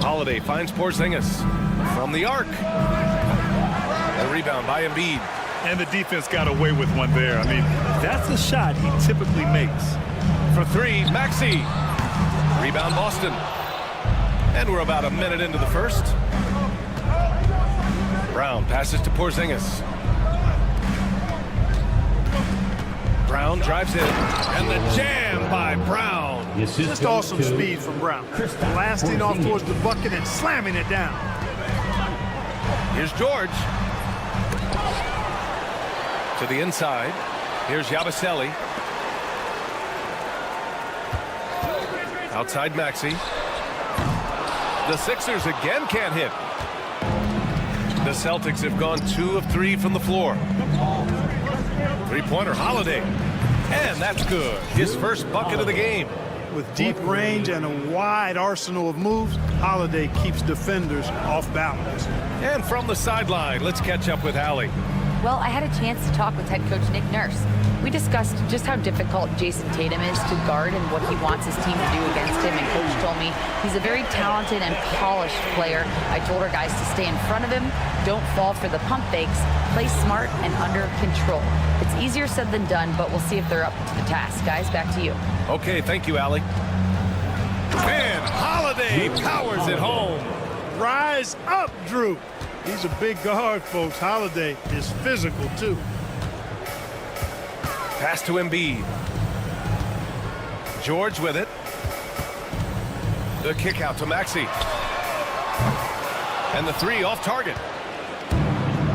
Holiday finds Porzingis from the arc. The rebound by Embiid. And the defense got away with one there. I mean, that's a shot he typically makes. For 3, Maxey. Rebound Boston. And we're about a minute into the first. Brown passes to Porzingis. Brown drives in. And the jam by Brown. Just awesome speed from Brown. Blasting off towards the bucket and slamming it down. Here's George. To the inside. Here's Yabusele. Outside Maxey. The Sixers again can't hit. The Celtics have gone 2 of 3 from the floor. Three-pointer Holiday. And that's good. His first bucket of the game. With deep range and a wide arsenal of moves, Holiday keeps defenders off balance. And from the sideline, let's catch up with Allie. Well, I had a chance to talk with head coach Nick Nurse. We discussed just how difficult Jason Tatum is to guard and what he wants his team to do against him. And coach told me he's a very talented and polished player. I told our guys to stay in front of him, don't fall for the pump fakes, play smart and under control. It's easier said than done, but we'll see if they're up to the task. Guys, back to you. Okay, thank you, Allie. And Holiday powers it home. Rise up, Drew. He's a big guard, folks. Holiday is physical, too. Pass to Embiid. George with it. The kick out to Maxey. And the 3 off target.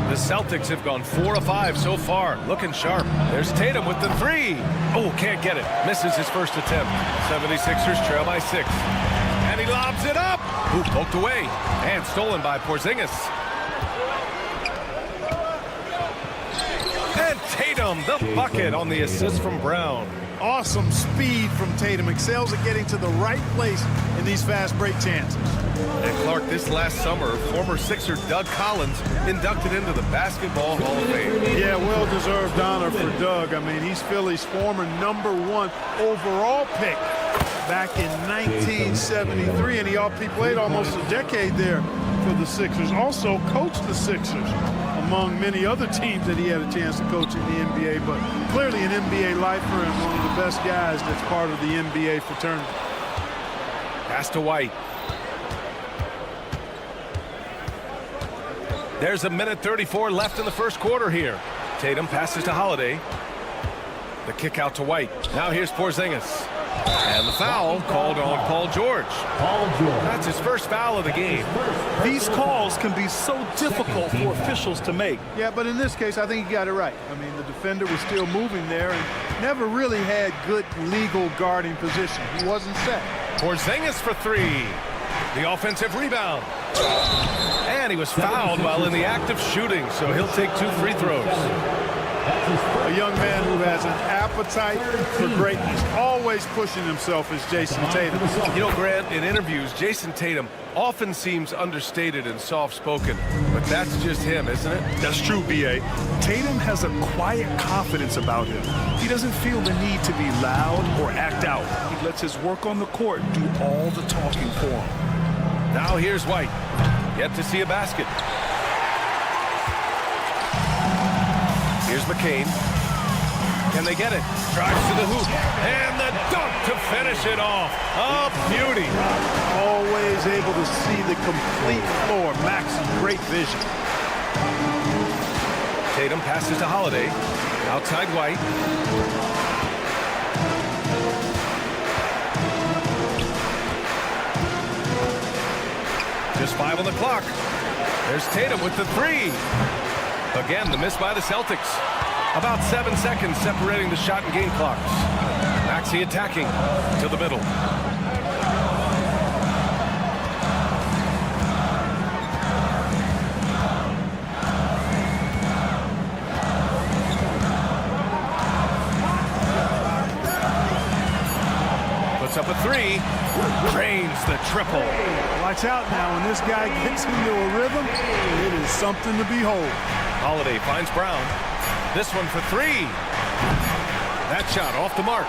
The Celtics have gone 4 of 5 so far. Looking sharp. There's Tatum with the 3. Oh, can't get it. Misses his first attempt. 76ers trail by 6. And he lobs it up. Ooh, poked away. And stolen by Porzingis. And Tatum, the bucket on the assist from Brown. Awesome speed from Tatum. Excels at getting to the right place in these fast break chances. And Clark, this last summer, former Sixer Doug Collins inducted into the Basketball Hall of Fame. Yeah, well-deserved honor for Doug. I mean, he's Philly's former #1 overall pick back in 1973, and he played almost a decade there for the Sixers. Also coached the Sixers, among many other teams that he had a chance to coach in the NBA, but clearly an NBA lifer and one of the best guys that's part of the NBA fraternity. Pass to White. There's a minute 34 left in the first quarter here. Tatum passes to Holiday. The kick out to White. Now here's Porzingis. And the foul called on Paul George. That's his first foul of the game. These calls can be so difficult for officials to make. Yeah, but in this case, I think he got it right. I mean, the defender was still moving there and never really had good legal guarding position. He wasn't set. Porzingis for 3. The offensive rebound. And he was fouled while in the act of shooting, so he'll take 2 free throws. A young man who has an appetite for greatness, always pushing himself, is Jason Tatum. You know, Grant, in interviews, Jason Tatum often seems understated and soft-spoken, but that's just him, isn't it? That's true, B.A. Tatum has a quiet confidence about him. He doesn't feel the need to be loud or act out. He lets his work on the court do all the talking for him. Now here's White. Yet to see a basket. Here's McCain. Can they get it? Drives to the hoop. And the dunk to finish it off. A beauty. Always able to see the complete floor. Maxey, great vision. Tatum passes to Holiday. Outside White. Just 5 on the clock. There's Tatum with the 3. Again, the miss by the Celtics. About 7 seconds separating the shot and game clocks. Maxey attacking to the middle. Puts up a 3. Drains the triple. Watch out now. When this guy gets into a rhythm, it is something to behold. Holiday finds Brown. This one for 3. That shot off the mark.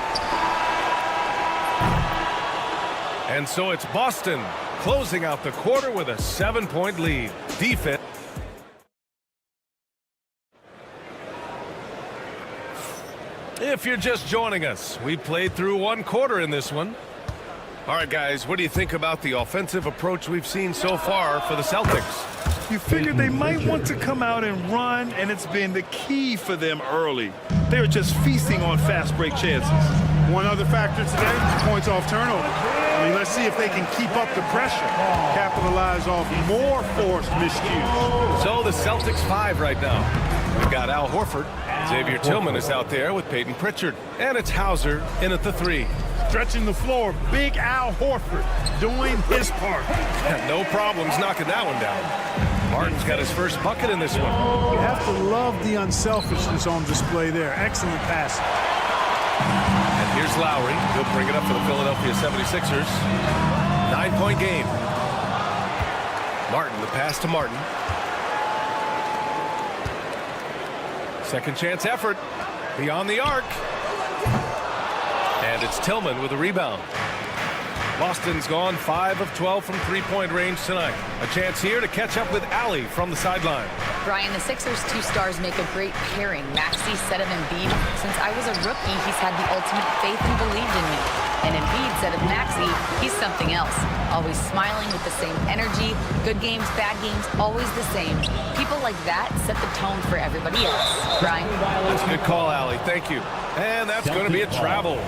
And so it's Boston closing out the quarter with a 7-point lead. Defense. If you're just joining us, we played through 1 quarter in this one. All right, guys, what do you think about the offensive approach we've seen so far for the Celtics? You figured they might want to come out and run, and it's been the key for them early. They're just feasting on fast break chances. One other factor today, points off turnover. I mean, let's see if they can keep up the pressure, capitalize off more forced miscues. So the Celtics 5 right now. We've got Al Horford. Xavier Tillman is out there with Peyton Pritchard. And it's Hauser in at the 3. Stretching the floor, big Al Horford doing his part. No problems knocking that one down. Martin's got his first bucket in this one. You have to love the unselfishness on display there. Excellent pass. And here's Lowry. He'll bring it up for the Philadelphia 76ers. 9-point game. Martin, the pass to Martin. Second chance effort. Beyond the arc. And it's Tillman with a rebound. Boston's gone 5 of 12 from 3-point range tonight. A chance here to catch up with Allie from the sideline. Brian, the Sixers' 2 stars make a great pairing. Maxey said of Embiid, since I was a rookie, he's had the ultimate faith and believed in me. And Embiid said of Maxey, he's something else. Always smiling with the same energy. Good games, bad games, always the same. People like that set the tone for everybody else. Brian? That's a good call, Allie. Thank you. And that's going to be a travel.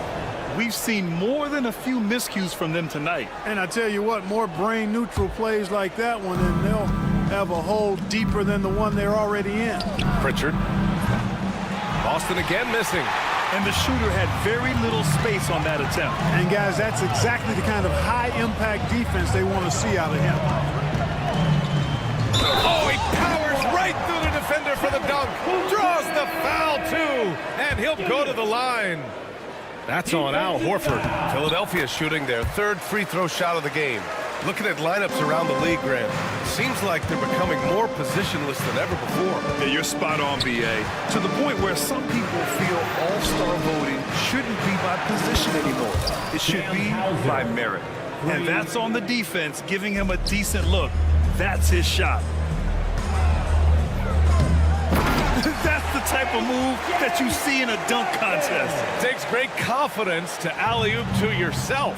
We've seen more than a few miscues from them tonight. And I tell you what, more brain-neutral plays like that one, and they'll have a hole deeper than the one they're already in. Pritchard. Boston again missing. And the shooter had very little space on that attempt. And guys, that's exactly the kind of high-impact defense they want to see out of him. Oh, he powers right through the defender for the dunk. Draws the foul, too. And he'll go to the line. That's on Al Horford. Philadelphia shooting their 3rd free throw shot of the game. Looking at lineups around the league, Grant, seems like they're becoming more positionless than ever before. Yeah, you're spot on, BA. To the point where some people feel all-star voting shouldn't be by position anymore. It should be by merit. And that's on the defense, giving him a decent look. That's his shot. That's the type of move that you see in a dunk contest. Takes great confidence to alley-oop to yourself.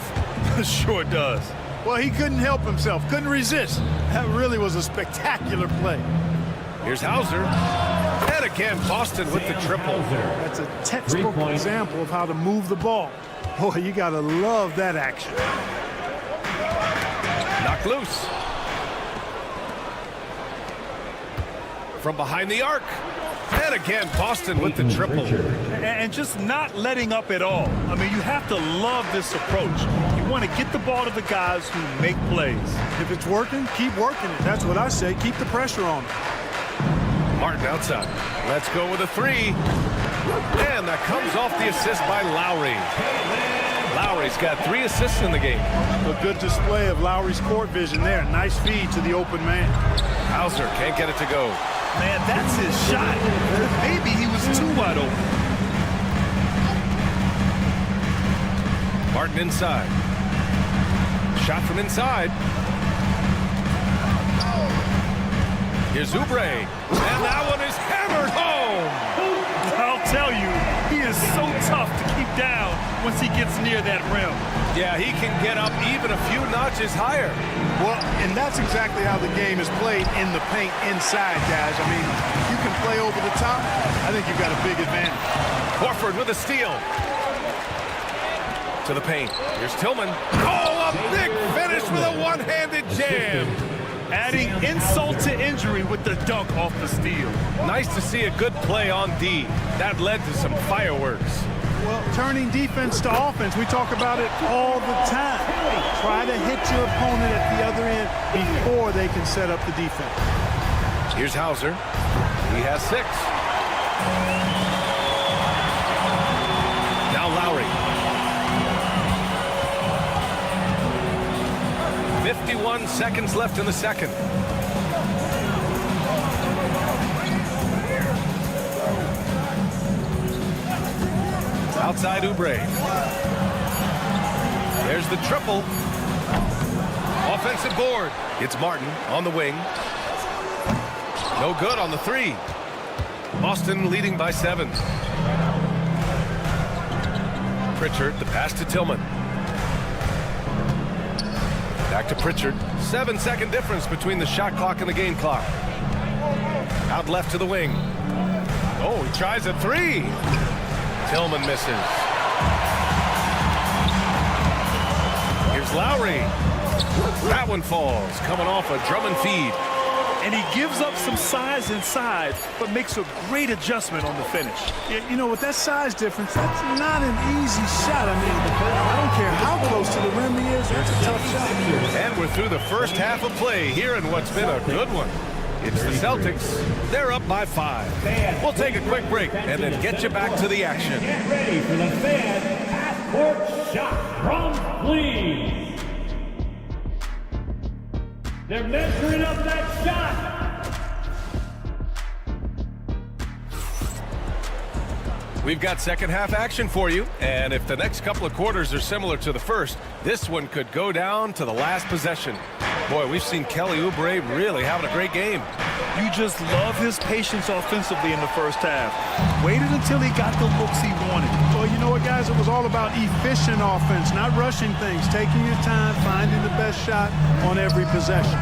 Sure does. Well, he couldn't help himself, couldn't resist. That really was a spectacular play. Here's Hauser. And again, Boston with the triple. That's a textbook example of how to move the ball. Boy, you got to love that action. Knocked loose. From behind the arc. And again, Boston with the triple. And just not letting up at all. I mean, you have to love this approach. You want to get the ball to the guys who make plays. If it's working, keep working it. That's what I say. Keep the pressure on them. Martin outside. Let's go with a 3. And that comes off the assist by Lowry. Lowry's got 3 assists in the game. A good display of Lowry's court vision there. Nice feed to the open man. Hauser can't get it to go. Man, that's his shot. Maybe he was too wide open. Martin inside. Shot from inside. Here's Oubre. And that one is hammered home. I'll tell you, he is so tough to keep down once he gets near that rim. Yeah, he can get up even a few notches higher. Well, and that's exactly how the game is played in the paint inside, guys. I mean, you can play over the top. I think you've got a big advantage. Horford with a steal. To the paint. Here's Tillman. Oh, a big finish with a one-handed jam. Adding insult to injury with the dunk off the steal. Nice to see a good play on D. That led to some fireworks. Well, turning defense to offense, we talk about it all the time. Try to hit your opponent at the other end before they can set up the defense. Here's Hauser. He has 6. Now Lowry. 51 seconds left in the second. Outside Oubre. There's the triple. Offensive board. It's Martin on the wing. No good on the 3. Boston leading by 7. Pritchard, the pass to Tillman. Back to Pritchard. 7-second difference between the shot clock and the game clock. Out left to the wing. Oh, he tries a 3. Tillman misses. Here's Lowry. That one falls, coming off a Drummond feed. And he gives up some size inside, but makes a great adjustment on the finish. You know, with that size difference, that's not an easy shot. I mean, I don't care how close to the rim he is, that's a tough shot. And we're through the first half of play here in what's been a good one. It's the Celtics. They're up by 5. We'll take a quick break and then get you back to the action. Get ready for the fan half-court shot from Please. They're measuring up that shot. We've got second half action for you, and if the next couple of quarters are similar to the first, this one could go down to the last possession. Boy, we've seen Kelly Oubre really having a great game. You just love his patience offensively in the first half. Waited until he got the looks he wanted. Well, you know what, guys? It was all about efficient offense, not rushing things, taking your time, finding the best shot on every possession.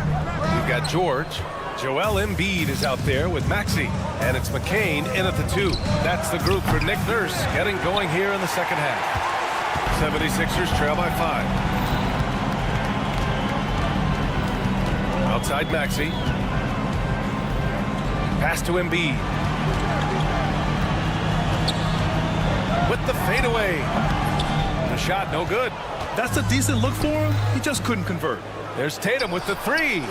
We've got George. Joel Embiid is out there with Maxey, and it's McCain in at the 2. That's the group for Nick Nurse getting going here in the second half. 76ers trail by 5. Outside Maxey. Pass to Embiid. With the fadeaway. The shot no good. That's a decent look for him. He just couldn't convert. There's Tatum with the 3.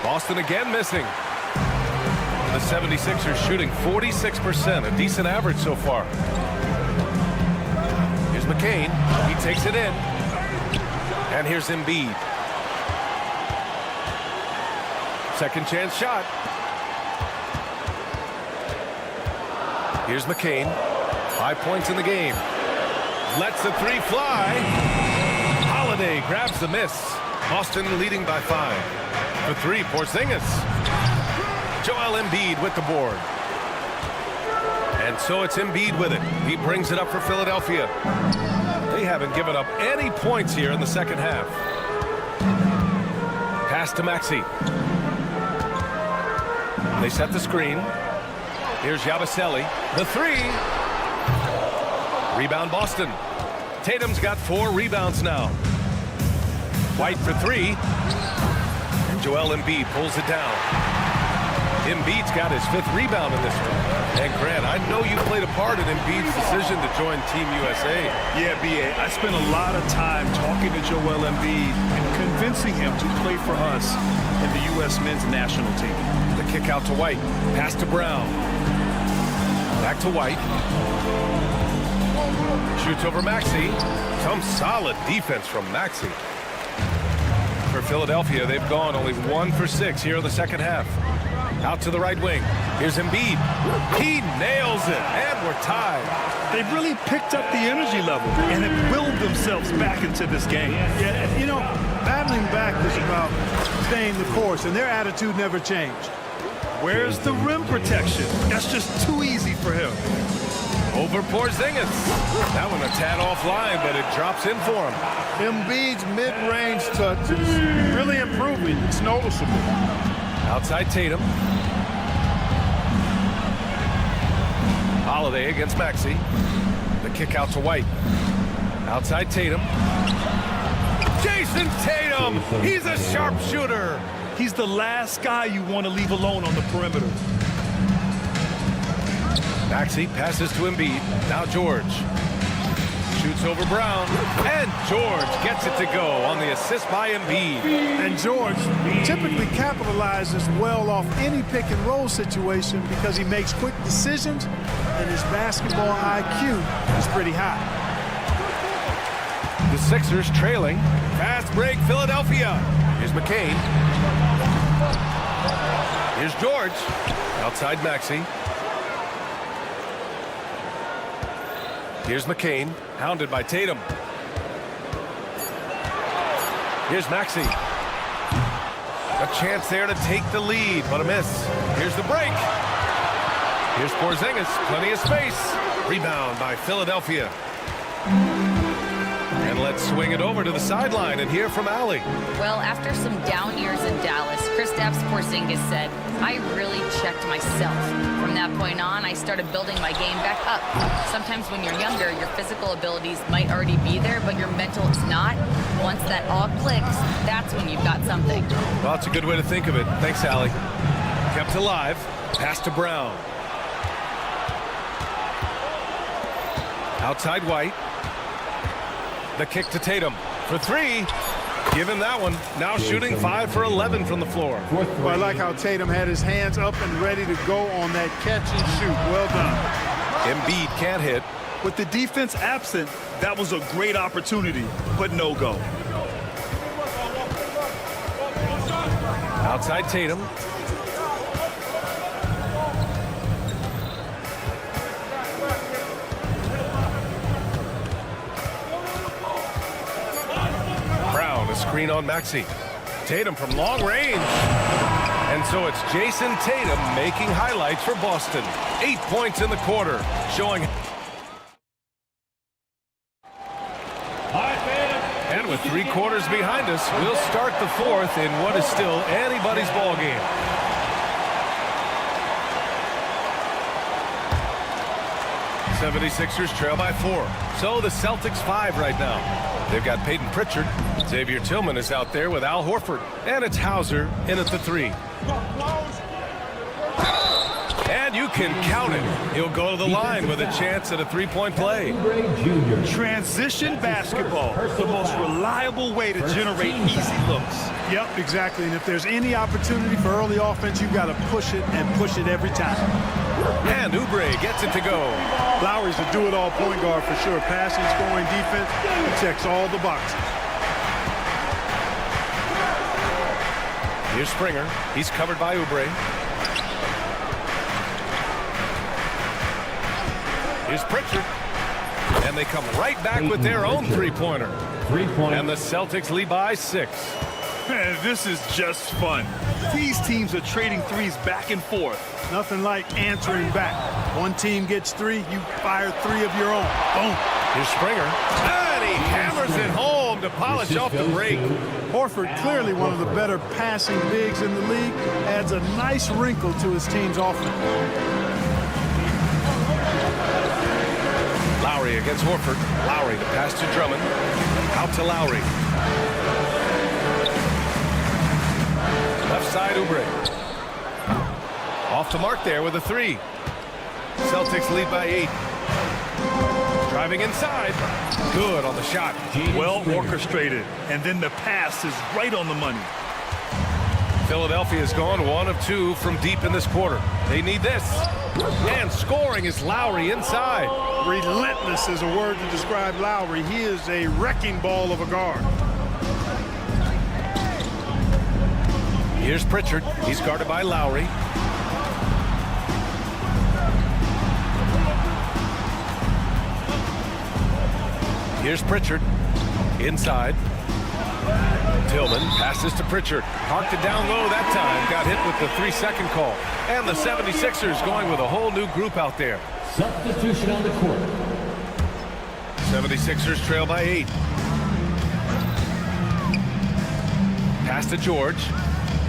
Boston again missing. The 76ers shooting 46%, a decent average so far. Here's McCain. He takes it in. And here's Embiid. Second chance shot. Here's McCain. 5 points in the game. Lets the 3 fly. Holiday grabs the miss. Boston leading by 5. For 3, Porzingis. Joel Embiid with the board. And so it's Embiid with it. He brings it up for Philadelphia. They haven't given up any points here in the second half. Pass to Maxey. They set the screen. Here's Yabusele. The 3. Rebound Boston. Tatum's got 4 rebounds now. White for 3. And Joel Embiid pulls it down. Embiid's got his 5th rebound in this one. And Grant, I know you played a part in Embiid's decision to join Team USA. Yeah, B.A., I spent a lot of time talking to Joel Embiid and convincing him to play for us in the U.S. men's national team. The kick out to White. Pass to Brown. Back to White. Shoots over Maxey. Some solid defense from Maxey. For Philadelphia, they've gone only 1 for 6 here in the second half. Out to the right wing. Here's Embiid. He nails it, and we're tied. They've really picked up the energy level and have willed themselves back into this game. Yeah, you know, battling back is about staying the course, and their attitude never changed. Where's the rim protection? That's just too easy for him. Over Porzingis. That one a tad offline, but it drops in for him. Embiid's mid-range touch is really improving. It's noticeable. Outside Tatum. Holiday against Maxey. The kick out to White. Outside Tatum. Jason Tatum! He's a sharpshooter! He's the last guy you want to leave alone on the perimeter. Maxey passes to Embiid. Now George. Shoots over Brown. And George gets it to go on the assist by Embiid. And George typically capitalizes well off any pick and roll situation because he makes quick decisions and his basketball IQ is pretty high. The Sixers trailing. Fast break, Philadelphia. Here's McCain. Here's George. Outside Maxey. Here's McCain, hounded by Tatum. Here's Maxey. A chance there to take the lead, but a miss. Here's the break. Here's Porzingis, plenty of space. Rebound by Philadelphia. And let's swing it over to the sideline and hear from Allie. Well, after some down years in Dallas, Kristaps Porzingis said, I really checked myself. From that point on, I started building my game back up. Sometimes when you're younger, your physical abilities might already be there, but your mental is not. Once that all clicks, that's when you've got something. Well, that's a good way to think of it. Thanks, Allie. Kept alive. Pass to Brown. Outside White. The kick to Tatum for three. Give him that one. Now shooting 5 for 11 from the floor. Well, I like how Tatum had his hands up and ready to go on that catch and shoot. Well done. Embiid can't hit. With the defense absent, that was a great opportunity, but no go. Outside Tatum. Screen on Maxey. Tatum from long range. And so it's Jason Tatum making highlights for Boston. 8 points in the quarter, showing. And with 3 quarters behind us, we'll start the fourth in what is still anybody's ball game. The 76ers trail by 4. So the Celtics 5 right now. They've got Peyton Pritchard. Xavier Tillman is out there with Al Horford. And it's Hauser in at the 3. And you can count it. He'll go to the line with a chance at a 3-point play. Transition basketball, the most reliable way to generate easy looks. Yep, exactly. And if there's any opportunity for early offense, you've got to push it and push it every time. And Oubre gets it to go. Lowry's a do-it-all point guard for sure. Passing, scoring, defense, he checks all the boxes. Here's Springer. He's covered by Oubre. Here's Pritchard. And they come right back with their own three-pointer. And the Celtics lead by 6. Man, this is just fun. These teams are trading threes back and forth. Nothing like answering back. One team gets 3, you fire 3 of your own. Boom. Here's Springer. And he hammers it home to polish off the break. Horford, clearly one of the better passing bigs in the league, adds a nice wrinkle to his team's offense. Lowry against Horford. Lowry to pass to Drummond. Out to Lowry. Left side, Oubre. Off the mark there with a 3. Celtics lead by 8. Driving inside. Good on the shot. Well orchestrated. And then the pass is right on the money. Philadelphia has gone 1 of 2 from deep in this quarter. They need this. And scoring is Lowry inside. Relentless is a word to describe Lowry. He is a wrecking ball of a guard. Here's Pritchard. He's guarded by Lowry. Here's Pritchard. Inside. Tillman passes to Pritchard. Parked it down low that time. Got hit with the 3-second call. And the 76ers going with a whole new group out there. Substitution on the court. 76ers trail by 8. Pass to George.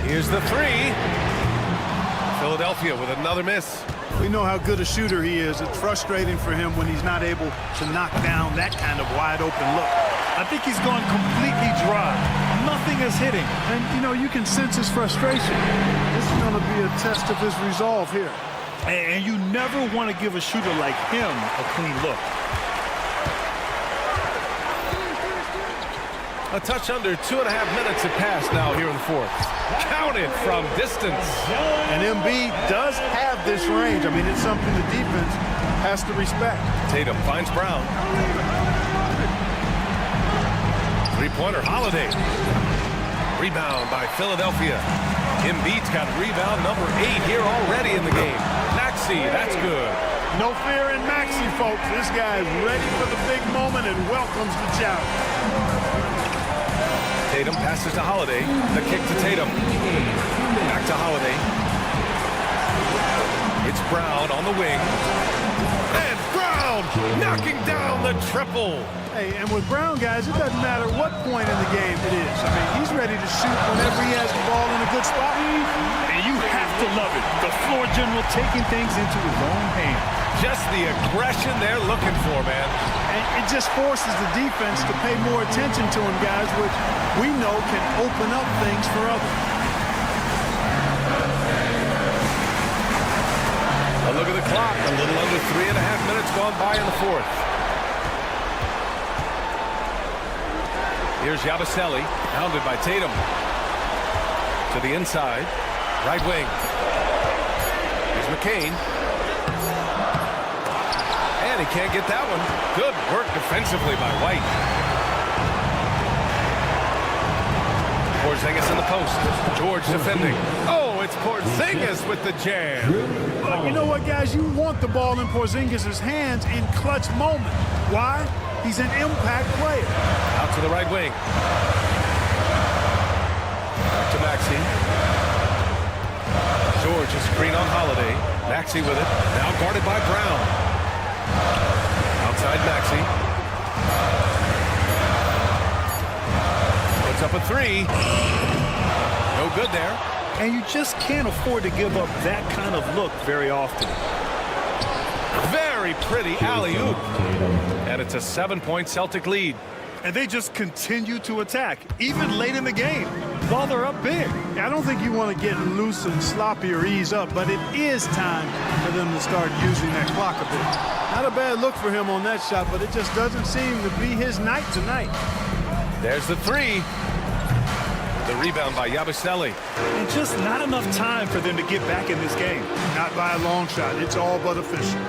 Here's the 3. Philadelphia with another miss. We know how good a shooter he is. It's frustrating for him when he's not able to knock down that kind of wide open look. I think he's gone completely dry. Nothing is hitting. And, you know, you can sense his frustration. This is going to be a test of his resolve here. And you never want to give a shooter like him a clean look. A touch under 2.5 minutes have passed now here in the fourth. Counted from distance. And Embiid does have this range. I mean, it's something the defense has to respect. Tatum finds Brown. Three-pointer, Holiday. Rebound by Philadelphia. Embiid's got rebound number 8 here already in the game. Maxey, that's good. No fear in Maxey, folks. This guy is ready for the big moment and welcomes the challenge. Tatum passes to Holiday. The kick to Tatum. Back to Holiday. It's Brown on the wing. And Brown knocking down the triple. Hey, and with Brown, guys, it doesn't matter what point in the game it is. I mean, he's ready to shoot whenever he has the ball in a good spot. And you have to love it. The floor general taking things into his own hands. Just the aggression they're looking for, man. And it just forces the defense to pay more attention to him, guys, which we know can open up things for others. A look at the clock. A little under 3.5 minutes gone by in the fourth. Here's Yabusele, hounded by Tatum. To the inside. Right wing. Here's McCain. And he can't get that one. Good work defensively by White. Porzingis in the post. George defending. Oh, it's Porzingis with the jam. But you know what, guys? You want the ball in Porzingis' hands in clutch moments. Why? He's an impact player. Out to the right wing. Back to Maxey. George is screen on Holiday. Maxey with it. Now guarded by Brown. Outside Maxey. Puts up a 3. No good there. And you just can't afford to give up that kind of look very often. Very pretty alley-oop. And it's a 7-point Celtic lead. And they just continue to attack, even late in the game, while they're up big. I don't think you want to get loose and sloppy or ease up, but it is time for them to start using that clock a bit. Not a bad look for him on that shot, but it just doesn't seem to be his night tonight. There's the 3. The rebound by Yabusele. And just not enough time for them to get back in this game. Not by a long shot. It's all but official.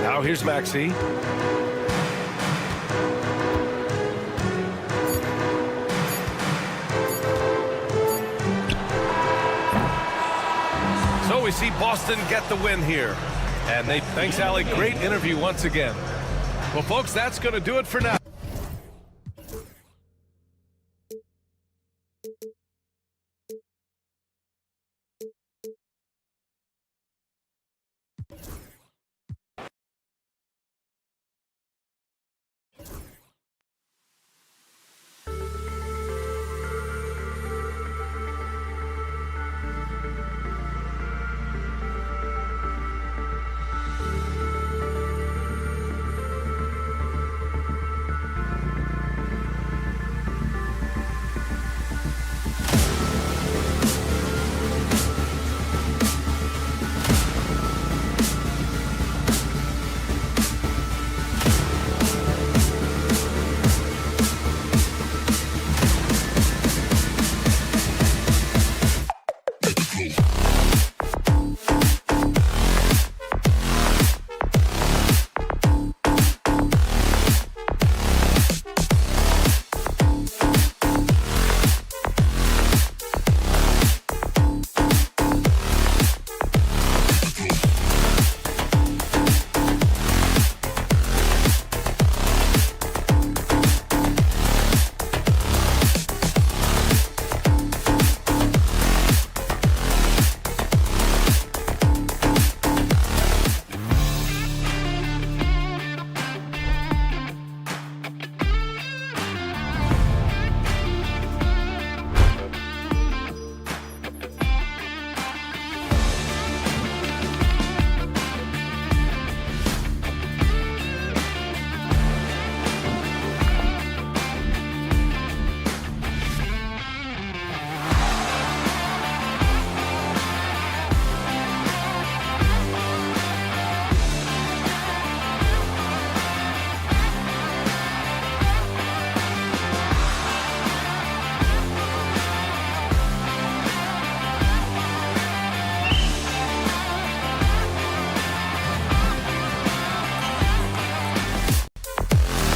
Now here's Maxey. So we see Boston get the win here. And thanks, Allie. Great interview once again. Well, folks, that's going to do it for now.